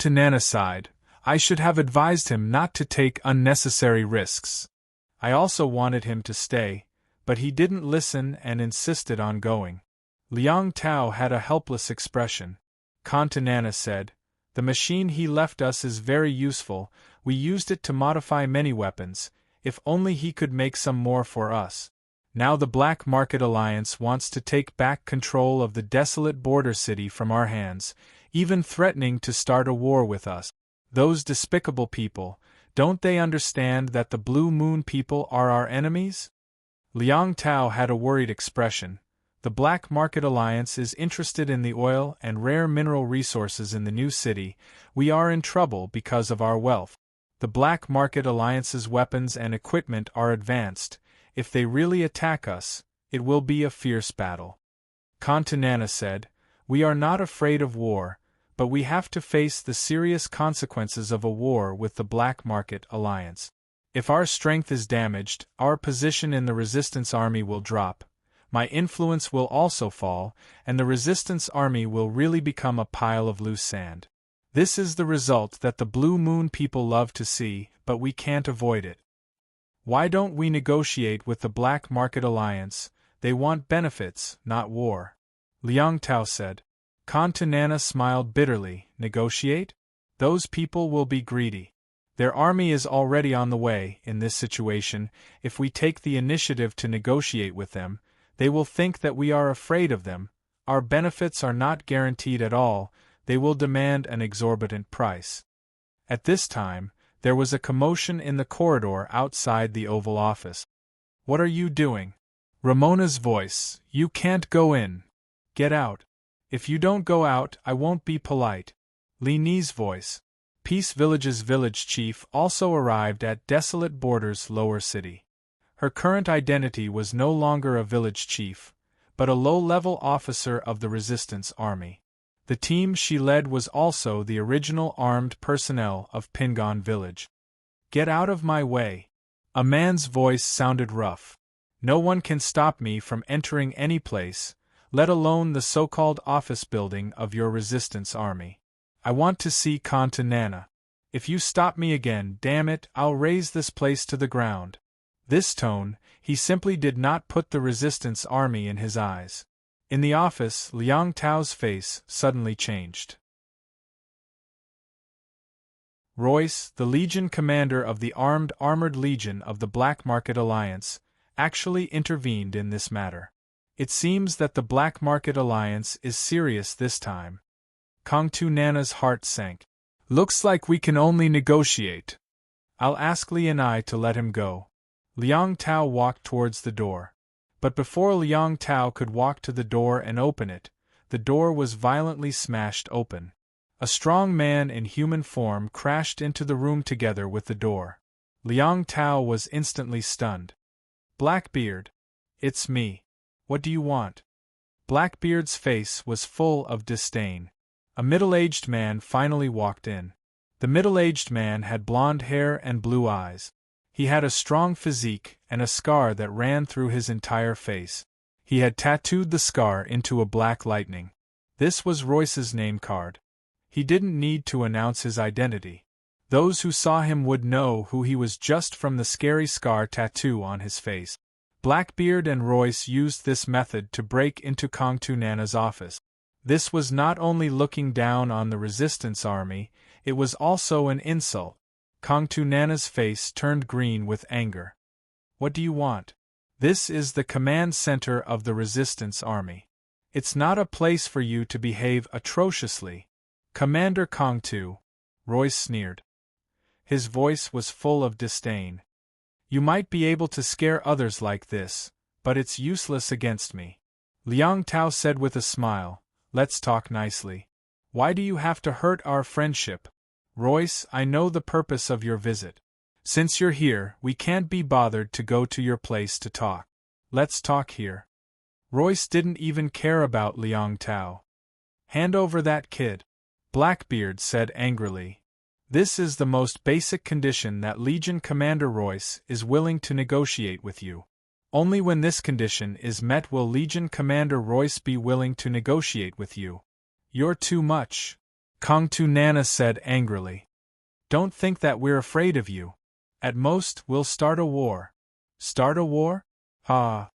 Nana sighed. "I should have advised him not to take unnecessary risks. I also wanted him to stay, but he didn't listen and insisted on going." Liang Tao had a helpless expression. Nana said, "The machine he left us is very useful, we used it to modify many weapons, if only he could make some more for us. Now the Black Market Alliance wants to take back control of the desolate border city from our hands, even threatening to start a war with us. Those despicable people, don't they understand that the Blue Moon people are our enemies?" Liang Tao had a worried expression. "The Black Market Alliance is interested in the oil and rare mineral resources in the new city. We are in trouble because of our wealth. The Black Market Alliance's weapons and equipment are advanced. If they really attack us, it will be a fierce battle. Contunana said, "We are not afraid of war, but we have to face the serious consequences of a war with the Black Market Alliance. If our strength is damaged, our position in the Resistance Army will drop, my influence will also fall, and the Resistance Army will really become a pile of loose sand. This is the result that the Blue Moon people love to see, but we can't avoid it. Why don't we negotiate with the Black Market Alliance? They want benefits, not war," Liang Tao said. Contunana smiled bitterly. "Negotiate? Those people will be greedy. Their army is already on the way. In this situation, if we take the initiative to negotiate with them, they will think that we are afraid of them. Our benefits are not guaranteed at all. They will demand an exorbitant price." At this time, there was a commotion in the corridor outside the Oval Office. "What are you doing?" Ramona's voice. "You can't go in. Get out. If you don't go out, I won't be polite." Li Ni's voice. Peace Village's village chief also arrived at Desolate Borders Lower City. Her current identity was no longer a village chief, but a low-level officer of the Resistance Army. The team she led was also the original armed personnel of Pingon Village. "Get out of my way." A man's voice sounded rough. "No one can stop me from entering any place, let alone the so-called office building of your Resistance Army. I want to see Contunana. If you stop me again, damn it, I'll raze this place to the ground." This tone, he simply did not put the Resistance Army in his eyes. In the office, Liang Tao's face suddenly changed. Royce, the Legion commander of the Armored Legion of the Black Market Alliance, actually intervened in this matter. It seems that the Black Market Alliance is serious this time. Contunana's heart sank. "Looks like we can only negotiate. I'll ask Li and I to let him go." Liang Tao walked towards the door. But before Liang Tao could walk to the door and open it, the door was violently smashed open. A strong man in human form crashed into the room together with the door. Liang Tao was instantly stunned. "Blackbeard. It's me. What do you want?" Blackbeard's face was full of disdain. A middle-aged man finally walked in. The middle-aged man had blonde hair and blue eyes. He had a strong physique and a scar that ran through his entire face. He had tattooed the scar into a black lightning. This was Royce's name card. He didn't need to announce his identity. Those who saw him would know who he was just from the scary scar tattoo on his face. Blackbeard and Royce used this method to break into Contunana's office. This was not only looking down on the Resistance Army, it was also an insult. Contunana's face turned green with anger. "What do you want?" "This is the command center of the Resistance Army. It's not a place for you to behave atrociously." "Commander Kongtu," Royce sneered. His voice was full of disdain. "You might be able to scare others like this, but it's useless against me." Liang Tao said with a smile, "Let's talk nicely. Why do you have to hurt our friendship?" "Royce, I know the purpose of your visit. Since you're here, we can't be bothered to go to your place to talk. Let's talk here." Royce didn't even care about Liang Tao. "Hand over that kid," Blackbeard said angrily. "This is the most basic condition that Legion Commander Royce is willing to negotiate with you. Only when this condition is met will Legion Commander Royce be willing to negotiate with you." "You're too much," Contunana said angrily. "Don't think that we're afraid of you. At most, we'll start a war." "Start a war? Ah."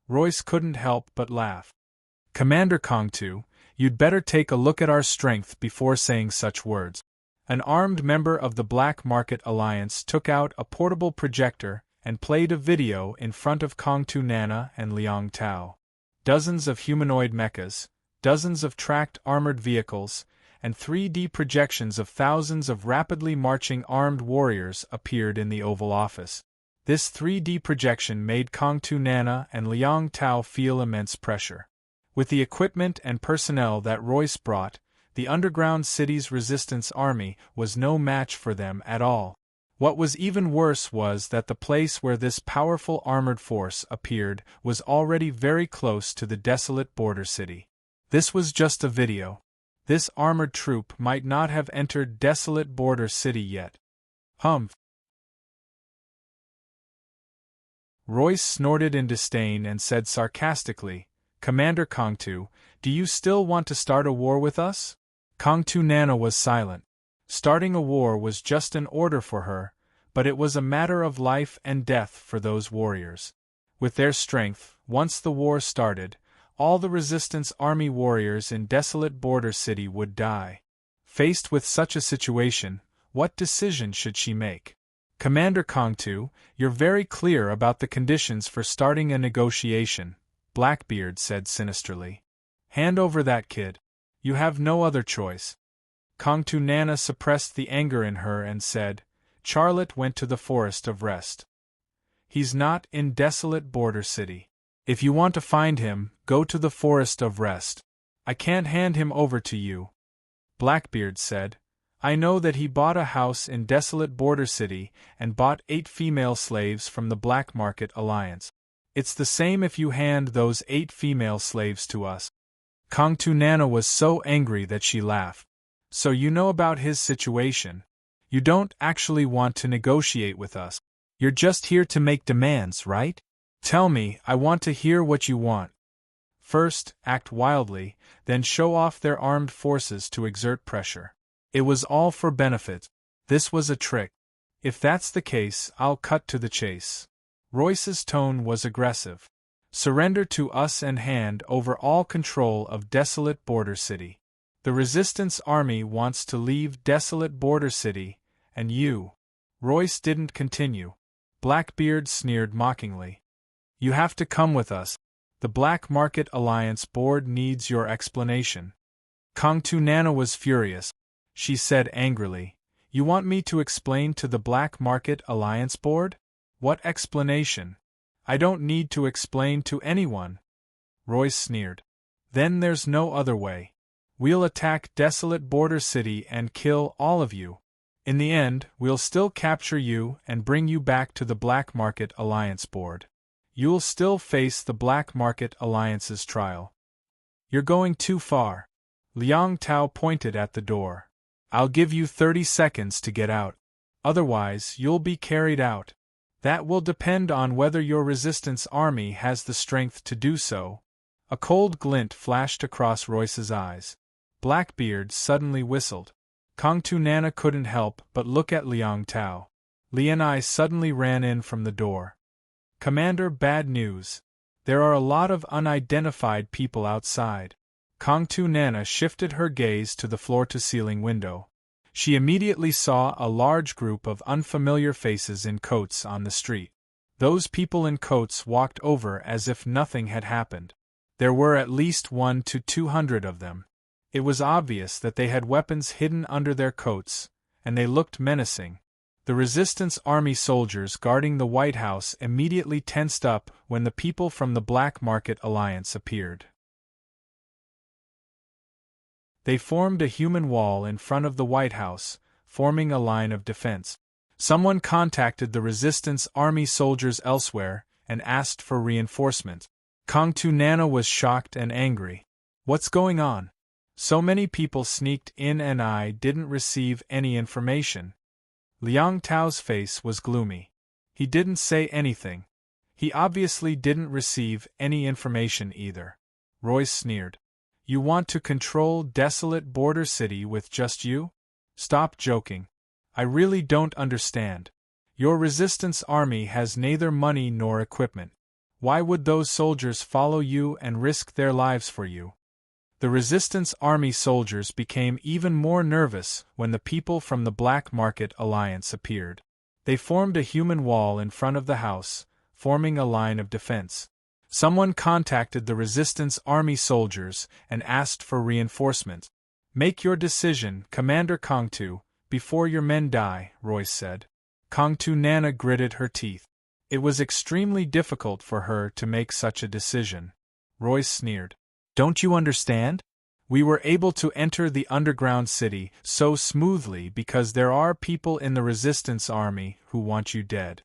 Royce couldn't help but laugh. "Commander Kongtu, you'd better take a look at our strength before saying such words." An armed member of the Black Market Alliance took out a portable projector and played a video in front of Contunana and Liang Tao. Dozens of humanoid mechas, dozens of tracked armored vehicles, and 3D projections of thousands of rapidly marching armed warriors appeared in the Oval Office. This 3D projection made Contunana and Liang Tao feel immense pressure. With the equipment and personnel that Royce brought, the underground city's Resistance Army was no match for them at all. What was even worse was that the place where this powerful armored force appeared was already very close to the desolate border city. This was just a video. This armored troop might not have entered desolate border city yet. Humph. Royce snorted in disdain and said sarcastically, Commander Kongtu, do you still want to start a war with us? Kongtu Nana was silent. Starting a war was just an order for her, but it was a matter of life and death for those warriors. With their strength, once the war started, all the resistance army warriors in desolate border city would die. Faced with such a situation, what decision should she make? Commander Kongtu, you're very clear about the conditions for starting a negotiation, Blackbeard said sinisterly. Hand over that kid. You have no other choice. Kongtu Nana suppressed the anger in her and said, Charlotte went to the Forest of Rest. He's not in desolate border city. If you want to find him, go to the Forest of Rest. I can't hand him over to you. Blackbeard said, I know that he bought a house in desolate border city and bought 8 female slaves from the Black Market Alliance. It's the same if you hand those 8 female slaves to us. Kongtu Nana was so angry that she laughed. So you know about his situation. You don't actually want to negotiate with us. You're just here to make demands, right? Tell me, I want to hear what you want. First, act wildly, then show off their armed forces to exert pressure. It was all for benefit. This was a trick. If that's the case, I'll cut to the chase. Royce's tone was aggressive. Surrender to us and hand over all control of desolate border city. The resistance army wants to leave desolate border city, and you. Royce didn't continue. Blackbeard sneered mockingly. You have to come with us. The Black Market Alliance board needs your explanation. Kongtu Nana was furious. She said angrily, You want me to explain to the Black Market Alliance board? What explanation? I don't need to explain to anyone. Royce sneered. Then there's no other way. We'll attack desolate border city and kill all of you. In the end, we'll still capture you and bring you back to the Black Market Alliance board. You'll still face the Black Market Alliance's trial. You're going too far. Liang Tao pointed at the door. I'll give you 30 seconds to get out. Otherwise, you'll be carried out. That will depend on whether your resistance army has the strength to do so. A cold glint flashed across Royce's eyes. Blackbeard suddenly whistled. Kongtu Nana couldn't help but look at Liang Tao. Lian Ai suddenly ran in from the door. Commander, bad news. There are a lot of unidentified people outside. Kongtu Nana shifted her gaze to the floor-to-ceiling window. She immediately saw a large group of unfamiliar faces in coats on the street. Those people in coats walked over as if nothing had happened. There were at least 100 to 200 of them. It was obvious that they had weapons hidden under their coats, and they looked menacing. The resistance army soldiers guarding the White House immediately tensed up when the people from the Black Market Alliance appeared. They formed a human wall in front of the White House, forming a line of defense. Someone contacted the resistance army soldiers elsewhere and asked for reinforcement. Kongtu Nana was shocked and angry. What's going on? So many people sneaked in and I didn't receive any information. Liang Tao's face was gloomy. He didn't say anything. He obviously didn't receive any information either. Royce sneered. You want to control desolate border city with just you? Stop joking. I really don't understand. Your resistance army has neither money nor equipment. Why would those soldiers follow you and risk their lives for you? The resistance army soldiers became even more nervous when the people from the Black Market Alliance appeared. They formed a human wall in front of the house, forming a line of defense. Someone contacted the resistance army soldiers and asked for reinforcement. Make your decision, Commander Kongtu, before your men die, Royce said. Kongtu Nana gritted her teeth. It was extremely difficult for her to make such a decision. Royce sneered. Don't you understand? We were able to enter the underground city so smoothly because there are people in the resistance army who want you dead.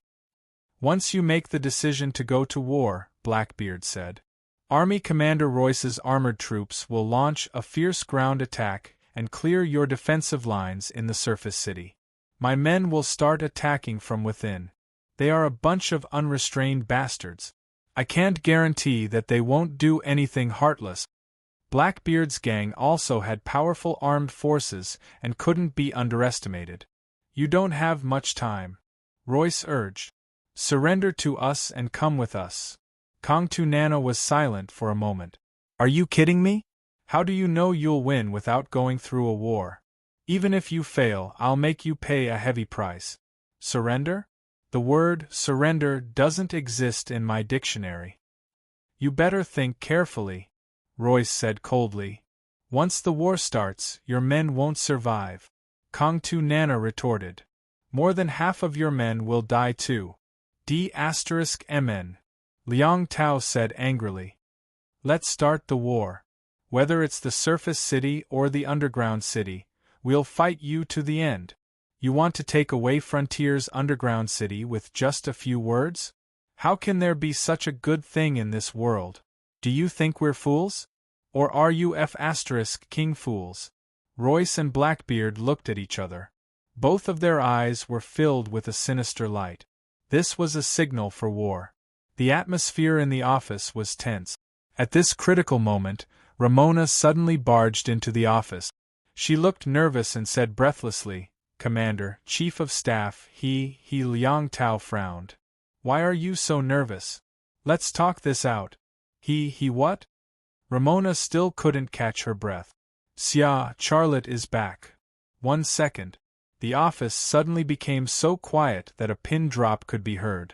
Once you make the decision to go to war, Blackbeard said, Army Commander Royce's armored troops will launch a fierce ground attack and clear your defensive lines in the surface city. My men will start attacking from within. They are a bunch of unrestrained bastards. I can't guarantee that they won't do anything heartless. Blackbeard's gang also had powerful armed forces and couldn't be underestimated. You don't have much time, Royce urged. Surrender to us and come with us. Kongtu Nana was silent for a moment. Are you kidding me? How do you know you'll win without going through a war? Even if you fail, I'll make you pay a heavy price. Surrender? The word surrender doesn't exist in my dictionary. You better think carefully, Royce said coldly. Once the war starts, your men won't survive. Kongtu Nana retorted. More than half of your men will die too. D*MN. Liang Tao said angrily. Let's start the war. Whether it's the surface city or the underground city, we'll fight you to the end. You want to take away Frontier's underground city with just a few words? How can there be such a good thing in this world? Do you think we're fools? Or are you F***king fools? Royce and Blackbeard looked at each other. Both of their eyes were filled with a sinister light. This was a signal for war. The atmosphere in the office was tense. At this critical moment, Ramona suddenly barged into the office. She looked nervous and said breathlessly, Commander, Chief of Staff, Liang Tao frowned. Why are you so nervous? Let's talk this out. He what? Ramona still couldn't catch her breath. Xia, Charlotte is back. 1 second. The office suddenly became so quiet that a pin drop could be heard.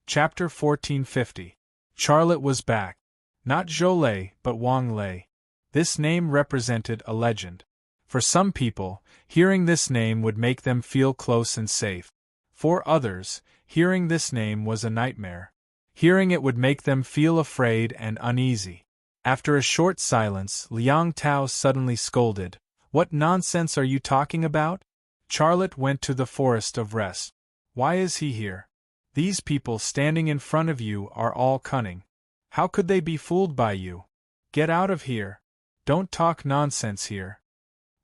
Chapter 1450. Charlotte was back. Not Zhou Lei, but Wang Lei. This name represented a legend. For some people, hearing this name would make them feel close and safe. For others, hearing this name was a nightmare. Hearing it would make them feel afraid and uneasy. After a short silence, Liang Tao suddenly scolded. What nonsense are you talking about? Charlotte went to the Forest of Rest. Why is he here? These people standing in front of you are all cunning. How could they be fooled by you? Get out of here. Don't talk nonsense here.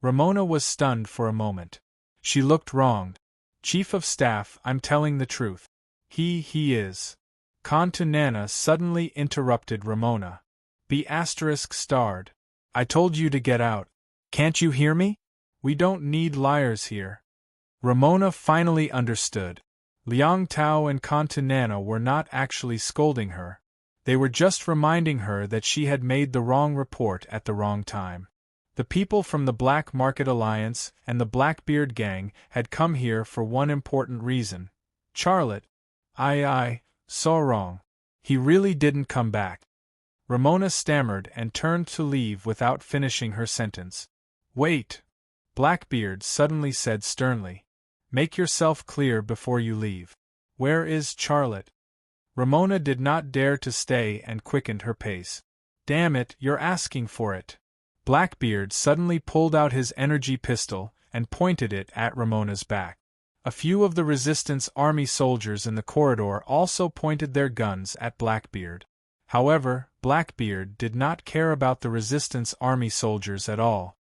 Ramona was stunned for a moment. She looked wronged. Chief of Staff, I'm telling the truth. He is. Kongtu Nana suddenly interrupted Ramona. B****. I told you to get out. Can't you hear me? We don't need liars here. Ramona finally understood. Liang Tao and Kongtu Nana were not actually scolding her. They were just reminding her that she had made the wrong report at the wrong time. The people from the Black Market Alliance and the Blackbeard Gang had come here for one important reason. Charlotte. So wrong. He really didn't come back. Ramona stammered and turned to leave without finishing her sentence. Wait. Blackbeard suddenly said sternly. Make yourself clear before you leave. Where is Charlotte? Ramona did not dare to stay and quickened her pace. Damn it, you're asking for it. Blackbeard suddenly pulled out his energy pistol and pointed it at Ramona's back. A few of the Resistance Army soldiers in the corridor also pointed their guns at Blackbeard. However, Blackbeard did not care about the Resistance Army soldiers at all.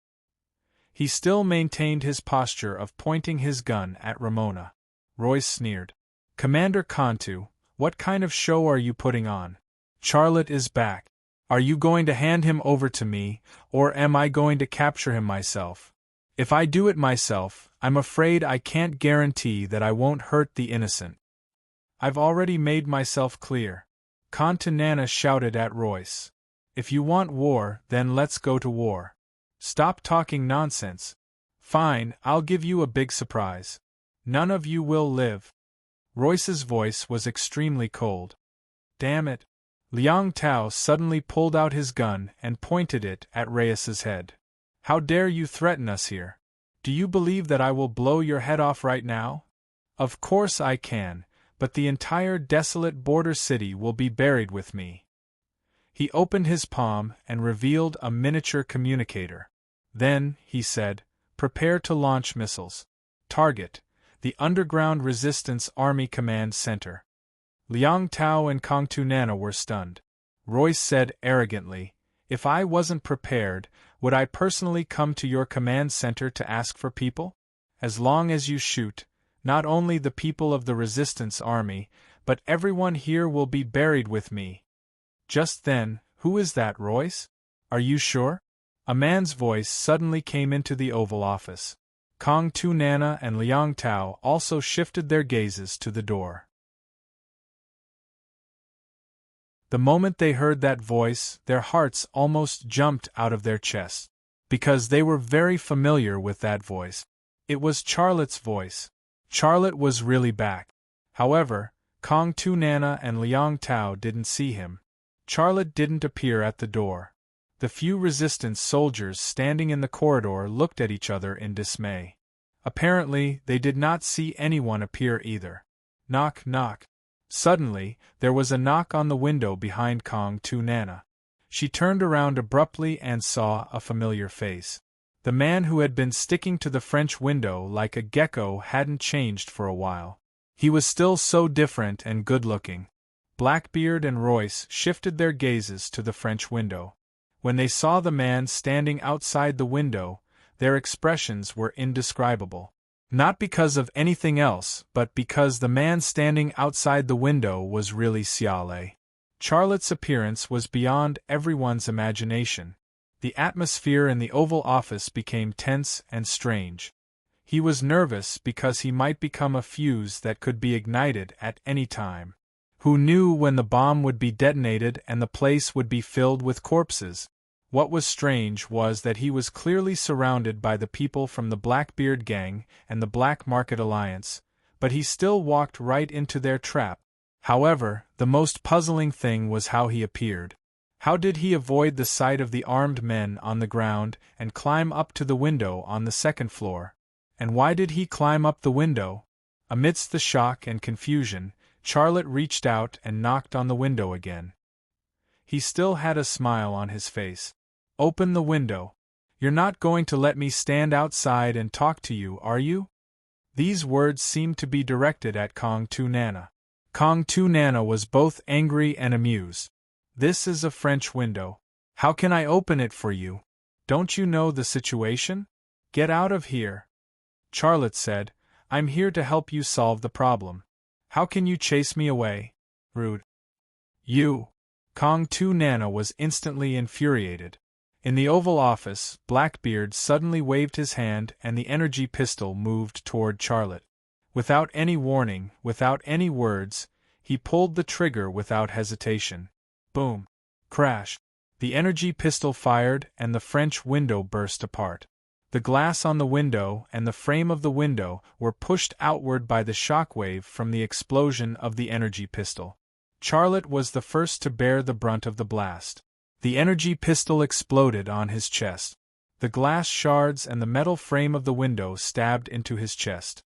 He still maintained his posture of pointing his gun at Ramona. Royce sneered. Commander Kongtu, what kind of show are you putting on? Charlotte is back. Are you going to hand him over to me, or am I going to capture him myself? If I do it myself, I'm afraid I can't guarantee that I won't hurt the innocent. I've already made myself clear. Kongtu Nana shouted at Royce. If you want war, then let's go to war. Stop talking nonsense. Fine, I'll give you a big surprise. None of you will live. Royce's voice was extremely cold. Damn it. Liang Tao suddenly pulled out his gun and pointed it at Reyes's head. How dare you threaten us here? Do you believe that I will blow your head off right now? Of course I can, but the entire desolate border city will be buried with me. He opened his palm and revealed a miniature communicator. Then, he said, prepare to launch missiles. Target: the Underground Resistance Army Command Center. Liang Tao and Kong Tu Nana were stunned. Royce said arrogantly, if I wasn't prepared, would I personally come to your command center to ask for people? As long as you shoot, not only the people of the Resistance Army, but everyone here will be buried with me. Just then, who is that, Royce? Are you sure? A man's voice suddenly came into the Oval Office. Kong Tu Nana and Liang Tao also shifted their gazes to the door. The moment they heard that voice, their hearts almost jumped out of their chests, because they were very familiar with that voice. It was Charlotte's voice. Charlotte was really back. However, Kong Tu Nana and Liang Tao didn't see him. Charlotte didn't appear at the door. The few resistance soldiers standing in the corridor looked at each other in dismay. Apparently, they did not see anyone appear either. Knock, knock. Suddenly, there was a knock on the window behind Kong Tu Nana. She turned around abruptly and saw a familiar face. The man who had been sticking to the French window like a gecko hadn't changed for a while. He was still so different and good-looking. Blackbeard and Royce shifted their gazes to the French window. When they saw the man standing outside the window, their expressions were indescribable. Not because of anything else, but because the man standing outside the window was really Xiale. Charlotte's appearance was beyond everyone's imagination. The atmosphere in the Oval Office became tense and strange. He was nervous because he might become a fuse that could be ignited at any time. Who knew when the bomb would be detonated and the place would be filled with corpses? What was strange was that he was clearly surrounded by the people from the Blackbeard Gang and the Black Market Alliance, but he still walked right into their trap. However, the most puzzling thing was how he appeared. How did he avoid the sight of the armed men on the ground and climb up to the window on the second floor? And why did he climb up the window? Amidst the shock and confusion, Charlotte reached out and knocked on the window again. He still had a smile on his face. Open the window. You're not going to let me stand outside and talk to you, are you? These words seemed to be directed at Kong Tu Nana. Kong Tu Nana was both angry and amused. This is a French window. How can I open it for you? Don't you know the situation? Get out of here. Charlotte said, I'm here to help you solve the problem. How can you chase me away? Rude. You. Kong Tu Nana was instantly infuriated. In the Oval Office, Blackbeard suddenly waved his hand and the energy pistol moved toward Charlotte. Without any warning, without any words, he pulled the trigger without hesitation. Boom. Crash. The energy pistol fired and the French window burst apart. The glass on the window and the frame of the window were pushed outward by the shockwave from the explosion of the energy pistol. Charlotte was the first to bear the brunt of the blast. The energy pistol exploded on his chest. The glass shards and the metal frame of the window stabbed into his chest.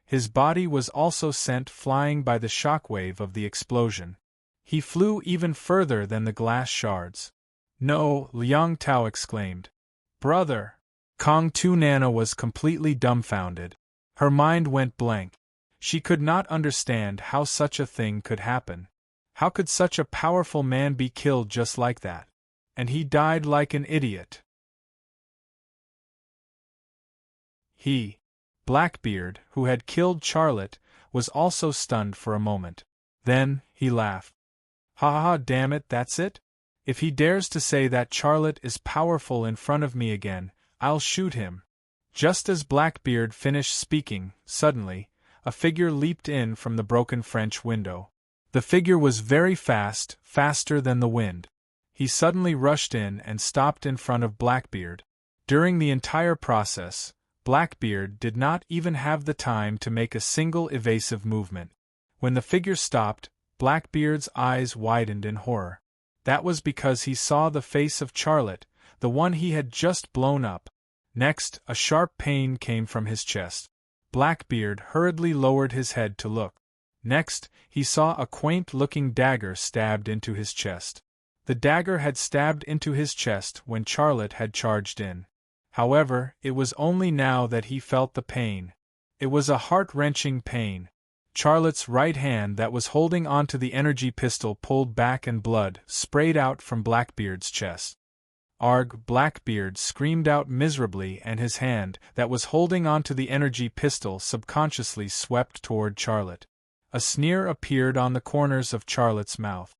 His body was also sent flying by the shockwave of the explosion. He flew even further than the glass shards. No, Liang Tao exclaimed. Brother! Kong Tu Nana was completely dumbfounded. Her mind went blank. She could not understand how such a thing could happen. How could such a powerful man be killed just like that? And he died like an idiot. He, Blackbeard, who had killed Charlotte, was also stunned for a moment. Then, he laughed. Ha ha, damn it, that's it? If he dares to say that Charlotte is powerful in front of me again, I'll shoot him. Just as Blackbeard finished speaking, suddenly, a figure leaped in from the broken French window. The figure was very fast, faster than the wind. He suddenly rushed in and stopped in front of Blackbeard. During the entire process, Blackbeard did not even have the time to make a single evasive movement. When the figure stopped, Blackbeard's eyes widened in horror. That was because he saw the face of Charlotte, the one he had just blown up. Next, a sharp pain came from his chest. Blackbeard hurriedly lowered his head to look. Next, he saw a quaint-looking dagger stabbed into his chest. The dagger had stabbed into his chest when Charlotte had charged in. However, it was only now that he felt the pain. It was a heart-wrenching pain. Charlotte's right hand that was holding onto the energy pistol pulled back and blood sprayed out from Blackbeard's chest. Arg! Blackbeard screamed out miserably, and his hand that was holding onto the energy pistol subconsciously swept toward Charlotte. A sneer appeared on the corners of Charlotte's mouth.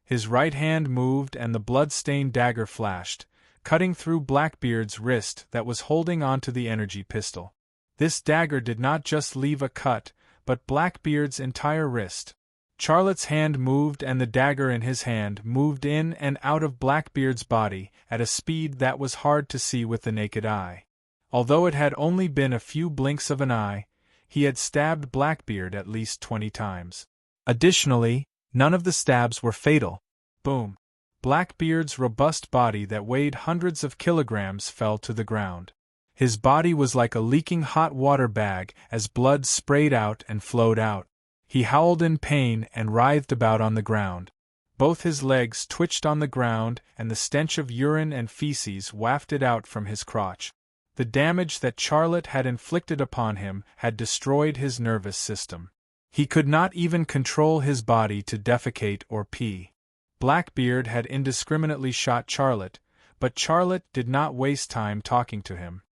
His right hand moved and the blood-stained dagger flashed, cutting through Blackbeard's wrist that was holding onto the energy pistol. This dagger did not just leave a cut, but Blackbeard's entire wrist. Charlotte's hand moved and the dagger in his hand moved in and out of Blackbeard's body at a speed that was hard to see with the naked eye. Although it had only been a few blinks of an eye, he had stabbed Blackbeard at least 20 times. Additionally, none of the stabs were fatal. Boom! Blackbeard's robust body that weighed hundreds of kilograms fell to the ground. His body was like a leaking hot water bag as blood sprayed out and flowed out. He howled in pain and writhed about on the ground. Both his legs twitched on the ground and the stench of urine and feces wafted out from his crotch. The damage that Charlotte had inflicted upon him had destroyed his nervous system. He could not even control his body to defecate or pee. Blackbeard had indiscriminately shot Charlotte, but Charlotte did not waste time talking to him.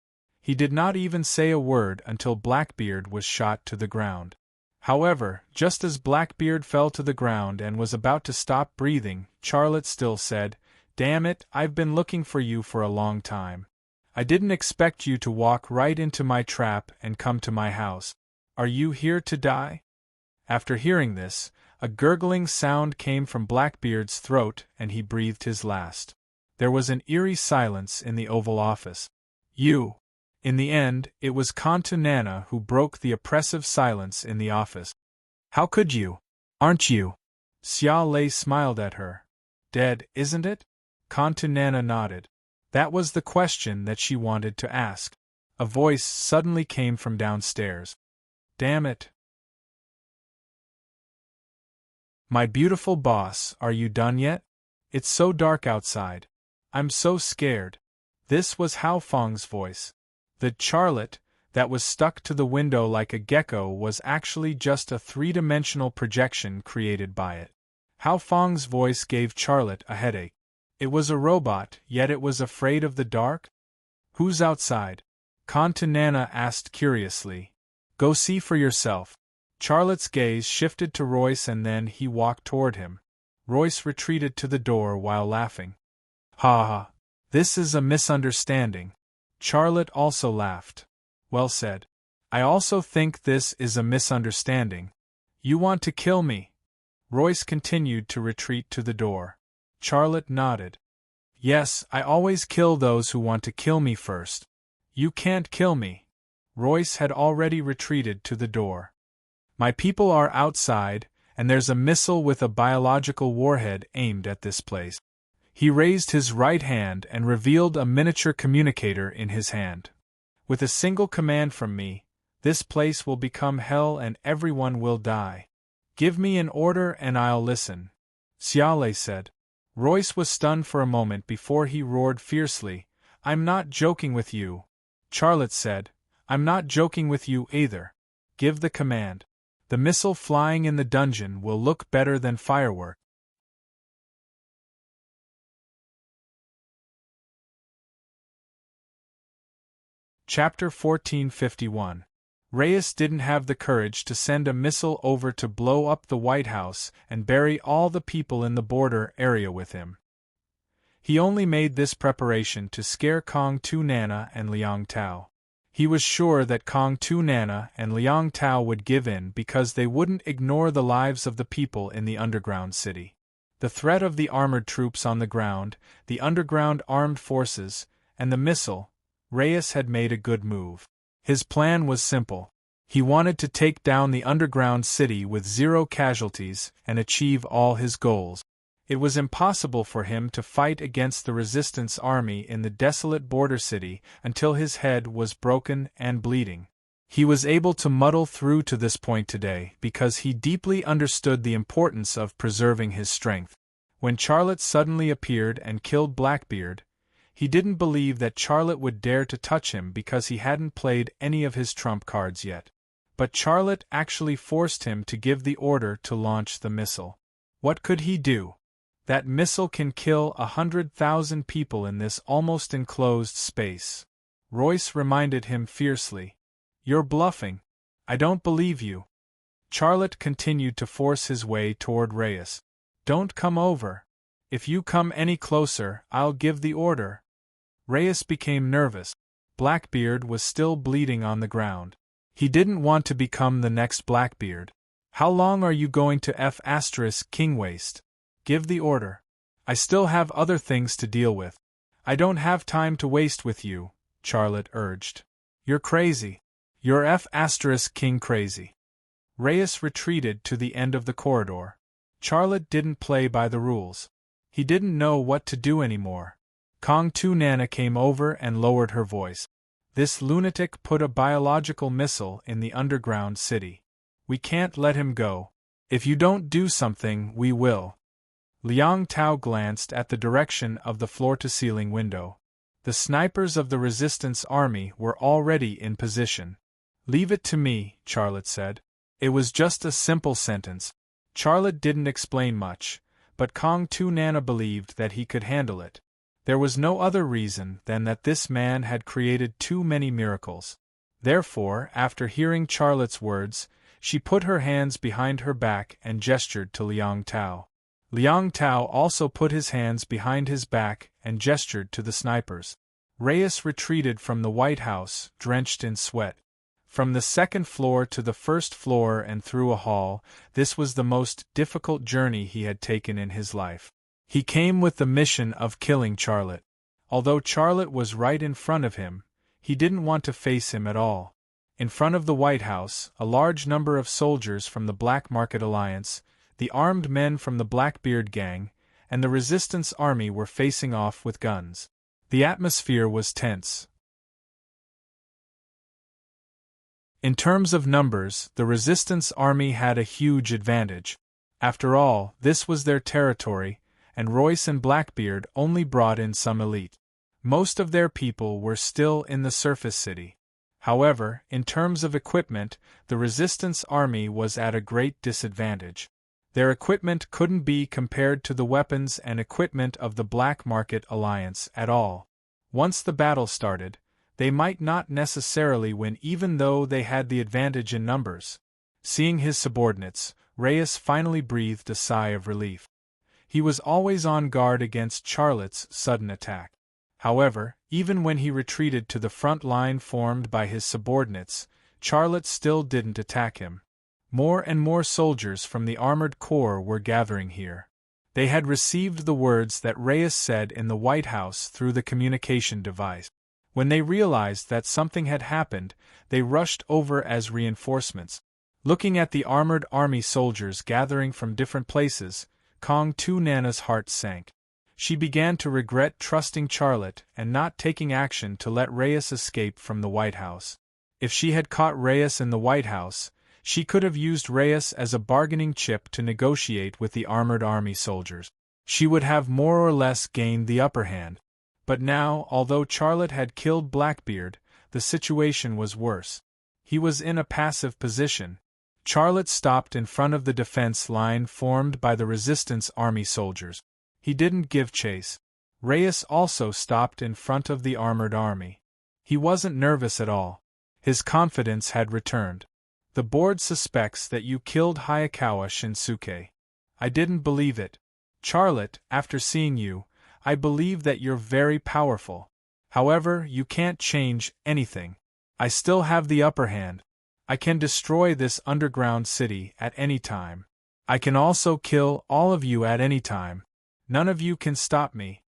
He did not even say a word until Blackbeard was shot to the ground. However, just as Blackbeard fell to the ground and was about to stop breathing, Charlotte still said, "Damn it, I've been looking for you for a long time. I didn't expect you to walk right into my trap and come to my house. Are you here to die?" After hearing this, a gurgling sound came from Blackbeard's throat and he breathed his last. There was an eerie silence in the Oval Office. "You." In the end, it was Kantu Nana who broke the oppressive silence in the office. "How could you? Aren't you?" Xia Lei smiled at her. "Dead, isn't it?" Kantu Nana nodded. That was the question that she wanted to ask. A voice suddenly came from downstairs. "Damn it. My beautiful boss, are you done yet? It's so dark outside. I'm so scared." This was Hao Feng's voice. The Charlotte that was stuck to the window like a gecko was actually just a three-dimensional projection created by it. Hao Feng's voice gave Charlotte a headache. It was a robot, yet it was afraid of the dark? "Who's outside?" Kantu Nana asked curiously. "Go see for yourself." Charlotte's gaze shifted to Royce and then he walked toward him. Royce retreated to the door while laughing. "Ha ha! This is a misunderstanding." Charlotte also laughed. "Well said. I also think this is a misunderstanding. You want to kill me?" Royce continued to retreat to the door. Charlotte nodded. "Yes, I always kill those who want to kill me first. You can't kill me." Royce had already retreated to the door. "My people are outside, and there's a missile with a biological warhead aimed at this place." He raised his right hand and revealed a miniature communicator in his hand. "With a single command from me, this place will become hell and everyone will die. Give me an order and I'll listen," Xia Lei said. Royce was stunned for a moment before he roared fiercely, "I'm not joking with you." Charlotte said, "I'm not joking with you either. Give the command. The missile flying in the dungeon will look better than fireworks." Chapter 1451. Reyes didn't have the courage to send a missile over to blow up the White House and bury all the people in the border area with him. He only made this preparation to scare Kantu Nana and Liang Tao. He was sure that Kantu Nana and Liang Tao would give in because they wouldn't ignore the lives of the people in the underground city. The threat of the armored troops on the ground, the underground armed forces, and the missile, Reyes had made a good move. His plan was simple. He wanted to take down the underground city with 0 casualties and achieve all his goals. It was impossible for him to fight against the resistance army in the desolate border city until his head was broken and bleeding. He was able to muddle through to this point today because he deeply understood the importance of preserving his strength. When Charlotte suddenly appeared and killed Blackbeard, he didn't believe that Charlotte would dare to touch him because he hadn't played any of his trump cards yet. But Charlotte actually forced him to give the order to launch the missile. What could he do? That missile can kill 100,000 people in this almost enclosed space. Royce reminded him fiercely. You're bluffing. I don't believe you. Charlotte continued to force his way toward Reyes. Don't come over. If you come any closer, I'll give the order. Reyes became nervous. Blackbeard was still bleeding on the ground. He didn't want to become the next Blackbeard. How long are you going to King waste? Give the order. I still have other things to deal with. I don't have time to waste with you, Charlotte urged. You're crazy. You're King crazy. Reyes retreated to the end of the corridor. Charlotte didn't play by the rules. He didn't know what to do anymore. Kong Tu Nana came over and lowered her voice. This lunatic put a biological missile in the underground city. We can't let him go. If you don't do something, we will. Liang Tao glanced at the direction of the floor-to-ceiling window. The snipers of the resistance army were already in position. Leave it to me, Charlotte said. It was just a simple sentence. Charlotte didn't explain much, but Kong Tu Nana believed that he could handle it. There was no other reason than that this man had created too many miracles. Therefore, after hearing Charlotte's words, she put her hands behind her back and gestured to Liang Tao. Liang Tao also put his hands behind his back and gestured to the snipers. Reyes retreated from the White House, drenched in sweat. From the second floor to the first floor and through a hall, this was the most difficult journey he had taken in his life. He came with the mission of killing Charlotte. Although Charlotte was right in front of him, he didn't want to face him at all. In front of the White House, a large number of soldiers from the Black Market Alliance, the armed men from the Blackbeard Gang, and the Resistance Army were facing off with guns. The atmosphere was tense. In terms of numbers, the Resistance Army had a huge advantage. After all, this was their territory, and Royce and Blackbeard only brought in some elite. Most of their people were still in the surface city. However, in terms of equipment, the Resistance Army was at a great disadvantage. Their equipment couldn't be compared to the weapons and equipment of the Black Market Alliance at all. Once the battle started, they might not necessarily win even though they had the advantage in numbers. Seeing his subordinates, Reyes finally breathed a sigh of relief. He was always on guard against Charlotte's sudden attack. However, even when he retreated to the front line formed by his subordinates, Charlotte still didn't attack him. More and more soldiers from the armored corps were gathering here. They had received the words that Reyes said in the White House through the communication device. When they realized that something had happened, they rushed over as reinforcements. Looking at the armored army soldiers gathering from different places, Kong Tu Nana's heart sank. She began to regret trusting Charlotte and not taking action to let Reyes escape from the White House. If she had caught Reyes in the White House, she could have used Reyes as a bargaining chip to negotiate with the armored army soldiers. She would have more or less gained the upper hand. But now, although Charlotte had killed Blackbeard, the situation was worse. He was in a passive position. Charlotte stopped in front of the defense line formed by the Resistance Army soldiers. He didn't give chase. Reyes also stopped in front of the armored army. He wasn't nervous at all. His confidence had returned. The board suspects that you killed Hayakawa Shinsuke. I didn't believe it. Charlotte, after seeing you, I believe that you're very powerful. However, you can't change anything. I still have the upper hand. I can destroy this underground city at any time. I can also kill all of you at any time. None of you can stop me.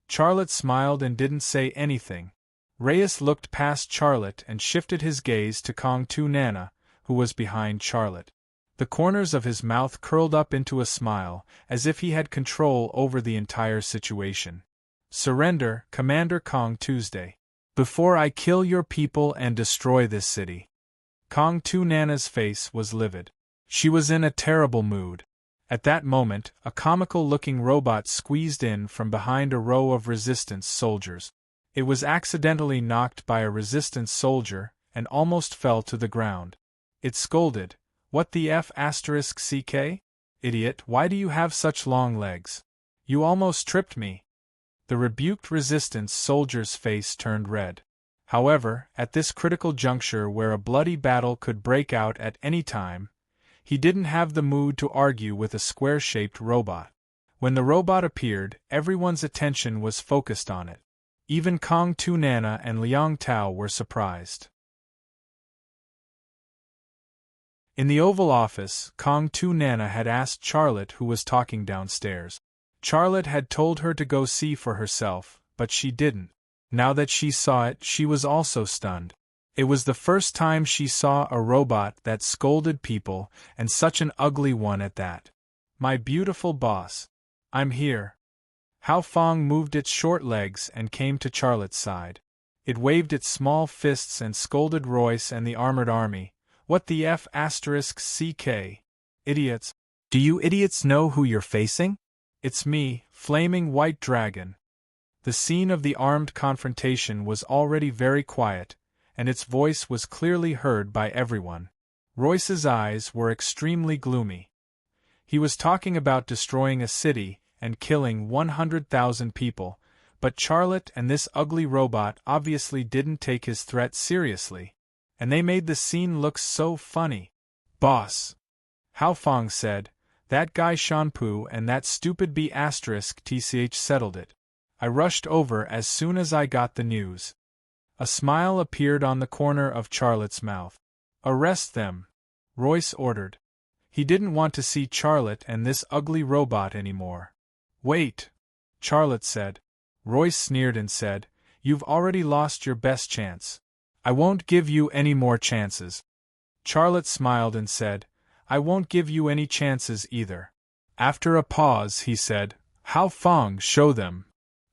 Charlotte smiled and didn't say anything. Reyes looked past Charlotte and shifted his gaze to Kong Tu Nana, who was behind Charlotte. The corners of his mouth curled up into a smile, as if he had control over the entire situation. Surrender, Commander Kong Tuesday. Before I kill your people and destroy this city. Kong Tu Nana's face was livid. She was in a terrible mood. At that moment, a comical-looking robot squeezed in from behind a row of resistance soldiers. It was accidentally knocked by a resistance soldier and almost fell to the ground. It scolded, "What the F***ck? Idiot, why do you have such long legs? You almost tripped me." The rebuked resistance soldier's face turned red. However, at this critical juncture where a bloody battle could break out at any time, he didn't have the mood to argue with a square-shaped robot. When the robot appeared, everyone's attention was focused on it. Even Kong Tu Nana and Liang Tao were surprised. In the Oval Office, Kong Tu Nana had asked Charlotte who was talking downstairs. Charlotte had told her to go see for herself, but she didn't. Now that she saw it, she was also stunned. It was the first time she saw a robot that scolded people, and such an ugly one at that. "My beautiful boss. I'm here." Hao Fong moved its short legs and came to Charlotte's side. It waved its small fists and scolded Royce and the armored army. "What the F***ck? Idiots. Do you idiots know who you're facing? It's me, Flaming White Dragon." The scene of the armed confrontation was already very quiet, and its voice was clearly heard by everyone. Royce's eyes were extremely gloomy. He was talking about destroying a city and killing 100,000 people, but Charlotte and this ugly robot obviously didn't take his threat seriously, and they made the scene look so funny. "Boss," Hao Fong said, "that guy Shanpu and that stupid B***tch settled it. I rushed over as soon as I got the news." A smile appeared on the corner of Charlotte's mouth. "Arrest them," Royce ordered. He didn't want to see Charlotte and this ugly robot anymore. "Wait," Charlotte said. Royce sneered and said, "You've already lost your best chance. I won't give you any more chances." Charlotte smiled and said, "I won't give you any chances either." After a pause he said, "Hao Fong, show them."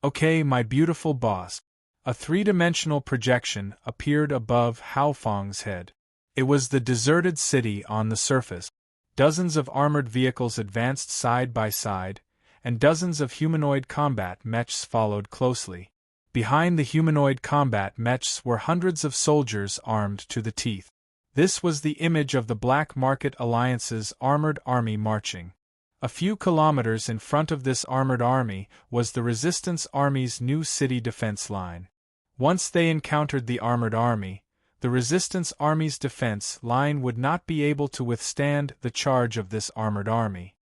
"Okay, my beautiful boss." A three-dimensional projection appeared above Hao Fong's head. It was the deserted city on the surface. Dozens of armored vehicles advanced side by side, and dozens of humanoid combat mechs followed closely. Behind the humanoid combat mechs were hundreds of soldiers armed to the teeth. This was the image of the Black Market Alliance's armored army marching. A few kilometers in front of this armored army was the Resistance Army's new city defense line. Once they encountered the armored army, the Resistance Army's defense line would not be able to withstand the charge of this armored army.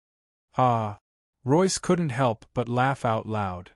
Royce couldn't help but laugh out loud.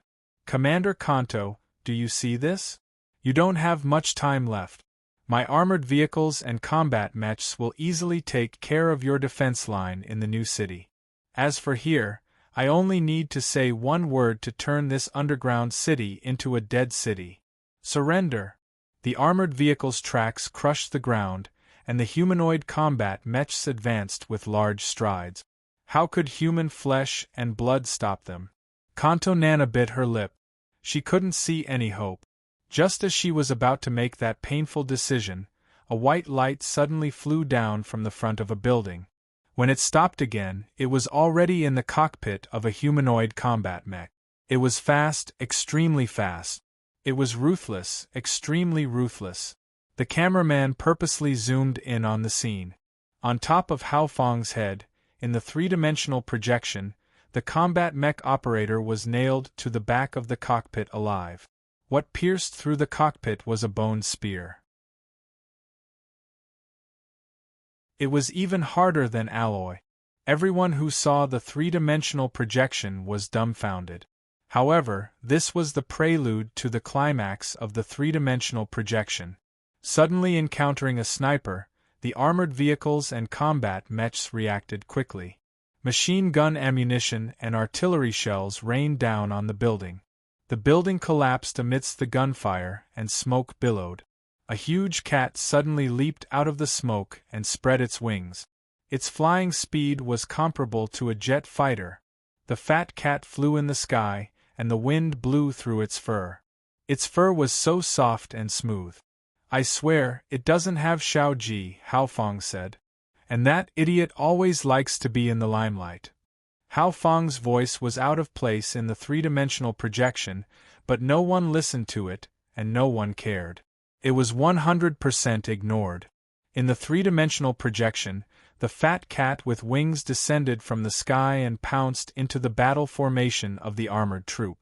"Commander Kanto, do you see this? You don't have much time left. My armored vehicles and combat mechs will easily take care of your defense line in the new city. As for here, I only need to say one word to turn this underground city into a dead city. Surrender." The armored vehicle's tracks crushed the ground, and the humanoid combat mechs advanced with large strides. How could human flesh and blood stop them? Kanto Nana bit her lip. She couldn't see any hope. Just as she was about to make that painful decision, a white light suddenly flew down from the front of a building. When it stopped again, it was already in the cockpit of a humanoid combat mech. It was fast, extremely fast. It was ruthless, extremely ruthless. The cameraman purposely zoomed in on the scene. On top of Hao Fong's head, in the three-dimensional projection, the combat mech operator was nailed to the back of the cockpit alive. What pierced through the cockpit was a bone spear. It was even harder than alloy. Everyone who saw the three-dimensional projection was dumbfounded. However, this was the prelude to the climax of the three-dimensional projection. Suddenly encountering a sniper, the armored vehicles and combat mechs reacted quickly. Machine gun ammunition and artillery shells rained down on the building. The building collapsed amidst the gunfire, and smoke billowed. A huge cat suddenly leaped out of the smoke and spread its wings. Its flying speed was comparable to a jet fighter. The fat cat flew in the sky, and the wind blew through its fur. Its fur was so soft and smooth. I swear, it doesn't have Xiao Ji, Hao Feng said. And that idiot always likes to be in the limelight. Hao Feng's voice was out of place in the three-dimensional projection, but no one listened to it, and no one cared. It was 100% ignored. In the three-dimensional projection, the fat cat with wings descended from the sky and pounced into the battle formation of the armored troop.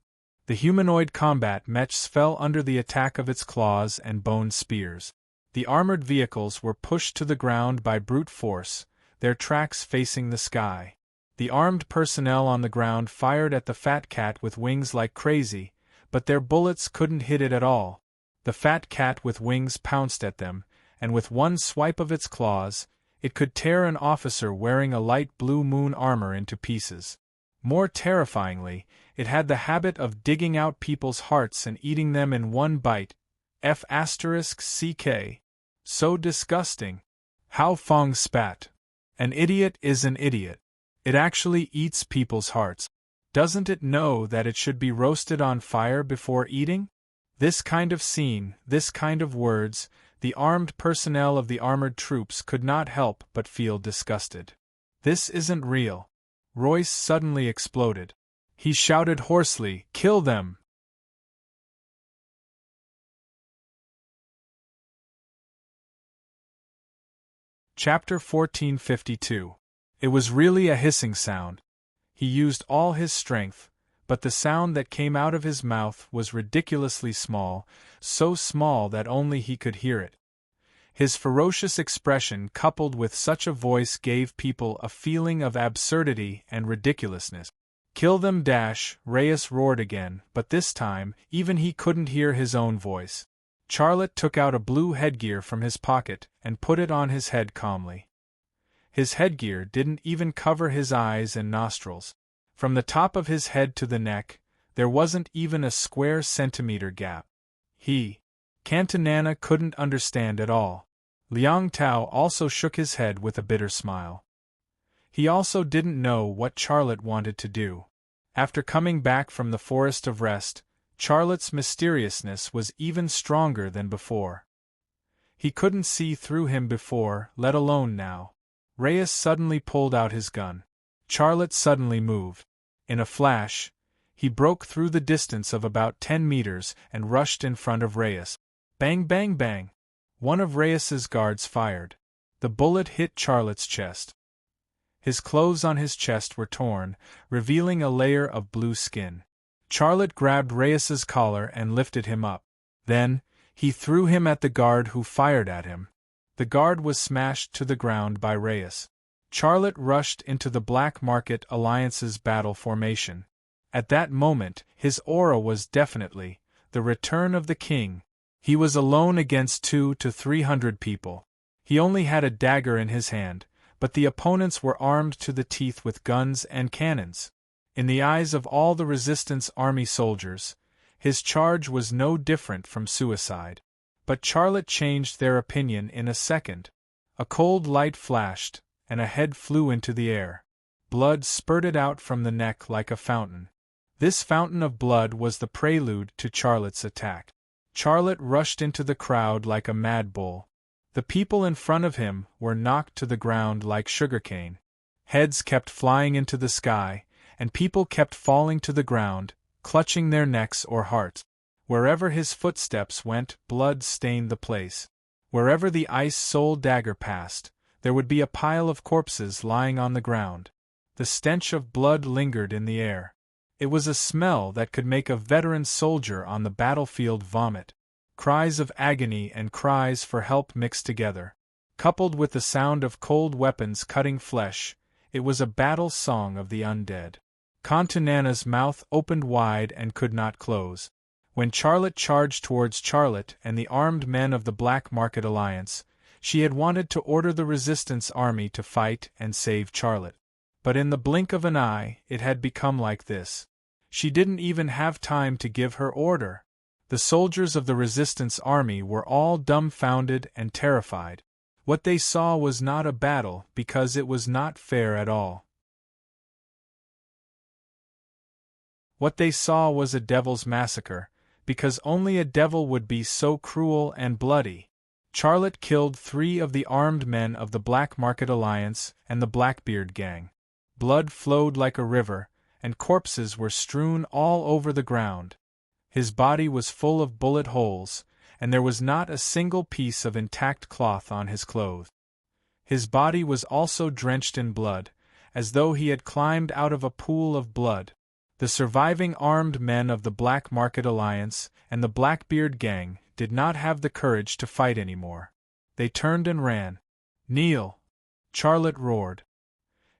The humanoid combat mechs fell under the attack of its claws and bone spears. The armored vehicles were pushed to the ground by brute force, their tracks facing the sky. The armed personnel on the ground fired at the fat cat with wings like crazy, but their bullets couldn't hit it at all. The fat cat with wings pounced at them, and with one swipe of its claws, it could tear an officer wearing a light blue moon armor into pieces. More terrifyingly, it had the habit of digging out people's hearts and eating them in one bite. F***ck. So disgusting. Hao Feng spat. An idiot is an idiot. It actually eats people's hearts. Doesn't it know that it should be roasted on fire before eating? This kind of scene, this kind of words, the armed personnel of the armored troops could not help but feel disgusted. This isn't real. Royce suddenly exploded. He shouted hoarsely, "Kill them!" Chapter 1452. It was really a hissing sound. He used all his strength, but the sound that came out of his mouth was ridiculously small, so small that only he could hear it. His ferocious expression coupled with such a voice gave people a feeling of absurdity and ridiculousness. "Kill them!" Reyes roared again, but this time, even he couldn't hear his own voice. Charlotte took out a blue headgear from his pocket and put it on his head calmly. His headgear didn't even cover his eyes and nostrils. From the top of his head to the neck, there wasn't even a square centimeter gap. Cantonana couldn't understand at all. Liang Tao also shook his head with a bitter smile. He also didn't know what Charlotte wanted to do. After coming back from the Forest of Rest, Charlotte's mysteriousness was even stronger than before. He couldn't see through him before, let alone now. Reyes suddenly pulled out his gun. Charlotte suddenly moved. In a flash, he broke through the distance of about 10 meters and rushed in front of Reyes. Bang bang bang! One of Reyes's guards fired. The bullet hit Charlotte's chest. His clothes on his chest were torn, revealing a layer of blue skin. Charlotte grabbed Reyes's collar and lifted him up. Then, he threw him at the guard who fired at him. The guard was smashed to the ground by Reyes. Charlotte rushed into the Black Market Alliance's battle formation. At that moment, his aura was definitely the return of the king. He was alone against 200 to 300 people. He only had a dagger in his hand, but the opponents were armed to the teeth with guns and cannons. In the eyes of all the resistance army soldiers, his charge was no different from suicide. But Charlotte changed their opinion in a second. A cold light flashed, and a head flew into the air. Blood spurted out from the neck like a fountain. This fountain of blood was the prelude to Charlotte's attack. Charlotte rushed into the crowd like a mad bull. The people in front of him were knocked to the ground like sugarcane. Heads kept flying into the sky, and people kept falling to the ground, clutching their necks or hearts. Wherever his footsteps went, blood stained the place. Wherever the ice soul dagger passed, there would be a pile of corpses lying on the ground. The stench of blood lingered in the air. It was a smell that could make a veteran soldier on the battlefield vomit. Cries of agony and cries for help mixed together. Coupled with the sound of cold weapons cutting flesh, it was a battle song of the undead. Cantonana's mouth opened wide and could not close. When Charlotte charged towards Charlotte and the armed men of the Black Market Alliance, she had wanted to order the resistance army to fight and save Charlotte. But in the blink of an eye, it had become like this. She didn't even have time to give her order. The soldiers of the resistance army were all dumbfounded and terrified. What they saw was not a battle because it was not fair at all. What they saw was a devil's massacre, because only a devil would be so cruel and bloody. Charlotte killed 3 of the armed men of the Black Market Alliance and the Blackbeard gang. Blood flowed like a river, and corpses were strewn all over the ground. His body was full of bullet holes, and there was not a single piece of intact cloth on his clothes. His body was also drenched in blood, as though he had climbed out of a pool of blood. The surviving armed men of the Black Market Alliance and the Blackbeard gang did not have the courage to fight anymore. They turned and ran. "Kneel!" Charlotte roared.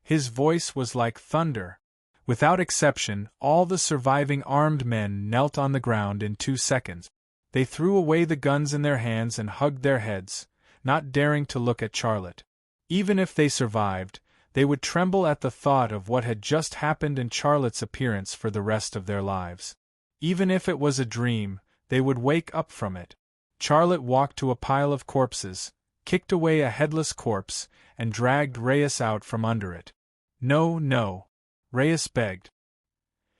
His voice was like thunder. Without exception, all the surviving armed men knelt on the ground in 2 seconds. They threw away the guns in their hands and hugged their heads, not daring to look at Charlotte. Even if they survived, they would tremble at the thought of what had just happened in Charlotte's appearance for the rest of their lives. Even if it was a dream, they would wake up from it. Charlotte walked to a pile of corpses, kicked away a headless corpse, and dragged Reyes out from under it. "No, no," Reyes begged.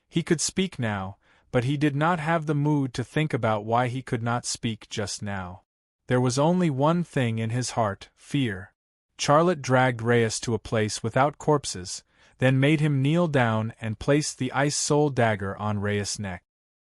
He could speak now, but he did not have the mood to think about why he could not speak just now. There was only one thing in his heart: fear. Charlotte dragged Reyes to a place without corpses, then made him kneel down and placed the ice soul dagger on Reyes' neck.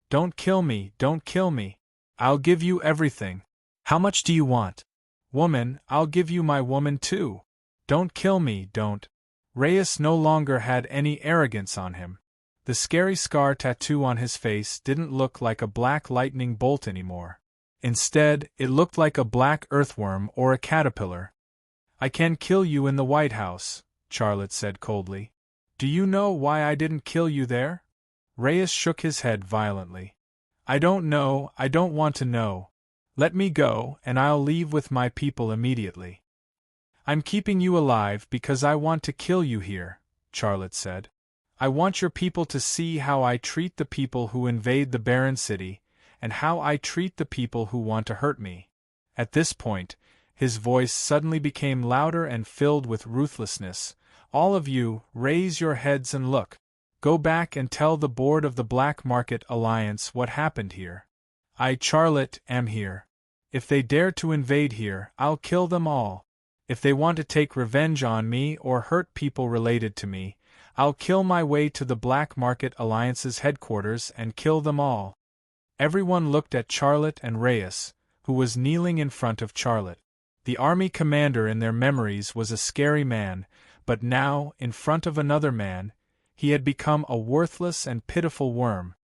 "Don't kill me, don't kill me. I'll give you everything. How much do you want? Woman, I'll give you my woman too. Don't kill me, don't." Reyes no longer had any arrogance on him. The scary scar tattoo on his face didn't look like a black lightning bolt anymore. Instead, it looked like a black earthworm or a caterpillar. "I can kill you in the White House," Charlotte said coldly. "Do you know why I didn't kill you there?" Reyes shook his head violently. "I don't know, I don't want to know. Let me go, and I'll leave with my people immediately." "I'm keeping you alive because I want to kill you here," Charlotte said. "I want your people to see how I treat the people who invade the barren city, and how I treat the people who want to hurt me." At this point, his voice suddenly became louder and filled with ruthlessness. "All of you, raise your heads and look. Go back and tell the board of the Black Market Alliance what happened here. I, Charlotte, am here. If they dare to invade here, I'll kill them all. If they want to take revenge on me or hurt people related to me, I'll kill my way to the Black Market Alliance's headquarters and kill them all." Everyone looked at Charlotte and Reyes, who was kneeling in front of Charlotte. The army commander in their memories was a scary man, but now, in front of another man, he had become a worthless and pitiful worm.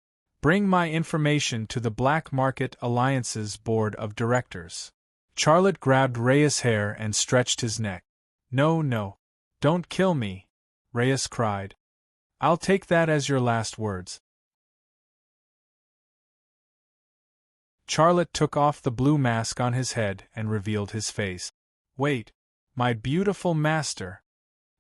"Bring my information to the Black Market Alliance's board of directors." Charlotte grabbed Reyes' hair and stretched his neck. "No, no. Don't kill me," Reyes cried. "I'll take that as your last words." Charlotte took off the blue mask on his head and revealed his face. "Wait, my beautiful master."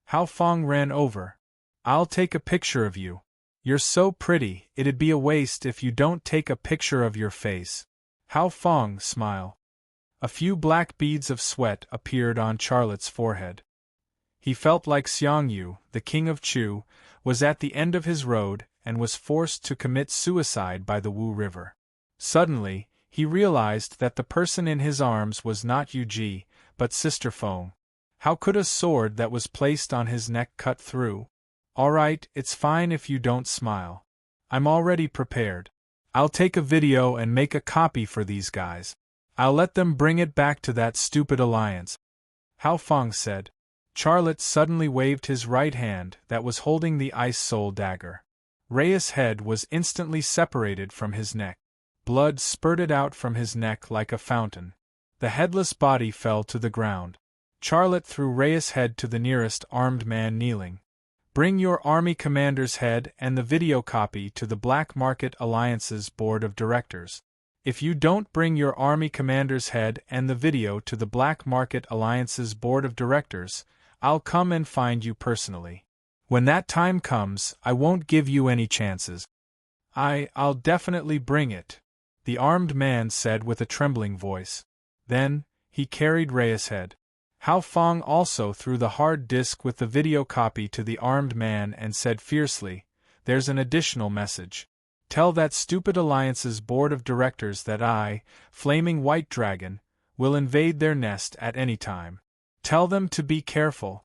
Hao Fong ran over. "I'll take a picture of you. You're so pretty, it'd be a waste if you don't take a picture of your face." Hao Fong smiled. A few black beads of sweat appeared on Charlotte's forehead. He felt like Xiang Yu, the king of Chu, was at the end of his road and was forced to commit suicide by the Wu River. Suddenly, he realized that the person in his arms was not Yu Ji, but Sister Feng. How could a sword that was placed on his neck cut through? "All right, it's fine if you don't smile. I'm already prepared. I'll take a video and make a copy for these guys. I'll let them bring it back to that stupid alliance," Hao Fong said. Charlotte suddenly waved his right hand that was holding the ice soul dagger. Reyes' head was instantly separated from his neck. Blood spurted out from his neck like a fountain. The headless body fell to the ground. Charlotte threw Reyes' head to the nearest armed man kneeling. "Bring your army commander's head and the video copy to the Black Market Alliance's board of directors. If you don't bring your army commander's head and the video to the Black Market Alliance's board of directors, I'll come and find you personally. When that time comes, I won't give you any chances." I'll definitely bring it," the armed man said with a trembling voice. Then, he carried Reyes' head. Hao Fong also threw the hard disk with the video copy to the armed man and said fiercely, "There's an additional message. Tell that stupid alliance's board of directors that I, Flaming White Dragon, We'll invade their nest at any time. Tell them to be careful."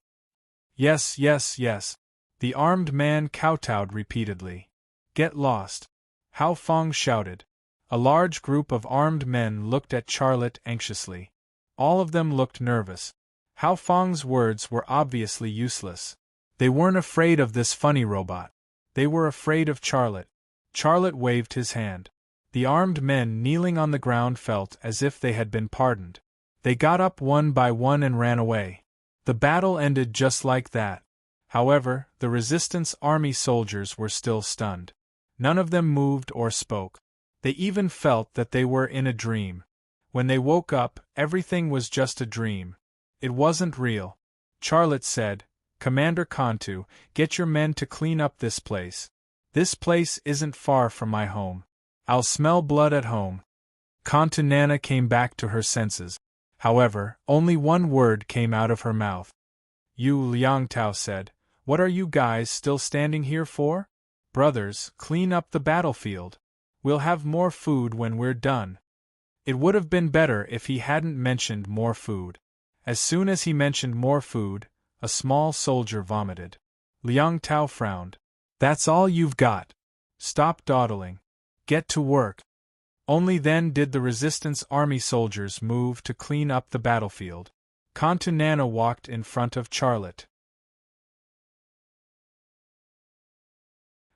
"Yes, yes, yes," the armed man kowtowed repeatedly. "Get lost," Hao Fong shouted. A large group of armed men looked at Charlotte anxiously. All of them looked nervous. Hao Fong's words were obviously useless. They weren't afraid of this funny robot. They were afraid of Charlotte. Charlotte waved his hand. The armed men kneeling on the ground felt as if they had been pardoned. They got up one by one and ran away. The battle ended just like that. However, the resistance army soldiers were still stunned. None of them moved or spoke. They even felt that they were in a dream. When they woke up, everything was just a dream. It wasn't real. Charlotte said, "Commander Kantu, get your men to clean up this place. This place isn't far from my home. I'll smell blood at home." Kantu Nana came back to her senses. However, only one word came out of her mouth. "You," Liang Tao said, "what are you guys still standing here for? Brothers, clean up the battlefield. We'll have more food when we're done." It would have been better if he hadn't mentioned more food. As soon as he mentioned more food, a small soldier vomited. Liang Tao frowned. "That's all you've got. Stop dawdling. Get to work." Only then did the resistance army soldiers move to clean up the battlefield. Kantu Nana walked in front of Charlotte.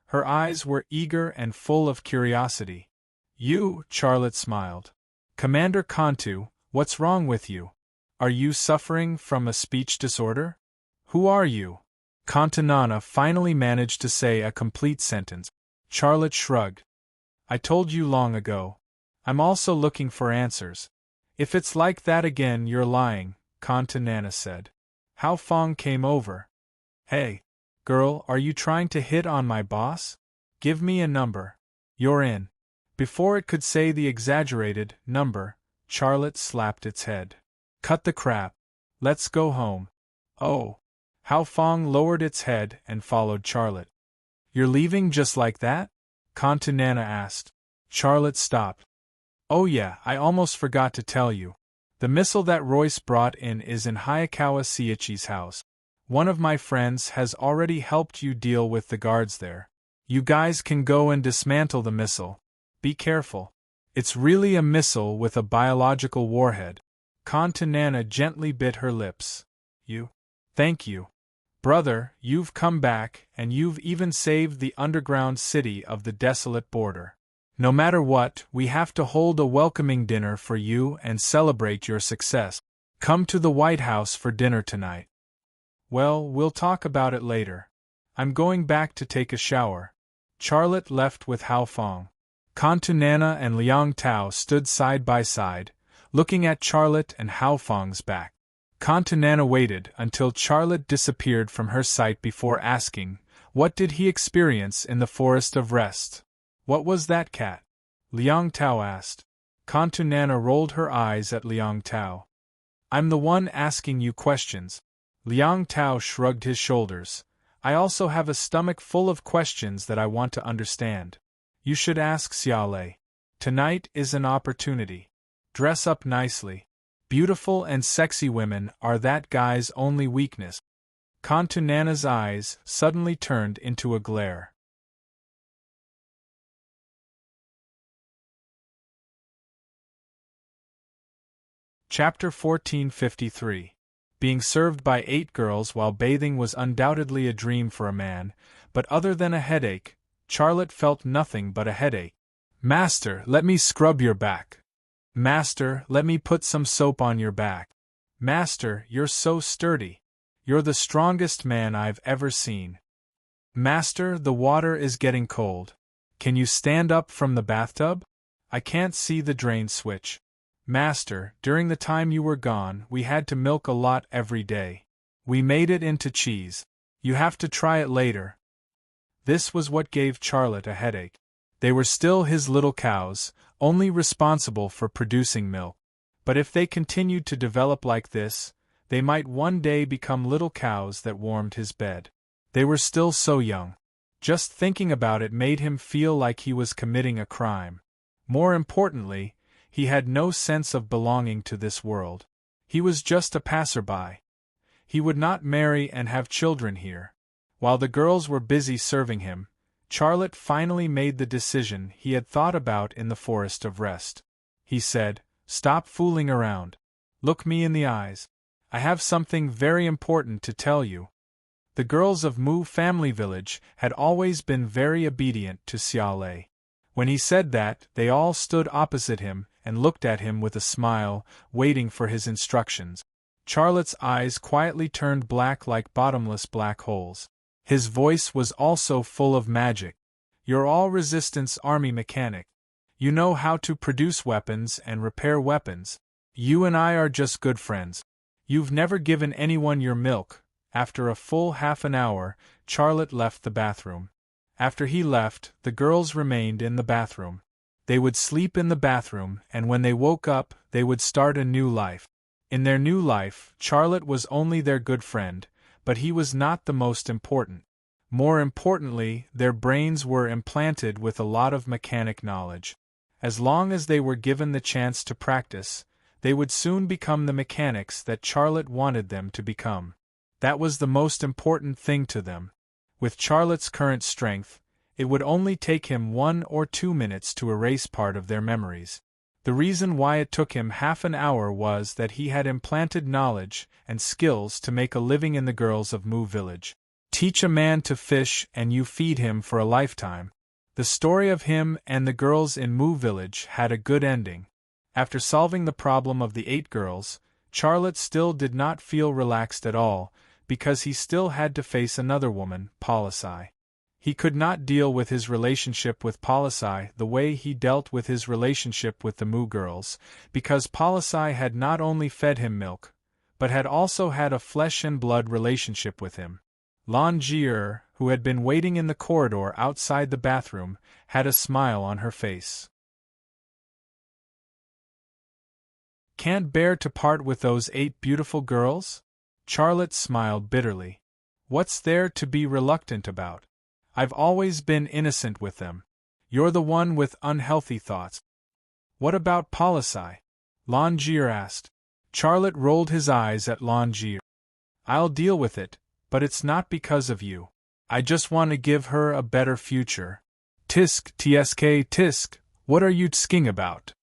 Her eyes were eager and full of curiosity. "You," Charlotte smiled. "Commander Kantu, what's wrong with you? Are you suffering from a speech disorder? Who are you?" Kantu Nana finally managed to say a complete sentence. Charlotte shrugged. "I told you long ago. I'm also looking for answers." "If it's like that again, you're lying," Kantu Nana said. Hao Fong came over. "Hey, girl, are you trying to hit on my boss? Give me a number. You're in." Before it could say the exaggerated number, Charlotte slapped its head. "Cut the crap. Let's go home." "Oh." Hao Fong lowered its head and followed Charlotte. "You're leaving just like that?" Kantu Nana asked. Charlotte stopped. "Oh yeah, I almost forgot to tell you. The missile that Royce brought in is in Hayakawa Seiichi's house. One of my friends has already helped you deal with the guards there. You guys can go and dismantle the missile. Be careful. It's really a missile with a biological warhead." Kantu Nana gently bit her lips. "You? Thank you. Brother, you've come back, and you've even saved the underground city of the desolate border. No matter what, we have to hold a welcoming dinner for you and celebrate your success. Come to the White House for dinner tonight." "Well, we'll talk about it later. I'm going back to take a shower." Charlotte left with Hao Fong. Kantu Nana and Liang Tao stood side by side, looking at Charlotte and Hao Fong's back. Kantu Nana waited until Charlotte disappeared from her sight before asking, "What did he experience in the Forest of Rest?" "What was that, cat?" Liang Tao asked. Kantu Nana rolled her eyes at Liang Tao. "I'm the one asking you questions." Liang Tao shrugged his shoulders. "I also have a stomach full of questions that I want to understand. You should ask Xiaolei. Tonight is an opportunity. Dress up nicely. Beautiful and sexy women are that guy's only weakness." Kantu Nana's eyes suddenly turned into a glare. Chapter 1453. Being served by 8 girls while bathing was undoubtedly a dream for a man, but other than a headache, Charlotte felt nothing but a headache. "Master, let me scrub your back." "Master, let me put some soap on your back." "Master, you're so sturdy. You're the strongest man I've ever seen." "Master, the water is getting cold. Can you stand up from the bathtub? I can't see the drain switch." "Master, during the time you were gone, we had to milk a lot every day. We made it into cheese. You have to try it later." This was what gave Charlotte a headache. They were still his little cows, only responsible for producing milk. But if they continued to develop like this, they might one day become little cows that warmed his bed. They were still so young. Just thinking about it made him feel like he was committing a crime. More importantly, He had no sense of belonging to this world. He was just a passerby. He would not marry and have children here. While the girls were busy serving him, Charlotte finally made the decision he had thought about in the Forest of Rest. He said, "Stop fooling around. Look me in the eyes. I have something very important to tell you." The girls of Mu Family Village had always been very obedient to Xiaolei. When he said that, they all stood opposite him and looked at him with a smile, waiting for his instructions. Charlotte's eyes quietly turned black like bottomless black holes. His voice was also full of magic. "You're all Resistance Army mechanic. You know how to produce weapons and repair weapons. You and I are just good friends. You've never given anyone your milk." After a full half an hour, Charlotte left the bathroom. After he left, the girls remained in the bathroom. They would sleep in the bathroom, and when they woke up, they would start a new life. In their new life, Charlotte was only their good friend, but he was not the most important. More importantly, their brains were implanted with a lot of mechanic knowledge. As long as they were given the chance to practice, they would soon become the mechanics that Charlotte wanted them to become. That was the most important thing to them. With Charlotte's current strength, it would only take him 1 or 2 minutes to erase part of their memories. The reason why it took him half an hour was that he had implanted knowledge and skills to make a living in the girls of Mu Village. Teach a man to fish and you feed him for a lifetime. The story of him and the girls in Mu Village had a good ending. After solving the problem of the 8 girls, Charlotte still did not feel relaxed at all, because he still had to face another woman, Polisai. He could not deal with his relationship with Polisai the way he dealt with his relationship with the Mu girls, because Polisai had not only fed him milk, but had also had a flesh-and-blood relationship with him. Lan Jie, who had been waiting in the corridor outside the bathroom, had a smile on her face. "Can't bear to part with those 8 beautiful girls?" Charlotte smiled bitterly. "What's there to be reluctant about? I've always been innocent with them. You're the one with unhealthy thoughts." "What about Polisai?" Lan Jie asked. Charlotte rolled his eyes at Lan Jie. "I'll deal with it, but it's not because of you. I just want to give her a better future." "Tisk, tisk, what are you tsking about?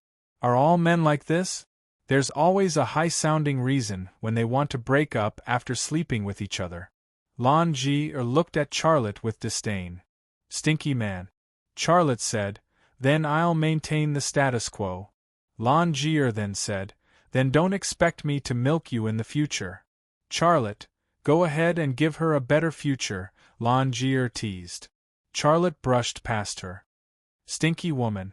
Are all men like this? There's always a high-sounding reason when they want to break up after sleeping with each other." Lan Jie looked at Charlotte with disdain. "Stinky man." Charlotte said, "Then I'll maintain the status quo." Lan Jie then said, "Then don't expect me to milk you in the future." "Charlotte, go ahead and give her a better future," Lan Jie teased. Charlotte brushed past her. "Stinky woman.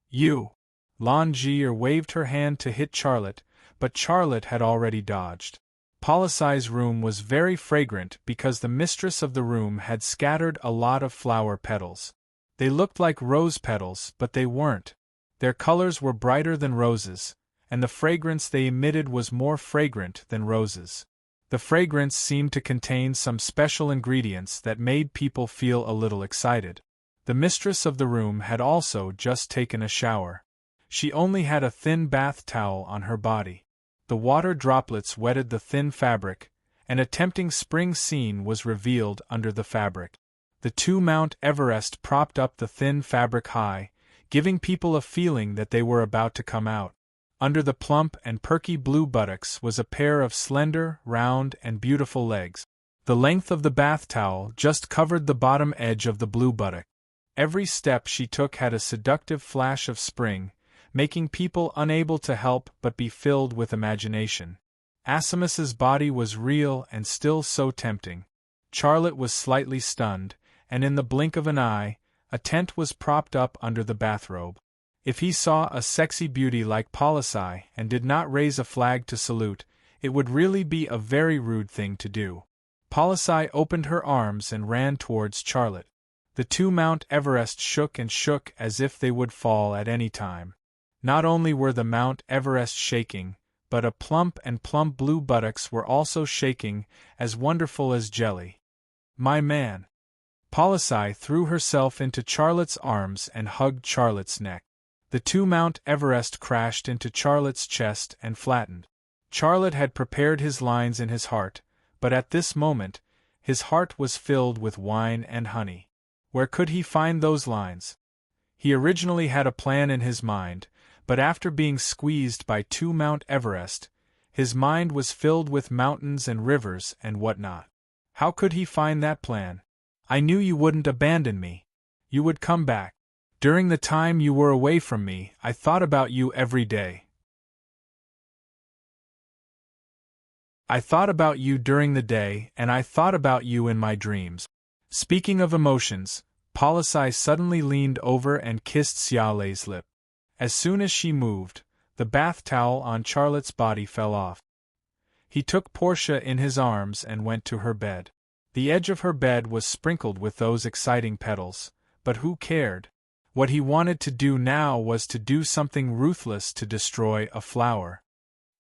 You!" Lan Jie waved her hand to hit Charlotte, but Charlotte had already dodged. Polisai's room was very fragrant because the mistress of the room had scattered a lot of flower petals. They looked like rose petals, but they weren't. Their colors were brighter than roses, and the fragrance they emitted was more fragrant than roses. The fragrance seemed to contain some special ingredients that made people feel a little excited. The mistress of the room had also just taken a shower. She only had a thin bath towel on her body. The water droplets wetted the thin fabric, and a tempting spring scene was revealed under the fabric. The 2 Mount Everest propped up the thin fabric high, giving people a feeling that they were about to come out. Under the plump and perky blue buttocks was a pair of slender, round, and beautiful legs. The length of the bath towel just covered the bottom edge of the blue buttock. Every step she took had a seductive flash of spring, making people unable to help but be filled with imagination. Asimus's body was real and still so tempting. Charlotte was slightly stunned, and in the blink of an eye, a tent was propped up under the bathrobe. If he saw a sexy beauty like Polisai and did not raise a flag to salute, it would really be a very rude thing to do. Polisai opened her arms and ran towards Charlotte. The 2 Mount Everest shook and shook as if they would fall at any time. Not only were the Mount Everest shaking, but a plump blue buttocks were also shaking, as wonderful as jelly. "My man!" Polisai threw herself into Charlotte's arms and hugged Charlotte's neck. The two Mount Everest crashed into Charlotte's chest and flattened. Charlotte had prepared his lines in his heart, but at this moment, his heart was filled with wine and honey. Where could he find those lines? He originally had a plan in his mind, but after being squeezed by two Mount Everest, his mind was filled with mountains and rivers and whatnot. How could he find that plan? I knew you wouldn't abandon me. You would come back. During the time you were away from me, I thought about you every day. I thought about you during the day, and I thought about you in my dreams. Speaking of emotions, Polisai suddenly leaned over and kissed Xiaolei's lip. As soon as she moved, the bath towel on Charlotte's body fell off. He took Portia in his arms and went to her bed. The edge of her bed was sprinkled with those exciting petals, but who cared? What he wanted to do now was to do something ruthless to destroy a flower.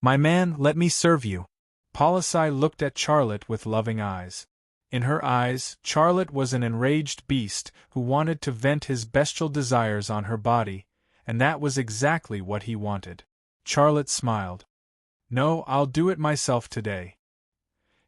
My man, let me serve you. Polisai looked at Charlotte with loving eyes. In her eyes, Charlotte was an enraged beast who wanted to vent his bestial desires on her body, and that was exactly what he wanted. Charlotte smiled. No, I'll do it myself today.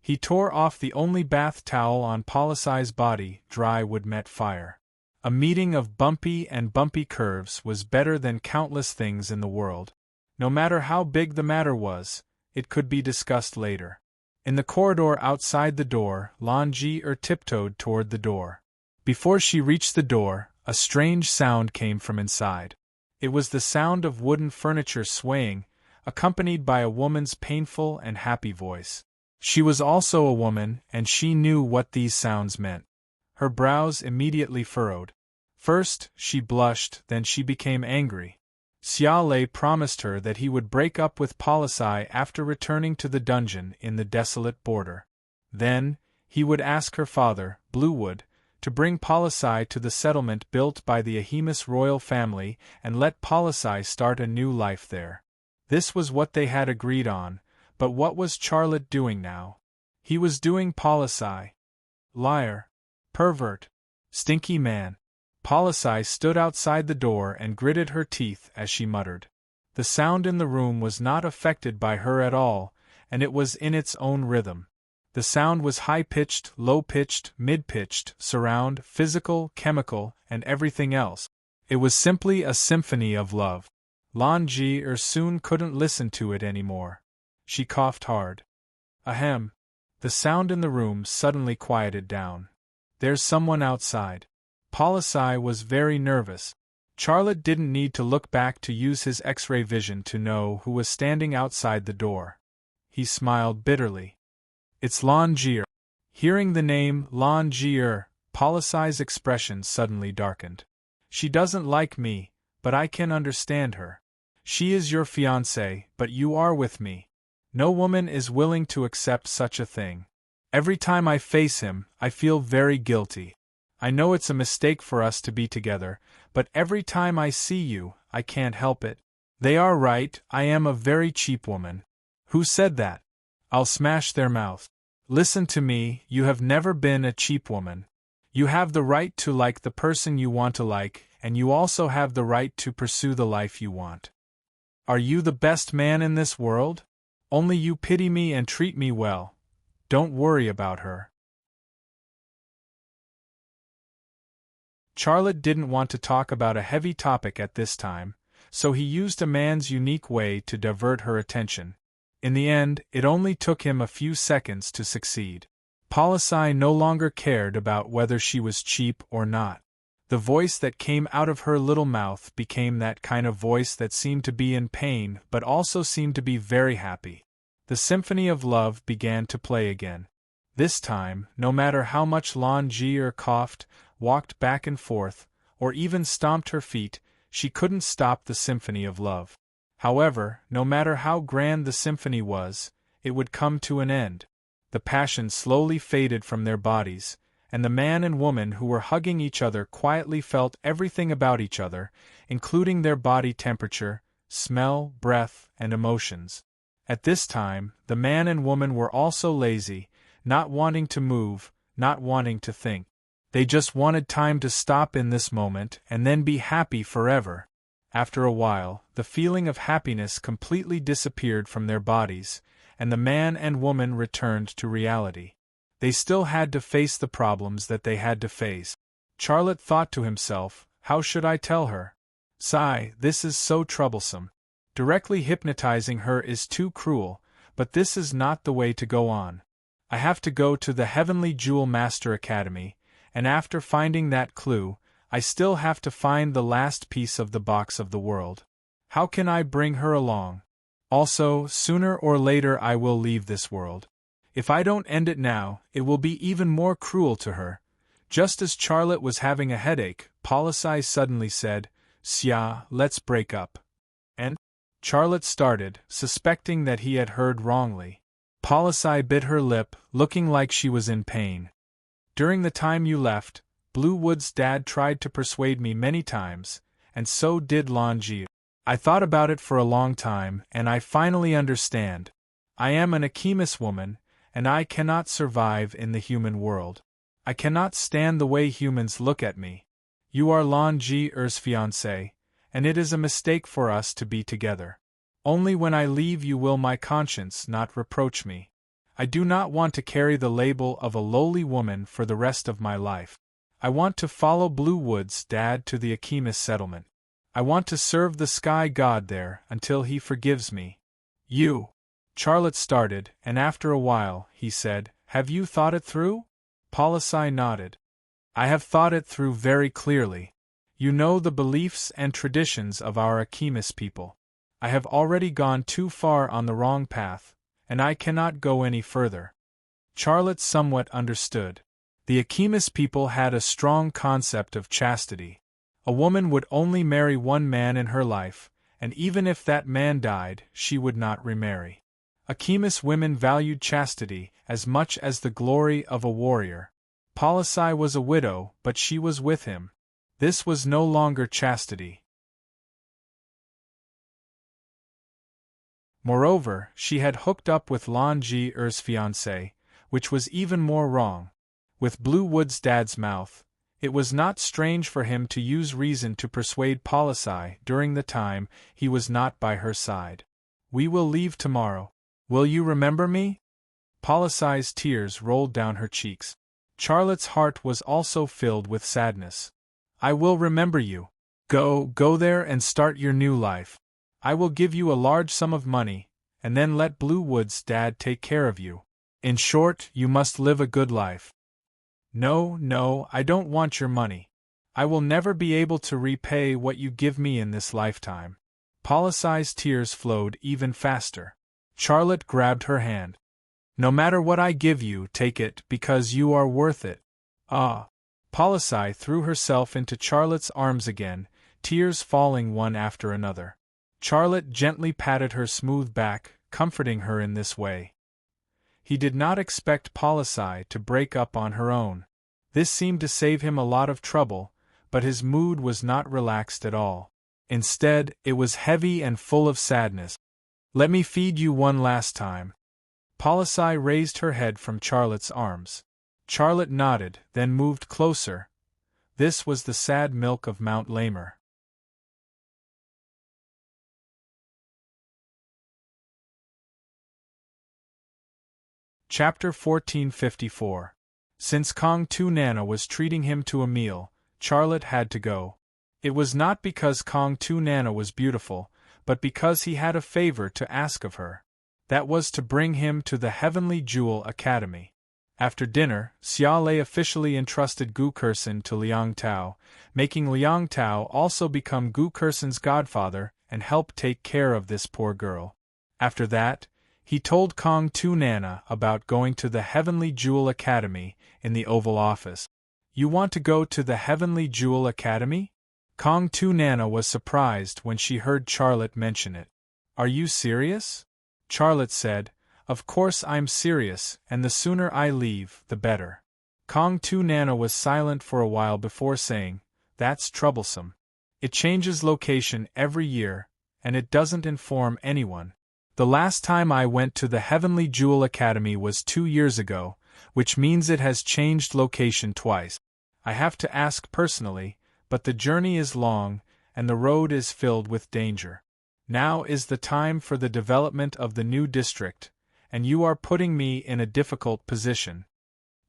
He tore off the only bath towel on Polisai's body. Dry wood met fire. A meeting of bumpy and bumpy curves was better than countless things in the world. No matter how big the matter was, it could be discussed later. In the corridor outside the door, Lan Ji tiptoed toward the door. Before she reached the door, a strange sound came from inside. It was the sound of wooden furniture swaying, accompanied by a woman's painful and happy voice. She was also a woman, and she knew what these sounds meant. Her brows immediately furrowed. First, she blushed, then she became angry. Xiaolei promised her that he would break up with Polisai after returning to the dungeon in the desolate border. Then, he would ask her father, Bluewood, to bring Polisai to the settlement built by the Ahemus royal family and let Polisai start a new life there. This was what they had agreed on, but what was Charlotte doing now? He was doing Polisai. Liar. Pervert. Stinky man. Polisai stood outside the door and gritted her teeth as she muttered. The sound in the room was not affected by her at all, and it was in its own rhythm. The sound was high-pitched, low-pitched, mid-pitched, surround, physical, chemical, and everything else. It was simply a symphony of love. Lan Ji soon couldn't listen to it anymore. She coughed hard. Ahem. The sound in the room suddenly quieted down. There's someone outside. Polisai was very nervous. Charlotte didn't need to look back to use his X-ray vision to know who was standing outside the door. He smiled bitterly. It's Lan Ji. Hearing the name Lan Ji, Polisai's expression suddenly darkened. She doesn't like me, but I can understand her. She is your fiancé, but you are with me. No woman is willing to accept such a thing. Every time I face him, I feel very guilty. I know it's a mistake for us to be together, but every time I see you, I can't help it. They are right, I am a very cheap woman. Who said that? I'll smash their mouth. Listen to me, you have never been a cheap woman. You have the right to like the person you want to like, and you also have the right to pursue the life you want. Are you the best man in this world? Only you pity me and treat me well. Don't worry about her. Charlotte didn't want to talk about a heavy topic at this time, so he used a man's unique way to divert her attention. In the end, it only took him a few seconds to succeed. Polisai no longer cared about whether she was cheap or not. The voice that came out of her little mouth became that kind of voice that seemed to be in pain but also seemed to be very happy. The symphony of love began to play again. This time, no matter how much Lan Ji coughed, walked back and forth, or even stomped her feet, she couldn't stop the symphony of love. However, no matter how grand the symphony was, it would come to an end. The passion slowly faded from their bodies, and the man and woman who were hugging each other quietly felt everything about each other, including their body temperature, smell, breath, and emotions. At this time, the man and woman were also lazy, not wanting to move, not wanting to think. They just wanted time to stop in this moment and then be happy forever. After a while, the feeling of happiness completely disappeared from their bodies, and the man and woman returned to reality. They still had to face the problems that they had to face. Charlotte thought to himself, how should I tell her? Sigh, this is so troublesome. Directly hypnotizing her is too cruel, but this is not the way to go on. I have to go to the Heavenly Jewel Master Academy, and after finding that clue, I still have to find the last piece of the box of the world. How can I bring her along? Also, sooner or later I will leave this world. If I don't end it now, it will be even more cruel to her. Just as Charlotte was having a headache, Policy suddenly said, Xia, let's break up. And? Charlotte started, suspecting that he had heard wrongly. Policy bit her lip, looking like she was in pain. During the time you left, Bluewood's dad tried to persuade me many times, and so did Lanji. I thought about it for a long time, and I finally understand. I am an Akimis woman, and I cannot survive in the human world. I cannot stand the way humans look at me. You are Lanji's fiancé, and it is a mistake for us to be together. Only when I leave you will my conscience not reproach me. I do not want to carry the label of a lowly woman for the rest of my life. I want to follow Bluewood's dad to the Akimis settlement. I want to serve the sky god there until he forgives me. You. Charlotte started, and after a while, he said, have you thought it through? Policy nodded. I have thought it through very clearly. You know the beliefs and traditions of our Akimis people. I have already gone too far on the wrong path, and I cannot go any further. Charlotte somewhat understood. The Akimis people had a strong concept of chastity. A woman would only marry one man in her life, and even if that man died, she would not remarry. Akimis women valued chastity as much as the glory of a warrior. Policy was a widow, but she was with him. This was no longer chastity. Moreover, she had hooked up with Lanji's fiancé, which was even more wrong. With Bluewood's dad's mouth, it was not strange for him to use reason to persuade Policy during the time he was not by her side. We will leave tomorrow. Will you remember me? Policy's tears rolled down her cheeks. Charlotte's heart was also filled with sadness. I will remember you. Go there and start your new life. I will give you a large sum of money, and then let Bluewood's dad take care of you. In short, you must live a good life. No, I don't want your money. I will never be able to repay what you give me in this lifetime. Policy's tears flowed even faster. Charlotte grabbed her hand. No matter what I give you, take it, because you are worth it. Ah! Policy threw herself into Charlotte's arms again, tears falling one after another. Charlotte gently patted her smooth back, comforting her in this way. He did not expect Policy to break up on her own. This seemed to save him a lot of trouble, but his mood was not relaxed at all. Instead, it was heavy and full of sadness. Let me feed you one last time. Policy raised her head from Charlotte's arms. Charlotte nodded, then moved closer. This was the sad milk of Mount Lamer. Chapter 1454. Since Kong Tu Nana was treating him to a meal, Charlotte had to go. It was not because Kong Tu Nana was beautiful, but because he had a favor to ask of her. That was to bring him to the Heavenly Jewel Academy. After dinner, Xia Lei officially entrusted Gu Kersen to Liang Tao, making Liang Tao also become Gu Kersen's godfather and help take care of this poor girl. After that, he told Kong Tu Nana about going to the Heavenly Jewel Academy in the Oval Office. You want to go to the Heavenly Jewel Academy? Kong Tu Nana was surprised when she heard Charlotte mention it. Are you serious? Charlotte said, Of course I'm serious, and the sooner I leave, the better. Kong Tu Nana was silent for a while before saying, That's troublesome. It changes location every year, and it doesn't inform anyone. The last time I went to the Heavenly Jewel Academy was 2 years ago, which means it has changed location twice. I have to ask personally, but the journey is long, and the road is filled with danger. Now is the time for the development of the new district, and you are putting me in a difficult position."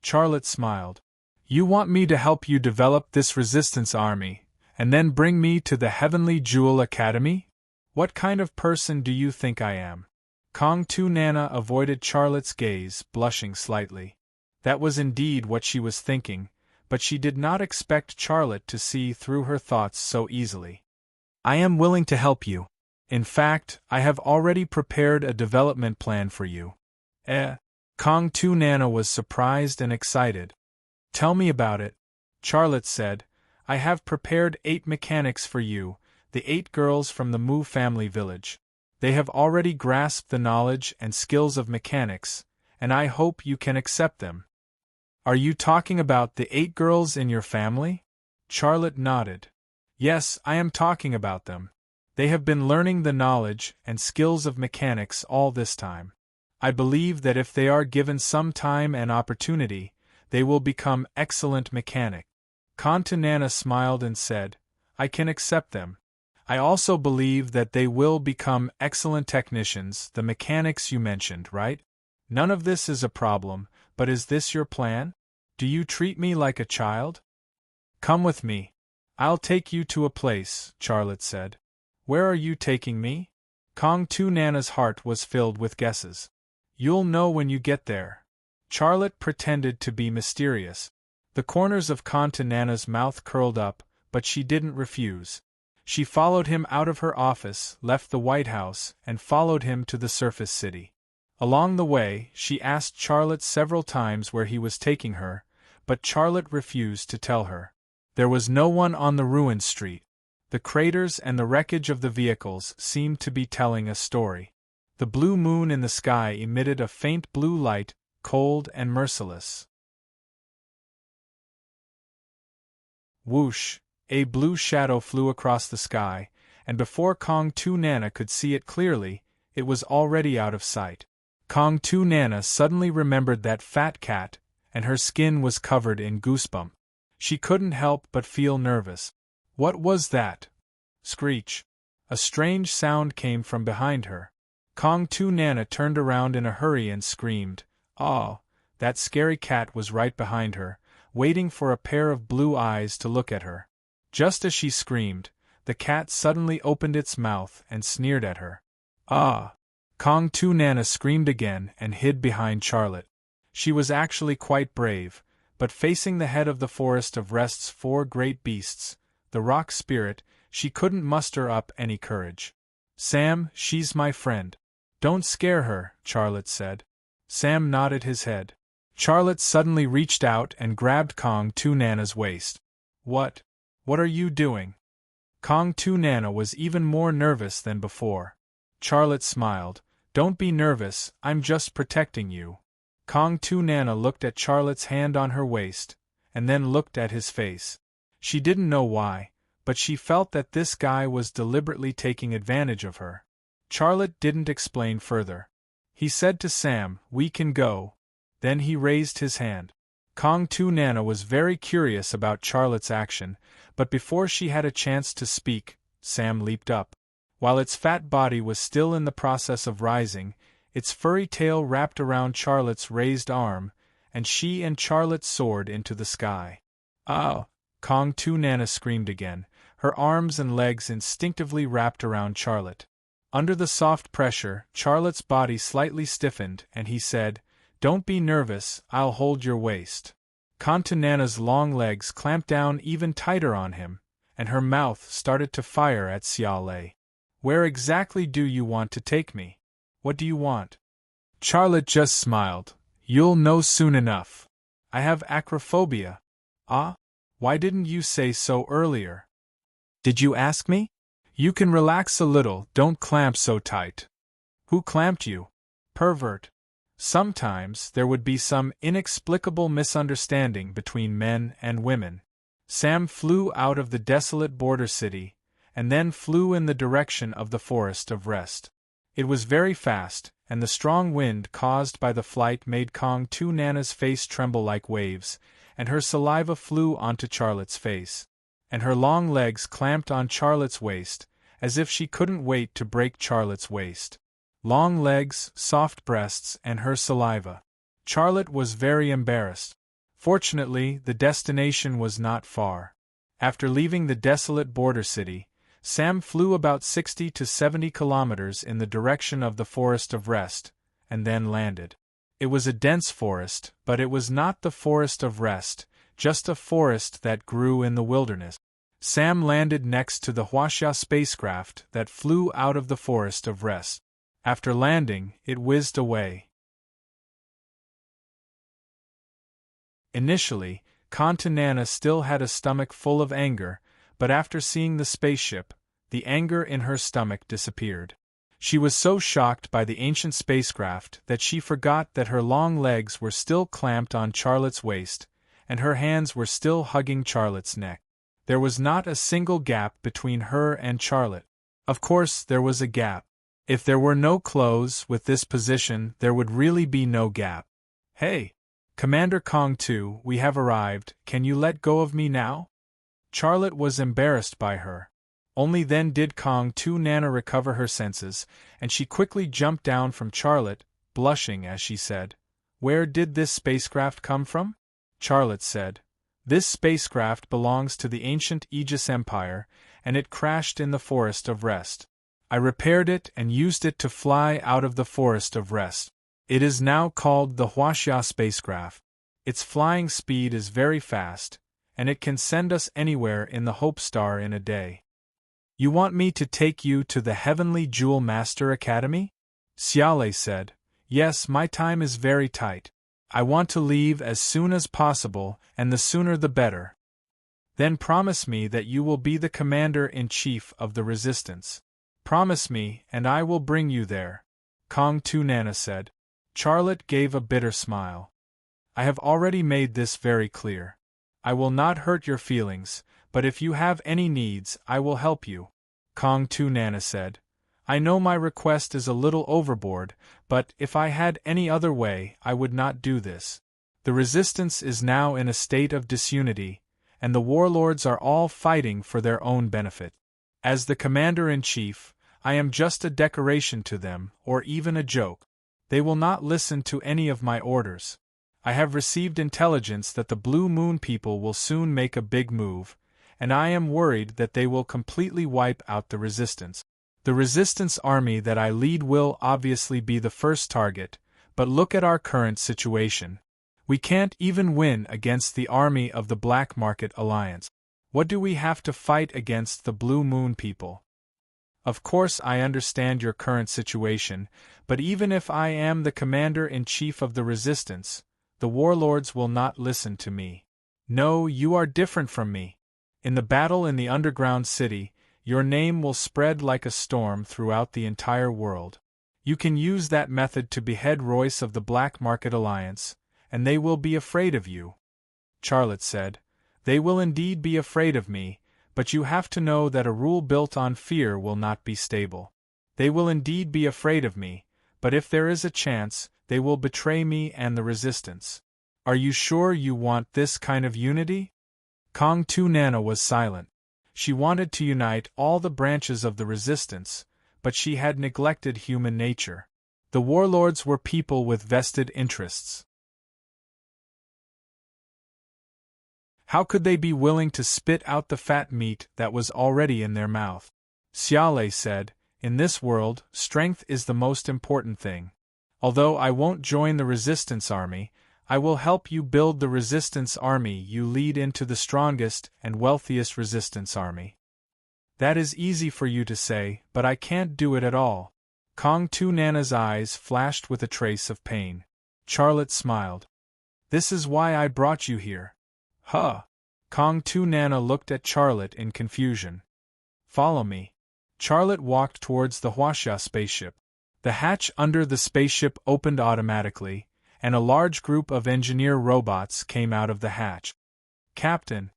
Charlotte smiled. "You want me to help you develop this resistance army, and then bring me to the Heavenly Jewel Academy? What kind of person do you think I am?" Kong Tu Nana avoided Charlotte's gaze, blushing slightly. That was indeed what she was thinking, but she did not expect Charlotte to see through her thoughts so easily. "I am willing to help you. In fact, I have already prepared a development plan for you." Kong Tu Nana was surprised and excited. "Tell me about it," Charlotte said. "I have prepared 8 mechanics for you, the 8 girls from the Mu family village. They have already grasped the knowledge and skills of mechanics, and I hope you can accept them." "Are you talking about the 8 girls in your family?" Charlotte nodded. "Yes, I am talking about them. They have been learning the knowledge and skills of mechanics all this time. I believe that if they are given some time and opportunity, they will become excellent mechanics." Kong Tu Nana smiled and said, "I can accept them. I also believe that they will become excellent technicians, the mechanics you mentioned, right? None of this is a problem, but is this your plan? Do you treat me like a child?" "Come with me. I'll take you to a place," Charlotte said. "Where are you taking me?" Kong Tu Nana's heart was filled with guesses. "You'll know when you get there." Charlotte pretended to be mysterious. The corners of Kong Tu Nana's mouth curled up, but she didn't refuse. She followed him out of her office, left the White House, and followed him to the surface city. Along the way, she asked Charlotte several times where he was taking her, but Charlotte refused to tell her. There was no one on the ruined street. The craters and the wreckage of the vehicles seemed to be telling a story. The blue moon in the sky emitted a faint blue light, cold and merciless. Whoosh! A blue shadow flew across the sky, and before Kong Tu Nana could see it clearly, it was already out of sight. Kong Tu Nana suddenly remembered that fat cat, and her skin was covered in goosebumps. She couldn't help but feel nervous. What was that? Screech! A strange sound came from behind her. Kong Tu Nana turned around in a hurry and screamed, "Oh!" That scary cat was right behind her, waiting for a pair of blue eyes to look at her. Just as she screamed, the cat suddenly opened its mouth and sneered at her. "Ah!" Kong Tu Nana screamed again and hid behind Charlotte. She was actually quite brave, but facing the head of the Forest of Rest's 4 great beasts, the rock spirit, she couldn't muster up any courage. "Sam, she's my friend. Don't scare her," Charlotte said. Sam nodded his head. Charlotte suddenly reached out and grabbed Kong Tu Nana's waist. What are you doing?" Kong Tu Nana was even more nervous than before. Charlotte smiled. "Don't be nervous, I'm just protecting you." Kong Tu Nana looked at Charlotte's hand on her waist, and then looked at his face. She didn't know why, but she felt that this guy was deliberately taking advantage of her. Charlotte didn't explain further. He said to Sam, "We can go." Then he raised his hand. Kong Tu Nana was very curious about Charlotte's action, but before she had a chance to speak, Sam leaped up. While its fat body was still in the process of rising, its furry tail wrapped around Charlotte's raised arm, and she and Charlotte soared into the sky. "Oh!" Kong Tu Nana screamed again, her arms and legs instinctively wrapped around Charlotte. Under the soft pressure, Charlotte's body slightly stiffened, and he said, "Don't be nervous, I'll hold your waist." Kong Tu Nana's long legs clamped down even tighter on him, and her mouth started to fire at Xiao Lei. "Where exactly do you want to take me? What do you want?" Charlotte just smiled. "You'll know soon enough. I have acrophobia." "Ah? Why didn't you say so earlier?" "Did you ask me?" "You can relax a little, don't clamp so tight." "Who clamped you?" "Pervert." Sometimes there would be some inexplicable misunderstanding between men and women. Sam flew out of the desolate border city, and then flew in the direction of the Forest of Rest. It was very fast, and the strong wind caused by the flight made Kong Tu Nana's face tremble like waves, and her saliva flew onto Charlotte's face. and her long legs clamped on Charlotte's waist, as if she couldn't wait to break Charlotte's waist. Long legs, soft breasts, and her saliva. Charlotte was very embarrassed. Fortunately, the destination was not far. After leaving the desolate border city, Sam flew about 60 to 70 kilometers in the direction of the Forest of Rest, and then landed. It was a dense forest, but it was not the Forest of Rest, just a forest that grew in the wilderness. Sam landed next to the Huaxia spacecraft that flew out of the Forest of Rest. After landing, it whizzed away. Initially, Nana still had a stomach full of anger, but after seeing the spaceship, the anger in her stomach disappeared. She was so shocked by the ancient spacecraft that she forgot that her long legs were still clamped on Charlotte's waist, and her hands were still hugging Charlotte's neck. There was not a single gap between her and Charlotte. Of course, there was a gap. If there were no clothes with this position, there would really be no gap. Hey! Commander Kong 2, we have arrived, can you let go of me now? Charlotte was embarrassed by her. Only then did Kong 2 Nana recover her senses, and she quickly jumped down from Charlotte, blushing as she said, "Where did this spacecraft come from?" Charlotte said, "This spacecraft belongs to the ancient Aegis Empire, and it crashed in the Forest of Rest. I repaired it and used it to fly out of the Forest of Rest. It is now called the Huaxia spacecraft. Its flying speed is very fast, and it can send us anywhere in the Hope Star in a day." "You want me to take you to the Heavenly Jewel Master Academy?" Xiaolei said. "Yes, my time is very tight. I want to leave as soon as possible, and the sooner the better." "Then promise me that you will be the commander-in-chief of the resistance. Promise me, and I will bring you there," Kong 2 Nana said. Charlotte gave a bitter smile. "I have already made this very clear. I will not hurt your feelings, but if you have any needs, I will help you," Kong 2 Nana said. "I know my request is a little overboard, but if I had any other way, I would not do this. The resistance is now in a state of disunity, and the warlords are all fighting for their own benefit. As the commander-in-chief, I am just a decoration to them, or even a joke. They will not listen to any of my orders. I have received intelligence that the Blue Moon people will soon make a big move, and I am worried that they will completely wipe out the resistance. The resistance army that I lead will obviously be the first target, but look at our current situation. We can't even win against the army of the Black Market Alliance. What do we have to fight against the Blue Moon people? Of course I understand your current situation, but even if I am the commander-in-chief of the resistance, the warlords will not listen to me. No, you are different from me. In the battle in the underground city, your name will spread like a storm throughout the entire world. You can use that method to behead Royce of the Black Market Alliance, and they will be afraid of you." Charlotte said, "They will indeed be afraid of me, but you have to know that a rule built on fear will not be stable. They will indeed be afraid of me, but if there is a chance, they will betray me and the resistance. Are you sure you want this kind of unity?" Kong 2 Nana was silent. She wanted to unite all the branches of the resistance, but she had neglected human nature. The warlords were people with vested interests. How could they be willing to spit out the fat meat that was already in their mouth? Xiaolei said, "In this world, strength is the most important thing. Although I won't join the resistance army, I will help you build the resistance army you lead into the strongest and wealthiest resistance army." "That is easy for you to say, but I can't do it at all." Kong 2 Nana's eyes flashed with a trace of pain. Charlotte smiled. "This is why I brought you here." "Huh." Kong 2 Nana looked at Charlotte in confusion. "Follow me." Charlotte walked towards the Huaxia spaceship. The hatch under the spaceship opened automatically, and a large group of engineer robots came out of the hatch. "Captain."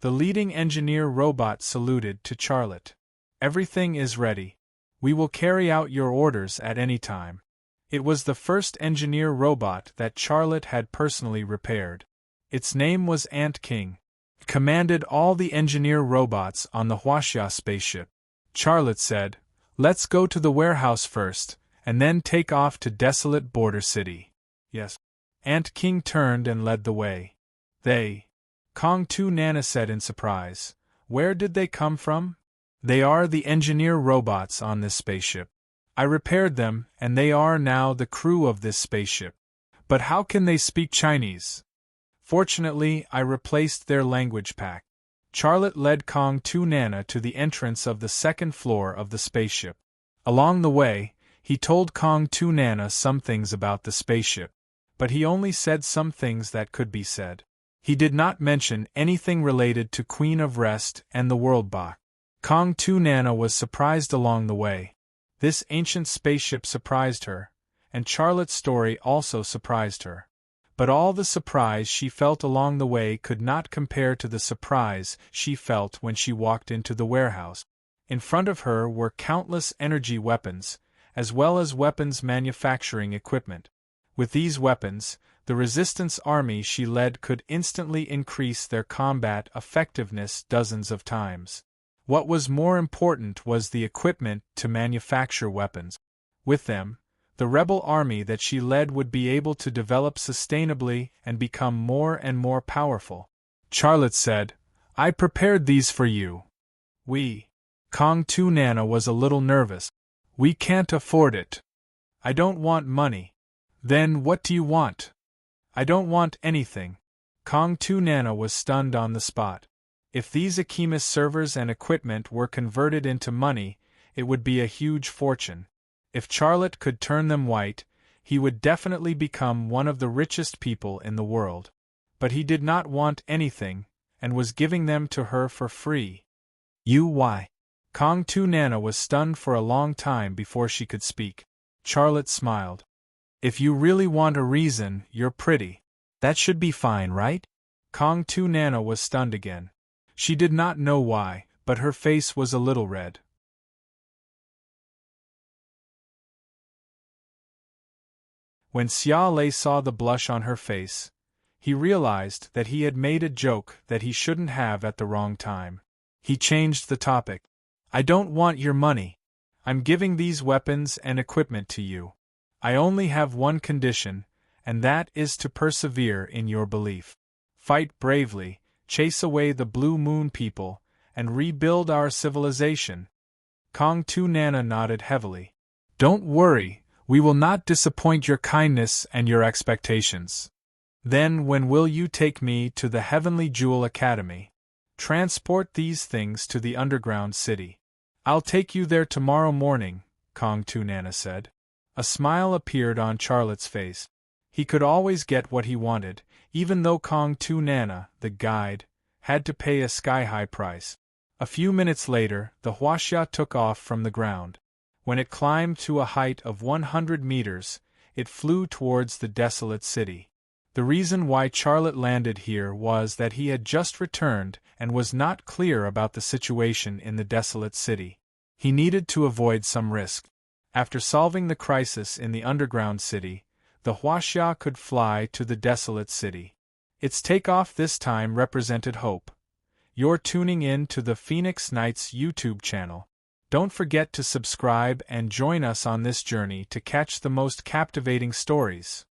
The leading engineer robot saluted to Charlotte. "Everything is ready. We will carry out your orders at any time." It was the first engineer robot that Charlotte had personally repaired. Its name was Ant King. commanded all the engineer robots on the Huaxia spaceship. Charlotte said, "Let's go to the warehouse first, and then take off to desolate border city." Yes. Ant King turned and led the way. They. Kong Tu Nana said in surprise, "Where did they come from?" "They are the engineer robots on this spaceship. I repaired them, and they are now the crew of this spaceship." "But how can they speak Chinese?" "Fortunately, I replaced their language pack." Charlotte led Kong Tu Nana to the entrance of the second floor of the spaceship. Along the way, he told Kong Tu Nana some things about the spaceship. But he only said some things that could be said. He did not mention anything related to Queen of Rest and the World Bach. Kong Tu Nana was surprised along the way. This ancient spaceship surprised her, and Charlotte's story also surprised her. But all the surprise she felt along the way could not compare to the surprise she felt when she walked into the warehouse. In front of her were countless energy weapons, as well as weapons manufacturing equipment. With these weapons, the resistance army she led could instantly increase their combat effectiveness dozens of times. What was more important was the equipment to manufacture weapons. With them, the rebel army that she led would be able to develop sustainably and become more and more powerful. Charlotte said, "I prepared these for you." Kong Tu Nana was a little nervous. "We can't afford it." "I don't want money." "Then what do you want?" "I don't want anything." Kong Tu Nana was stunned on the spot. If these Akimis servers and equipment were converted into money, it would be a huge fortune. If Charlotte could turn them white, he would definitely become one of the richest people in the world. But he did not want anything, and was giving them to her for free. Why? Kong Tu Nana was stunned for a long time before she could speak. Charlotte smiled. "If you really want a reason, you're pretty. That should be fine, right?" Kong Tu Nana was stunned again. She did not know why, but her face was a little red. When Xia Lei saw the blush on her face, he realized that he had made a joke that he shouldn't have at the wrong time. He changed the topic. "I don't want your money. I'm giving these weapons and equipment to you. I only have one condition, and that is to persevere in your belief. Fight bravely, chase away the Blue Moon people, and rebuild our civilization." Kong Tu Nana nodded heavily. "Don't worry, we will not disappoint your kindness and your expectations." "Then when will you take me to the Heavenly Jewel Academy? Transport these things to the underground city." "I'll take you there tomorrow morning," Kong Tu Nana said. A smile appeared on Charlotte's face. He could always get what he wanted, even though Kong Tu Nana, the guide, had to pay a sky-high price. A few minutes later, the Huaxia took off from the ground. When it climbed to a height of 100 meters, it flew towards the desolate city. The reason why Charlotte landed here was that he had just returned and was not clear about the situation in the desolate city. He needed to avoid some risk. After solving the crisis in the underground city, the Huaxia could fly to the desolate city. Its takeoff this time represented hope. You're tuning in to the Phoenix Nights YouTube channel. Don't forget to subscribe and join us on this journey to catch the most captivating stories.